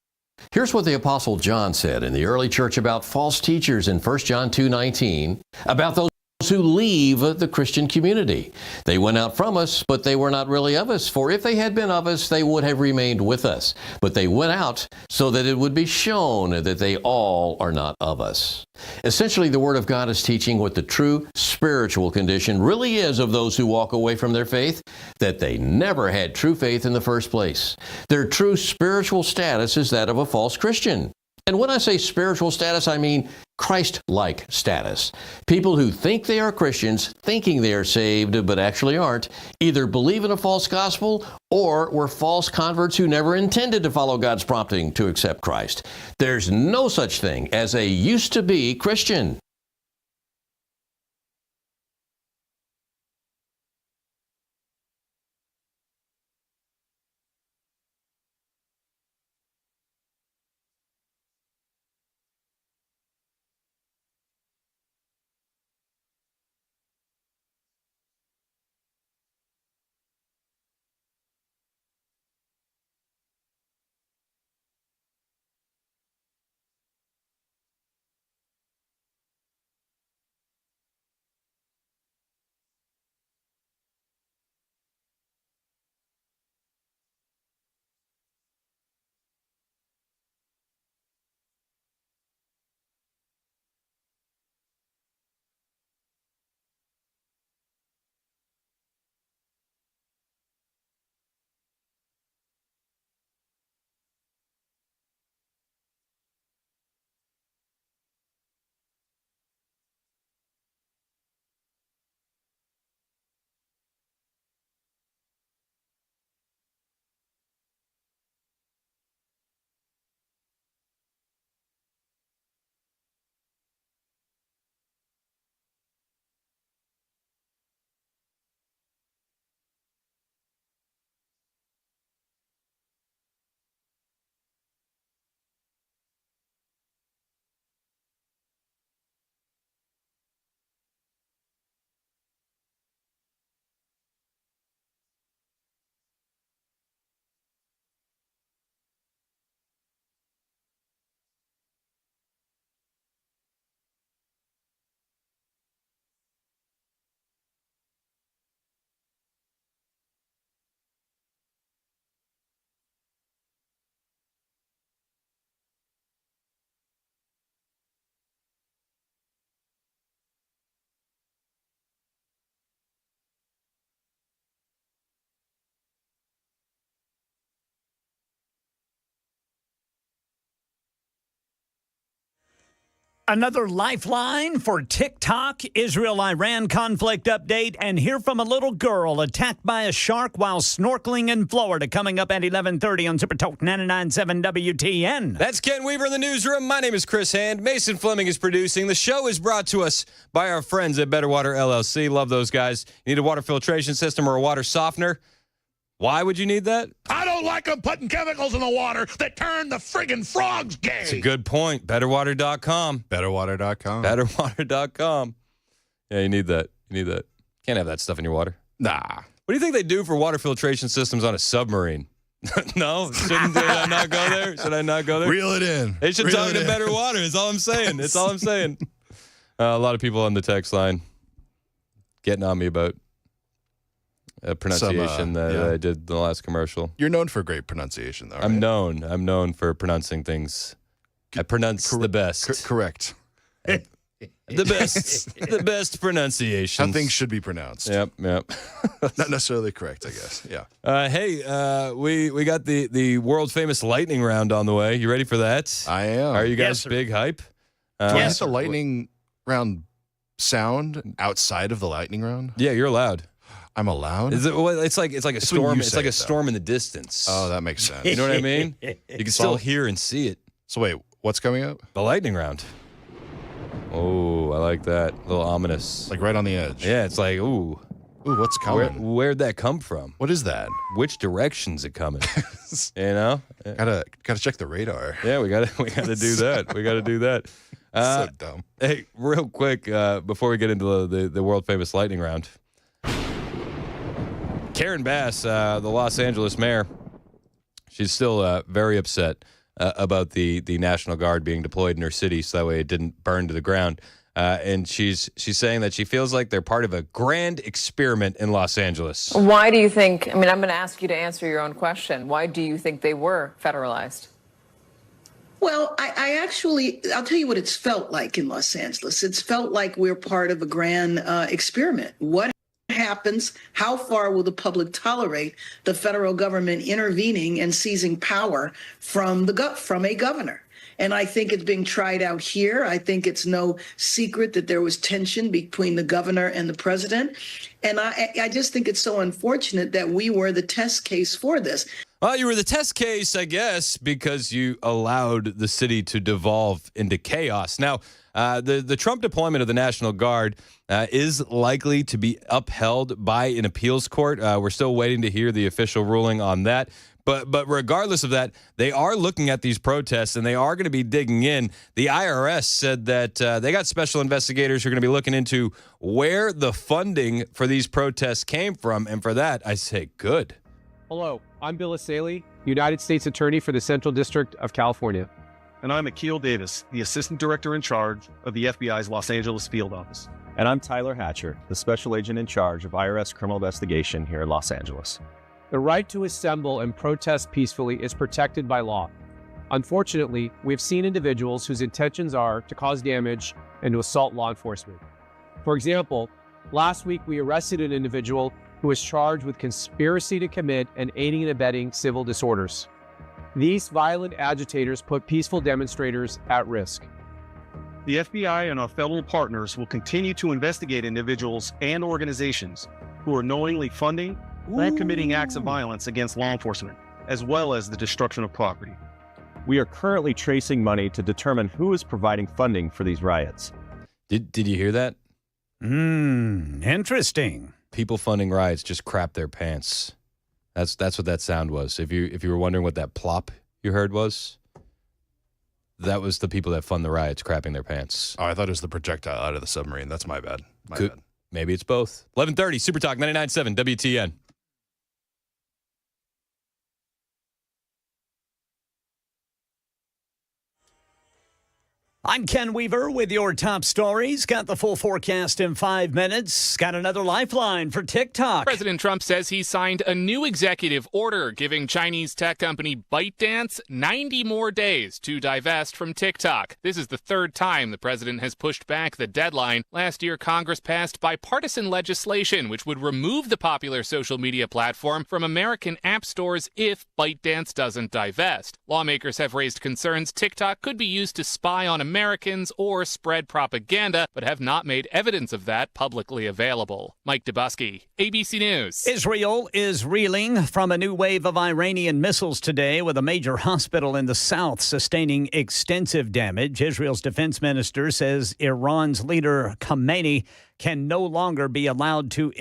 Here's what the Apostle John said in the early church about false teachers in 1 John 2:19, about those who leave the Christian community. They went out from us, but they were not really of us. For if they had been of us, they would have remained with us. But they went out so that it would be shown that they all are not of us. Essentially, the Word of God is teaching what the true spiritual condition really is of those who walk away from their faith, that they never had true faith in the first place. Their true spiritual status is that of a false Christian. And when I say spiritual status, I mean Christ-like status. People who think they are Christians, thinking they are saved, but actually aren't, either believe in a false gospel or were false converts who never intended to follow God's prompting to accept Christ. There's no such thing as a used-to-be Christian. Another lifeline for TikTok, Israel-Iran conflict update, and hear from a little girl attacked by a shark while snorkeling in Florida. Coming up at 11:30 on Super Talk 99.7 WTN. That's Ken Weaver in the newsroom. My name is Chris Hand. Mason Fleming is producing. The show is brought to us by our friends at Better Water LLC. Love those guys. You need a water filtration system or a water softener? Why would you need that? I don't like them putting chemicals in the water that turn the friggin' frogs gay. It's a good point. BetterWater.com. BetterWater.com. BetterWater.com. Yeah, you need that. You need that. Can't have that stuff in your water. Nah. What do you think they do for water filtration systems on a submarine? No? Shouldn't I not go there? Should I not go there? Reel it in. They should talk to Better Water. That's all I'm saying. That's all I'm saying. A lot of people on the text line getting on me about a pronunciation that I did in the last commercial. You're known for great pronunciation, though, right? I'm known for pronouncing things. I pronounce the best. Correct. The best pronunciation. How things should be pronounced. Yep. Not necessarily correct, I guess. Yeah. Hey, we got the world famous lightning round on the way. You ready for that? I am. Are you guys big hype? Do I hit the lightning round sound outside of the lightning round? Yeah, you're allowed. I'm allowed? Is it? Well, it's like a storm. It's like a storm in the distance. Oh, that makes sense. You know what I mean? You can still hear and see it. So wait, what's coming up? The lightning round. Oh, I like that. A little ominous. Like right on the edge. Yeah, it's like, ooh. Ooh, what's coming? Where'd that come from? What is that? Which direction's it coming? You know? Gotta check the radar. Yeah, we gotta do that. We gotta do that. So dumb. Hey, real quick, before we get into the world famous lightning round. Karen Bass, the Los Angeles mayor, she's still very upset about the National Guard being deployed in her city so that way it didn't burn to the ground. And she's saying that she feels like they're part of a grand experiment in Los Angeles. Why do you think, I'm going to ask you to answer your own question. Why do you think they were federalized? Well, I'll tell you what it's felt like in Los Angeles. It's felt like we're part of a grand experiment. What happens? How far will the public tolerate the federal government intervening and seizing power from a governor? And I think it's being tried out here. I think it's no secret that there was tension between the governor and the president. And I just think it's so unfortunate that we were the test case for this. Well, you were the test case, I guess, because you allowed the city to devolve into chaos. Now, the Trump deployment of the National Guard is likely to be upheld by an appeals court. We're still waiting to hear the official ruling on that. But regardless of that, they are looking at these protests, and they are going to be digging in. The IRS said that they got special investigators who are going to be looking into where the funding for these protests came from. And for that, I say good. Hello, I'm Bill Asaley, United States Attorney for the Central District of California. And I'm Akil Davis, the Assistant Director in charge of the FBI's Los Angeles Field Office. And I'm Tyler Hatcher, the Special Agent in charge of IRS Criminal Investigation here in Los Angeles. The right to assemble and protest peacefully is protected by law. Unfortunately, we have seen individuals whose intentions are to cause damage and to assault law enforcement. For example, last week we arrested an individual who was charged with conspiracy to commit and aiding and abetting civil disorders. These violent agitators put peaceful demonstrators at risk. The FBI and our federal partners will continue to investigate individuals and organizations who are knowingly funding and committing acts of violence against law enforcement, as well as the destruction of property. We are currently tracing money to determine who is providing funding for these riots. Did you hear that? Interesting. People funding riots just crap their pants. That's what that sound was. If you were wondering what that plop you heard was, that was the people that fund the riots crapping their pants. Oh, I thought it was the projectile out of the submarine. That's my bad. Bad. Maybe it's both. 11:30 Super Talk 99.7 WTN. I'm Ken Weaver with your top stories. Got the full forecast in 5 minutes. Got another lifeline for TikTok. President Trump says he signed a new executive order giving Chinese tech company ByteDance 90 more days to divest from TikTok. This is the third time the president has pushed back the deadline. Last year, Congress passed bipartisan legislation which would remove the popular social media platform from American app stores if ByteDance doesn't divest. Lawmakers have raised concerns TikTok could be used to spy on Americans Americans or spread propaganda, but have not made evidence of that publicly available. Mike Dubusky, ABC News. Israel is reeling from a new wave of Iranian missiles today, with a major hospital in the south sustaining extensive damage. Israel's defense minister says Iran's leader Khamenei can no longer be allowed to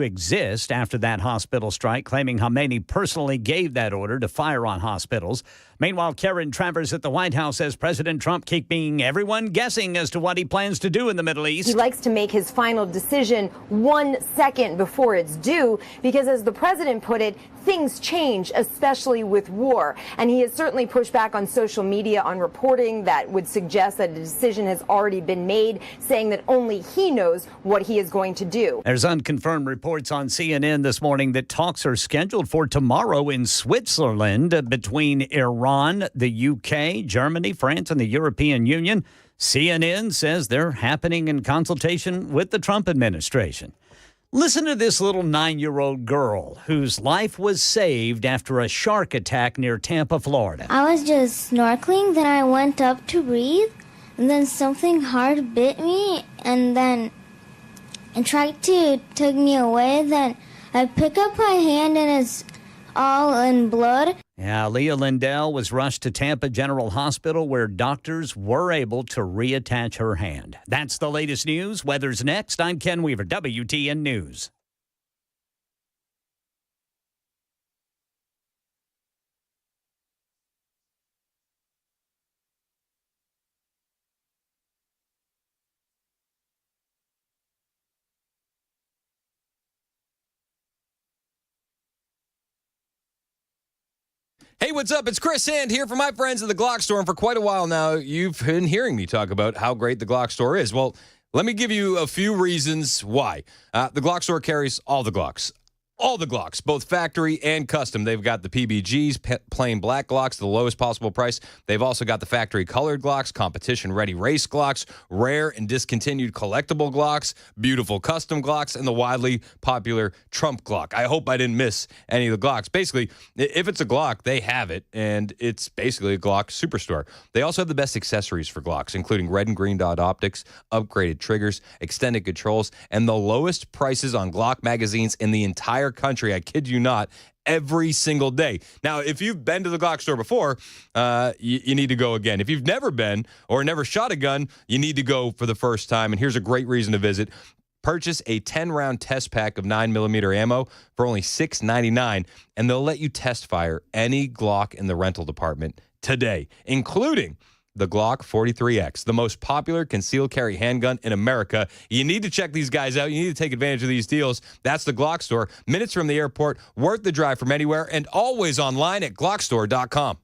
exist after that hospital strike, claiming Khamenei personally gave that order to fire on hospitals. Meanwhile, Karen Travers at the White House says President Trump keeping everyone guessing as to what he plans to do in the Middle East. He likes to make his final decision 1 second before it's due because, as the president put it, things change, especially with war. And he has certainly pushed back on social media on reporting that would suggest that a decision has already been made, saying that only he knows what he is going to do. There's unconfirmed reports on CNN this morning that talks are scheduled for tomorrow in Switzerland between Iran, the UK, Germany, France, and the European Union. CNN says they're happening in consultation with the Trump administration. Listen to this little 9-year-old girl whose life was saved after a shark attack near Tampa, Florida. I was just snorkeling, then I went up to breathe, and then something hard bit me, and then it tried to take me away. Then I pick up my hand, and it's all in blood. Yeah, Leah Lindell was rushed to Tampa General Hospital, where doctors were able to reattach her hand. That's the latest news. Weather's next. I'm Ken Weaver, WTN News. Hey, what's up? It's Chris Hand here for my friends at the Glock Store. And for quite a while now, you've been hearing me talk about how great the Glock Store is. Well, let me give you a few reasons why. The Glock Store carries all the Glocks. All the Glocks, both factory and custom. They've got the PBGs, plain black Glocks, the lowest possible price. They've also got the factory colored Glocks, competition-ready race Glocks, rare and discontinued collectible Glocks, beautiful custom Glocks, and the widely popular Trump Glock. I hope I didn't miss any of the Glocks. Basically, if it's a Glock, they have it, and it's basically a Glock superstore. They also have the best accessories for Glocks, including red and green dot optics, upgraded triggers, extended controls, and the lowest prices on Glock magazines in the entire country. I kid you not, every single day. Now, if you've been to the Glock store before, you need to go again. If you've never been or never shot a gun, you need to go for the first time. And here's a great reason to visit. Purchase a 10-round test pack of 9mm ammo for only $6.99, and they'll let you test fire any Glock in the rental department today, including the Glock 43X, the most popular concealed carry handgun in America. You need to check these guys out. You need to take advantage of these deals. That's the Glock Store. Minutes from the airport, worth the drive from anywhere, and always online at glockstore.com.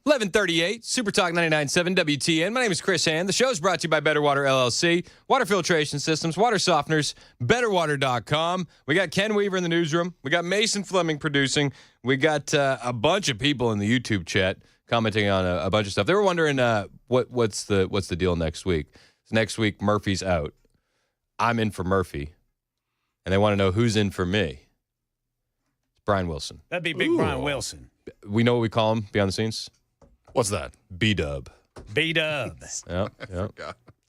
1138, Super Talk 99.7 WTN. My name is Chris Hand. The show is brought to you by Better Water LLC, water filtration systems, water softeners, betterwater.com. We got Ken Weaver in the newsroom. We got Mason Fleming producing. We got a bunch of people in the YouTube chat commenting on a bunch of stuff. They were wondering what's the deal next week. So next week, Murphy's out. I'm in for Murphy. And they want to know who's in for me. It's Brian Wilson. That'd be Big Brian Wilson. We know what we call him behind the scenes? What's that? B-Dub. B-Dub. Yep.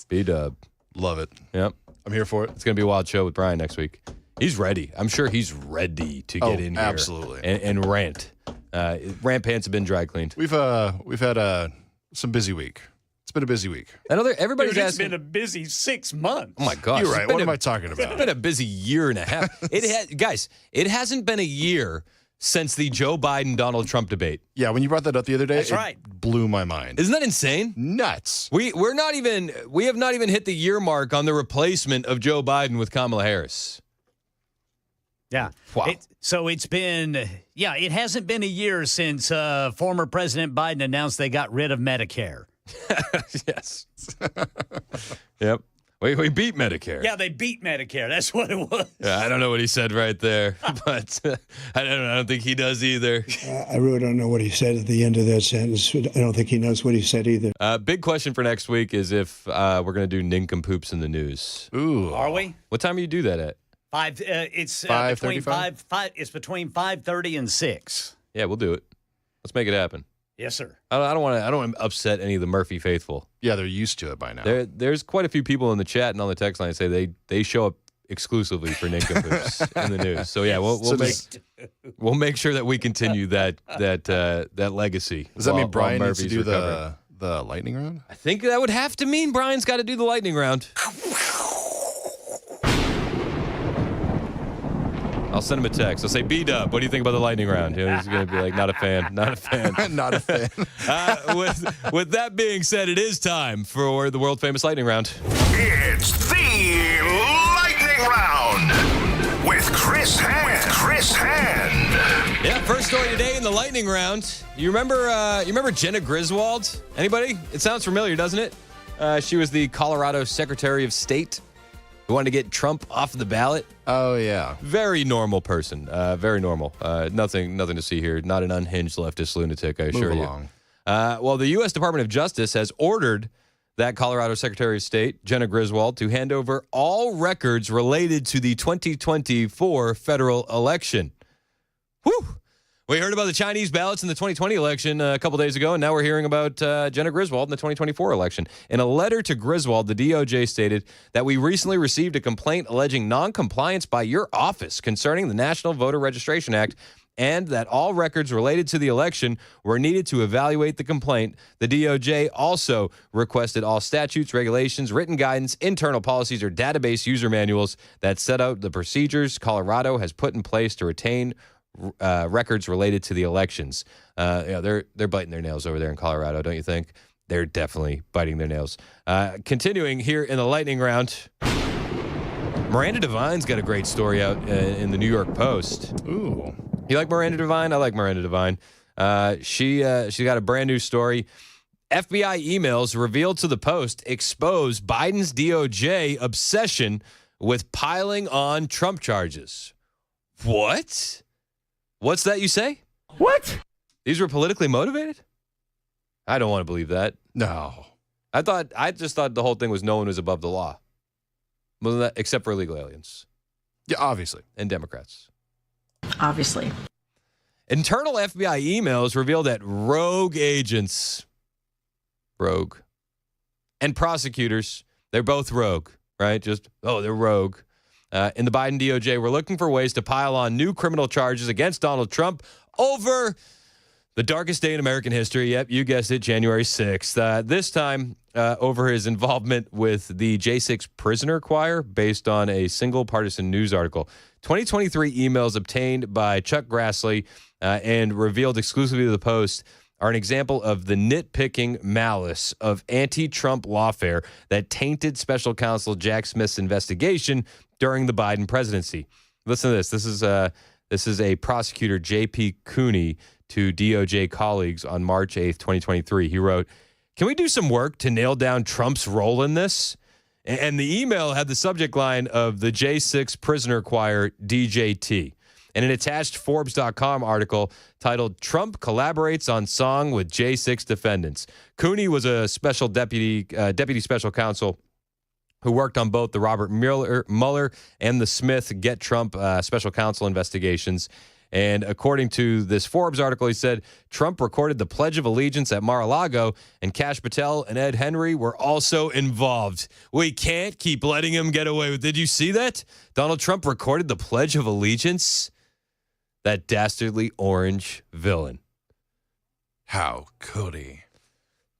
B-Dub. Love it. Yep. I'm here for it. It's going to be a wild show with Brian next week. He's ready. I'm sure he's ready to get in here. Absolutely. And rant. Rant pants have been dry cleaned. We've had some busy week. It's been a busy week. Everybody's It's asking. been a busy 6 months. Oh my gosh. You're right. What am I talking about? It's been a busy year and a half. Guys, it hasn't been a year since the Joe Biden-Donald Trump debate. Yeah, when you brought that up the other day, That's right. Blew my mind. Isn't that insane? Nuts. We have not even hit the year mark on the replacement of Joe Biden with Kamala Harris. Yeah. Wow. It hasn't been a year since former President Biden announced they got rid of Medicare. Yes. Yep. We beat Medicare. Yeah, they beat Medicare. That's what it was. Yeah, I don't know what he said right there, but I don't think he does either. I really don't know what he said at the end of that sentence. I don't think he knows what he said either. Big question for next week is if we're going to do nincompoops in the news. Ooh. Are we? What time do you do that at? It's between 5. It's between 5:30 and 6. Yeah, we'll do it. Let's make it happen. Yes, sir. I don't want to upset any of the Murphy faithful. Yeah, they're used to it by now. There's quite a few people in the chat and on the text line that say they show up exclusively for nincompoops in the news. So yeah, we'll make sure that we continue that legacy. Does that mean Brian needs Murphy's to do recovering. the lightning round? I think that would have to mean Brian's got to do the lightning round. I'll send him a text. I'll say, B-Dub, what do you think about the lightning round? He's going to be like, not a fan. Not a fan. With that being said, it is time for the world-famous lightning round. It's the lightning round with Chris Hand. Yeah, first story today in the lightning round. You remember Jenna Griswold? Anybody? It sounds familiar, doesn't it? She was the Colorado Secretary of State who wanted to get Trump off the ballot. Oh, yeah. Very normal person. Very normal. Nothing to see here. Not an unhinged leftist lunatic, I assure you. Move along. Well, the U.S. Department of Justice has ordered that Colorado Secretary of State, Jenna Griswold, to hand over all records related to the 2024 federal election. Whew! We heard about the Chinese ballots in the 2020 election a couple days ago, and now we're hearing about Jenna Griswold in the 2024 election. In a letter to Griswold, the DOJ stated that we recently received a complaint alleging noncompliance by your office concerning the National Voter Registration Act, and that all records related to the election were needed to evaluate the complaint. The DOJ also requested all statutes, regulations, written guidance, internal policies, or database user manuals that set out the procedures Colorado has put in place to retain records related to the elections. They're biting their nails over there in Colorado, don't you think? They're definitely biting their nails. Continuing here in the lightning round, Miranda Devine's got a great story out in the New York Post. Ooh. You like Miranda Devine? I like Miranda Devine. She got a brand new story. FBI emails revealed to the Post expose Biden's DOJ obsession with piling on Trump charges. What? What's that you say? What? These were politically motivated? I don't want to believe that. No. I just thought the whole thing was no one was above the law. Wasn't that, except for illegal aliens. Yeah, obviously. And Democrats. Obviously. Internal FBI emails reveal that rogue agents, and prosecutors, they're both rogue, right? They're rogue. In the Biden DOJ, we're looking for ways to pile on new criminal charges against Donald Trump over the darkest day in American history. Yep, you guessed it, January 6th. This time over his involvement with the J6 prisoner choir based on a single partisan news article. 2023 emails obtained by Chuck Grassley and revealed exclusively to the Post are an example of the nitpicking malice of anti-Trump lawfare that tainted special counsel Jack Smith's investigation during the Biden presidency. Listen to this. This is a prosecutor, J.P. Cooney, to DOJ colleagues on March 8th, 2023. He wrote, "Can we do some work to nail down Trump's role in this?" And the email had the subject line of the J6 prisoner choir, DJT, and an attached Forbes.com article titled "Trump Collaborates on Song with J6 Defendants." Cooney was a special deputy special counsel who worked on both the Robert Mueller and the Smith Get Trump special counsel investigations. And according to this Forbes article, he said Trump recorded the Pledge of Allegiance at Mar-a-Lago, and Kash Patel and Ed Henry were also involved. We can't keep letting him get away with. Did you see that? Donald Trump recorded the Pledge of Allegiance? That dastardly orange villain. How could he?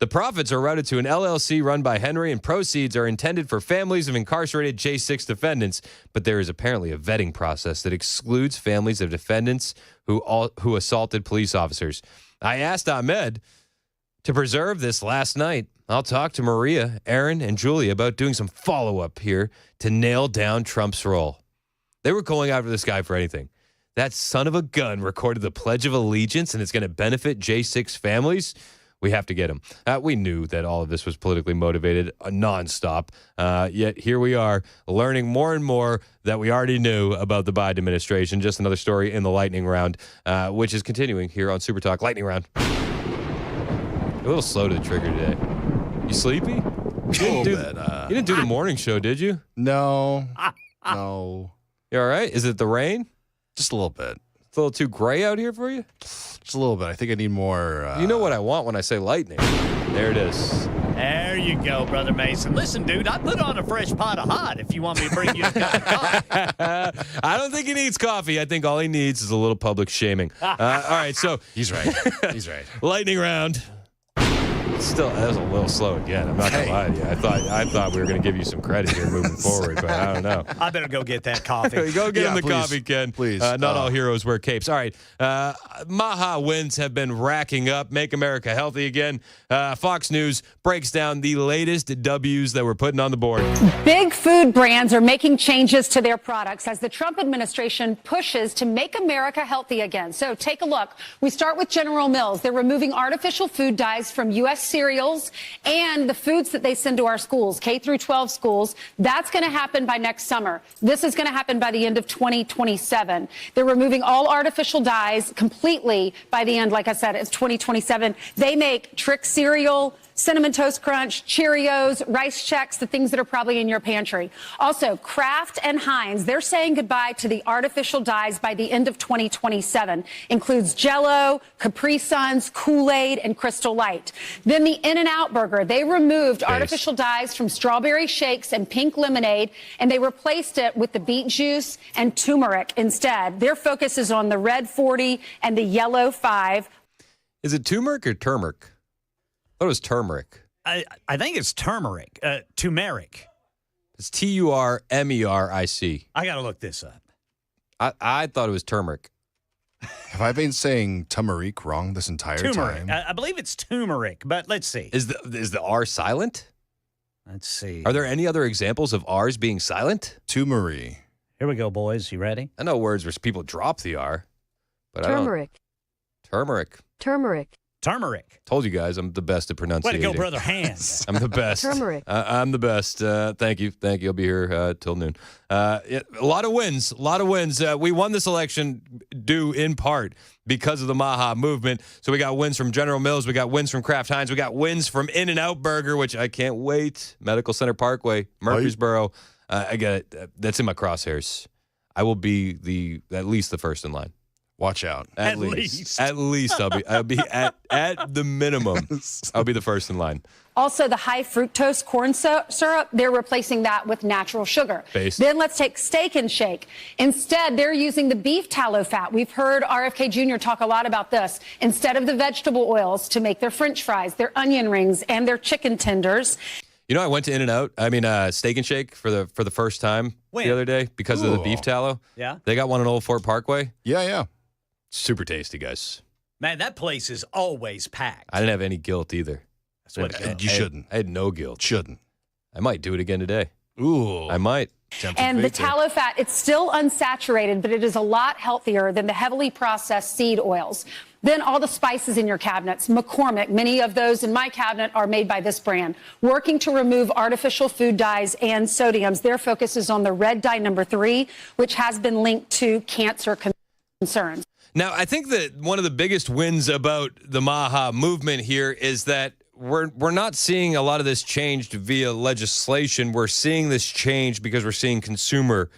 The profits are routed to an LLC run by Henry, and proceeds are intended for families of incarcerated J6 defendants. But there is apparently a vetting process that excludes families of defendants who assaulted police officers. I asked Ahmed to preserve this last night. I'll talk to Maria, Aaron, and Julia about doing some follow-up here to nail down Trump's role. They were going after this guy for anything. That son of a gun recorded the Pledge of Allegiance, and it's going to benefit J6 families. We have to get him. We knew that all of this was politically motivated nonstop. Yet here we are learning more and more that we already knew about the Biden administration. Just another story in the lightning round, which is continuing here on Super Talk. Lightning round. A little slow to the trigger today. You sleepy? You didn't do the morning show, did you? No. No. You all right? Is it the rain? Just a little bit. It's a little too gray out here for you? Just a little bit. I think I need more. You know what I want when I say lightning. There it is. There you go, Brother Mason. Listen, dude, I put on a fresh pot of hot if you want me to bring you a cup of coffee. I don't think he needs coffee. I think all he needs is a little public shaming. All right, so. He's right. He's right. Lightning round. Still, that was a little slow again. I'm not going to lie to you. I thought we were going to give you some credit here moving forward, but I don't know. I better go get that coffee. Go get him the coffee, Ken. Please. Not all heroes wear capes. All right. Maha wins have been racking up. Make America healthy again. Fox News breaks down the latest W's that we're putting on the board. Big food brands are making changes to their products as the Trump administration pushes to make America healthy again. So take a look. We start with General Mills. They're removing artificial food dyes from U.S. cereals and the foods that they send to our schools, K through 12 schools. That's going to happen by next summer. This is going to happen by the end of 2027. They're removing all artificial dyes completely by the end, like I said, it's 2027. They make Trick cereal, Cinnamon Toast Crunch, Cheerios, Rice Chex, the things that are probably in your pantry. Also, Kraft and Heinz, they're saying goodbye to the artificial dyes by the end of 2027. Includes Jell-O, Capri Suns, Kool-Aid, and Crystal Light. Then the In-N-Out Burger, they removed artificial dyes from strawberry shakes and pink lemonade, and they replaced it with the beet juice and turmeric instead. Their focus is on the red 40 and the yellow 5. Is it turmeric or turmeric? I thought it was turmeric. I think it's turmeric. Turmeric. It's Turmeric. I got to look this up. I thought it was turmeric. Have I been saying turmeric wrong this entire Turmeric. time? I believe it's turmeric, but let's see. Is the R silent? Let's see. Are there any other examples of R's being silent? Turmeric. Here we go, boys. You ready? I know words where people drop the R, but Turmeric. Turmeric. Turmeric. Turmeric. Told you guys I'm the best at pronunciating. Way to go, brother Hands. I'm the best. Turmeric. I'm the best. Thank you. I'll be here till noon. A lot of wins. We won this election due in part because of the Maha movement. So we got wins from General Mills. We got wins from Kraft Heinz. We got wins from In-N-Out Burger, which I can't wait. Medical Center Parkway, Murfreesboro. I got it. That's in my crosshairs. I will be at least the first in line. Watch out. At least. At least I'll be at the minimum. I'll be the first in line. Also, the high fructose corn syrup, they're replacing that with natural sugar. Based. Then let's take Steak and Shake. Instead, they're using the beef tallow fat. We've heard RFK Jr. talk a lot about this. Instead of the vegetable oils to make their French fries, their onion rings, and their chicken tenders. You know, I went to Steak and Shake for the first time the other day because of the beef tallow. Yeah. They got one in Old Fort Parkway. Yeah. Super tasty, guys. Man, that place is always packed. I didn't have any guilt either. That's what you shouldn't. I had no guilt. Shouldn't. I might do it again today. Ooh. I might. And the tallow fat, it's still unsaturated, but it is a lot healthier than the heavily processed seed oils. Then all the spices in your cabinets. McCormick, many of those in my cabinet are made by this brand, working to remove artificial food dyes and sodiums. Their focus is on the red dye number 3, which has been linked to cancer concerns. Now, I think that one of the biggest wins about the MAHA movement here is that we're not seeing a lot of this changed via legislation. We're seeing this change because we're seeing consumer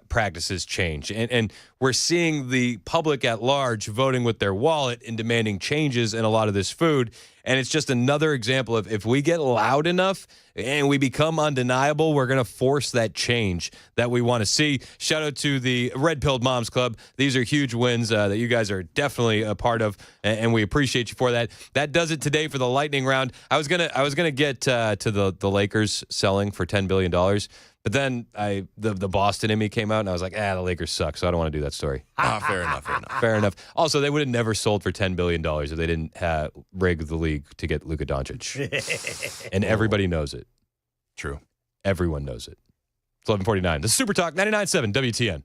practices change. And we're seeing the public at large voting with their wallet and demanding changes in a lot of this food. And it's just another example of if we get loud enough and we become undeniable, we're going to force that change that we want to see. Shout out to the Red Pilled Moms Club. These are huge wins that you guys are definitely a part of, and we appreciate you for that. That does it today for the lightning round. I was gonna get to the Lakers selling for $10 billion. But then the Boston in me came out, and I was like, the Lakers suck, so I don't want to do that story. Fair enough. Fair enough. Also, they would have never sold for $10 billion if they didn't rig the league to get Luka Doncic. And everybody knows it. True. Everyone knows it. It's 11:49. The Super Talk 99.7 WTN.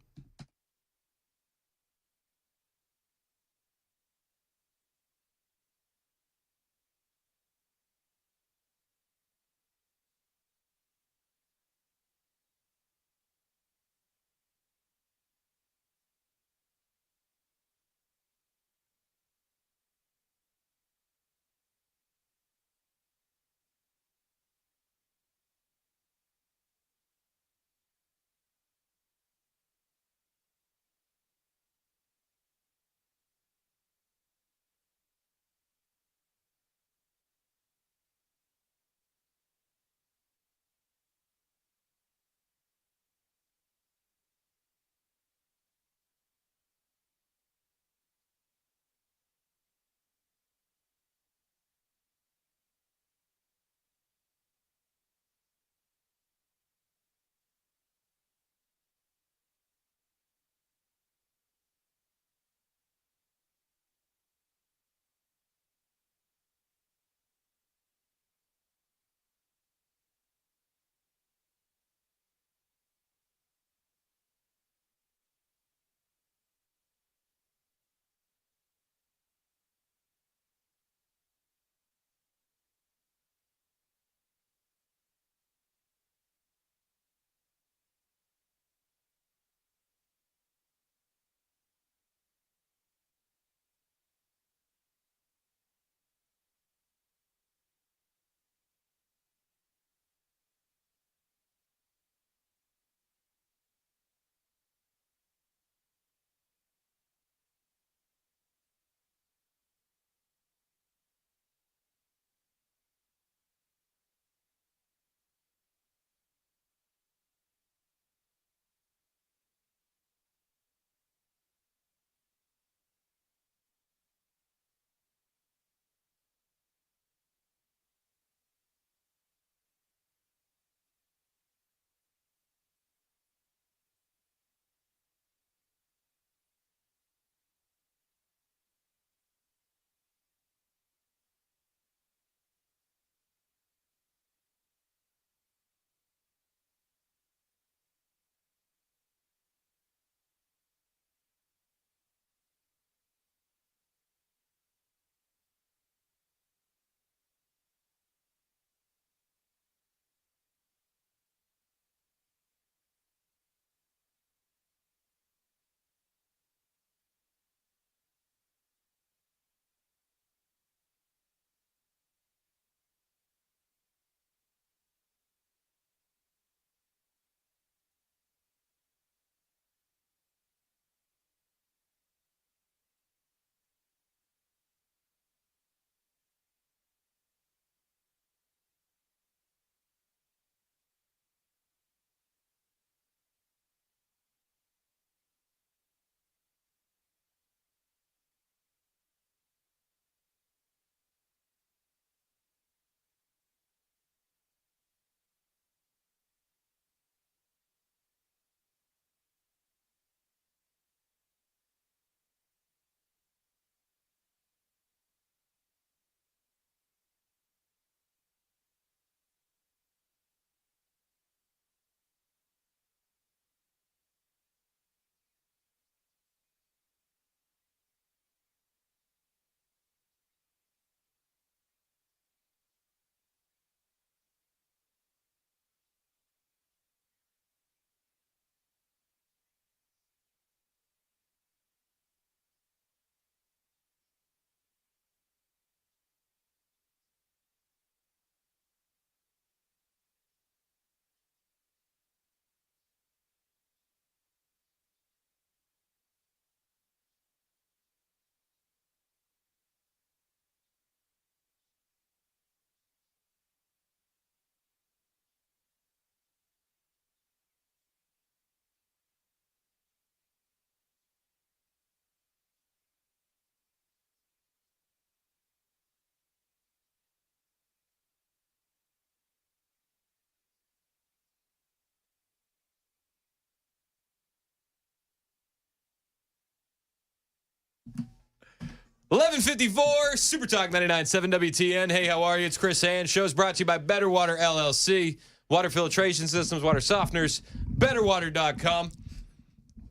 11:54, Super Talk 99.7 WTN. Hey, how are you? It's Chris Hand. Show's brought to you by Better Water LLC. Water filtration systems, water softeners, betterwater.com.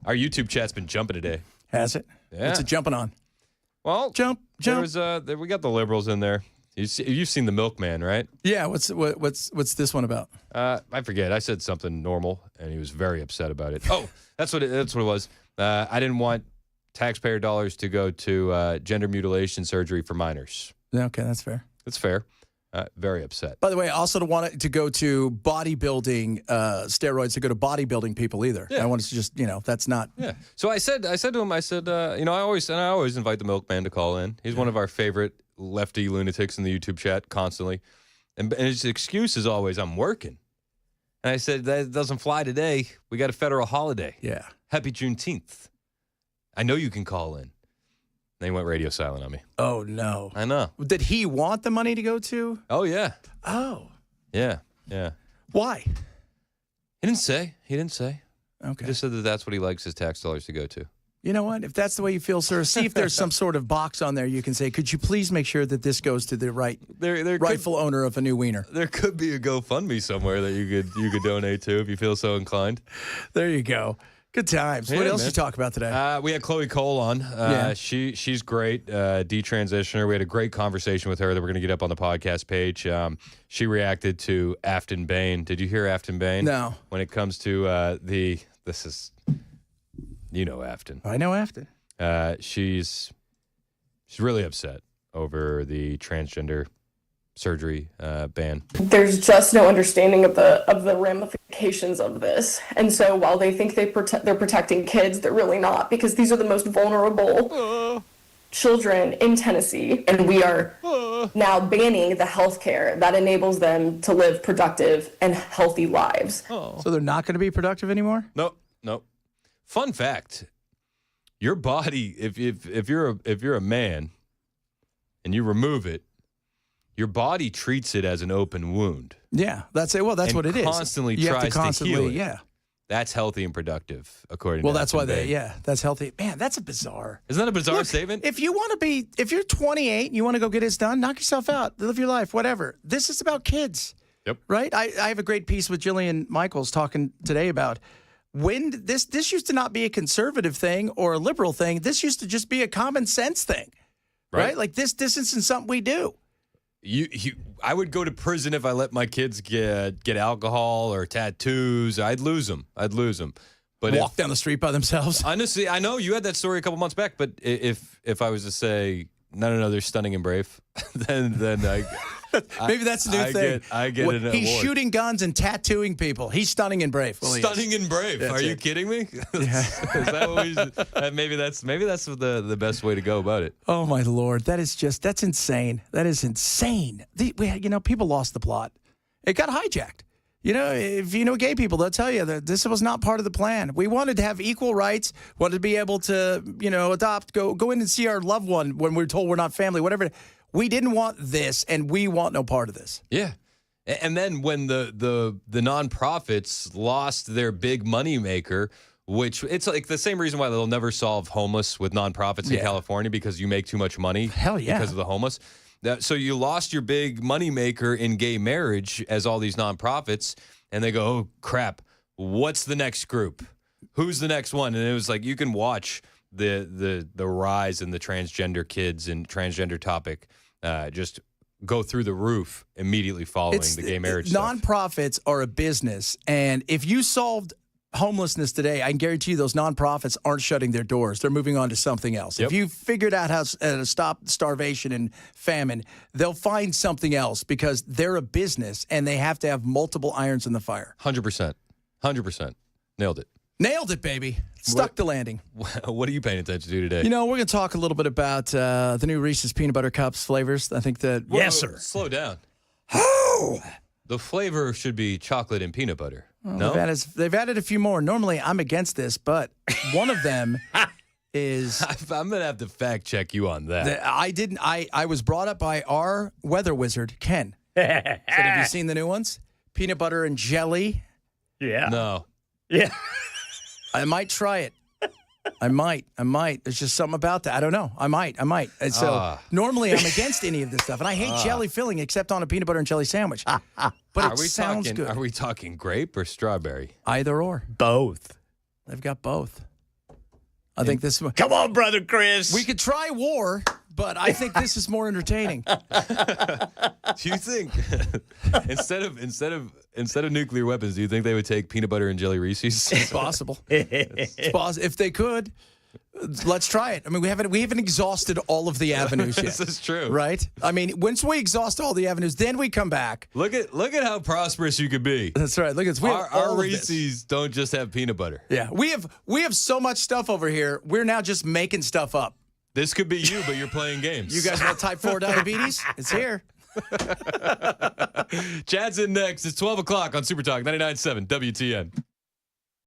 Our YouTube chat's been jumping today. Has it? Yeah. What's it jumping on? Well, jump. There was, we got the liberals in there. You've seen The Milkman, right? Yeah. What's this one about? I forget. I said something normal, and he was very upset about it. Oh, that's what it was. I didn't want taxpayer dollars to go to gender mutilation surgery for minors. Okay, that's fair. That's fair. Very upset. By the way, I also don't want it to go to bodybuilding steroids to go to bodybuilding people either. Yeah. I want it to just, that's not. Yeah. So I said to him, I always invite the Milkman to call in. He's one of our favorite lefty lunatics in the YouTube chat constantly. And his excuse is always, I'm working. And I said, that doesn't fly today. We got a federal holiday. Yeah. Happy Juneteenth. I know you can call in. Then he went radio silent on me. Oh, no. I know. Did he want the money to go to? Oh, yeah. Oh. Yeah. Why? He didn't say. Okay. He just said that that's what he likes his tax dollars to go to. You know what? If that's the way you feel, sir, see if there's some sort of box on there you can say, could you please make sure that this goes to the rightful owner of a new wiener? There could be a GoFundMe somewhere that you could donate to if you feel so inclined. There you go. Good times. Yeah, what else man. you talk about today? We had Khloe Cole on. She's great, detransitioner. We had a great conversation with her that we're going to get up on the podcast page. She reacted to Afton Bain. Did you hear Afton Bain? No. When it comes to Afton. I know Afton. She's really upset over the transgender surgery ban. There's just no understanding of the ramifications of this, and so while they think they're protecting kids, they're really not, because these are the most vulnerable children in Tennessee, and we are now banning the health care that enables them to live productive and healthy lives. So they're not going to be productive anymore? Nope. Fun fact: your body, if you're a man, and you remove it, your body treats it as an open wound. Yeah, that's it. Well, that's what it is. Constantly you tries have to constantly, to heal it. Yeah. That's healthy and productive, according Well, to that's why Afton Bain. that's healthy. Man, that's a bizarre. Isn't that a bizarre Look, statement? If you're 28 and you want to go get this done, knock yourself out, live your life, whatever. This is about kids. Yep. Right? I have a great piece with Jillian Michaels talking today about when this used to not be a conservative thing or a liberal thing. This used to just be a common sense thing. Right? Like this isn't something we do. I would go to prison if I let my kids get alcohol or tattoos. I'd lose them. But walk down the street by themselves. Honestly, I know you had that story a couple months back. But if I was to say no, they're stunning and brave, then I maybe that's the new thing. I get an He's award. shooting guns and tattooing people. He's stunning and brave. Well, Stunning and brave. That's Are you it. kidding me? Is that what we? Maybe that's the best way to go about it. Oh my Lord, that's insane. That is insane. People lost the plot. It got hijacked. If you know gay people, they'll tell you that this was not part of the plan. We wanted to have equal rights, wanted to be able to, adopt, go in and see our loved one when we're told we're not family, whatever. We didn't want this, and we want no part of this. Yeah. And then when the nonprofits lost their big moneymaker, which it's like the same reason why they'll never solve homeless with nonprofits in California, because you make too much money. Hell yeah. Because of the homeless. So you lost your big moneymaker in gay marriage as all these nonprofits, and they go, oh, crap, what's the next group? Who's the next one? And it was like you can watch the rise in the transgender kids and transgender topic just go through the roof immediately following the gay marriage stuff. Nonprofits are a business, and if you solved homelessness today, I can guarantee you those nonprofits aren't shutting their doors. They're moving on to something else. Yep. If you figured out how to stop starvation and famine, they'll find something else because they're a business and they have to have multiple irons in the fire. 100%. Nailed it. Nailed it, baby. Stuck the landing. What are you paying attention to today? We're going to talk a little bit about the new Reese's Peanut Butter Cups flavors. I think that... Whoa, Yes, sir. Slow down. Oh! The flavor should be chocolate and peanut butter. No? They've added a few more. Normally, I'm against this, but one of them is... I'm going to have to fact check you on that. I was brought up by our weather wizard, Ken. Said, have you seen the new ones? Peanut butter and jelly. Yeah. No. Yeah. I might try it. I might. There's just something about that. I don't know. I might. And so normally I'm against any of this stuff, and I hate jelly filling except on a peanut butter and jelly sandwich. But it sounds good. Are we talking grape or strawberry? Either or. Both. They've got both. I think this. Come on, brother Chris. We could try war, but I think this is more entertaining. Do you think instead of nuclear weapons, do you think they would take peanut butter and jelly Reese's? It's possible. It's possible. If they could, let's try it. I mean, we haven't exhausted all of the avenues yet. This is true, right? I mean, once we exhaust all the avenues, then we come back. Look at how prosperous you could be. That's right. Look at our Reese's don't just have peanut butter. Yeah, we have so much stuff over here. We're now just making stuff up. This could be you, but you're playing games. You guys want type 4 diabetes? It's here. Chad's in next. It's 12 o'clock on Super Talk 99.7 WTN.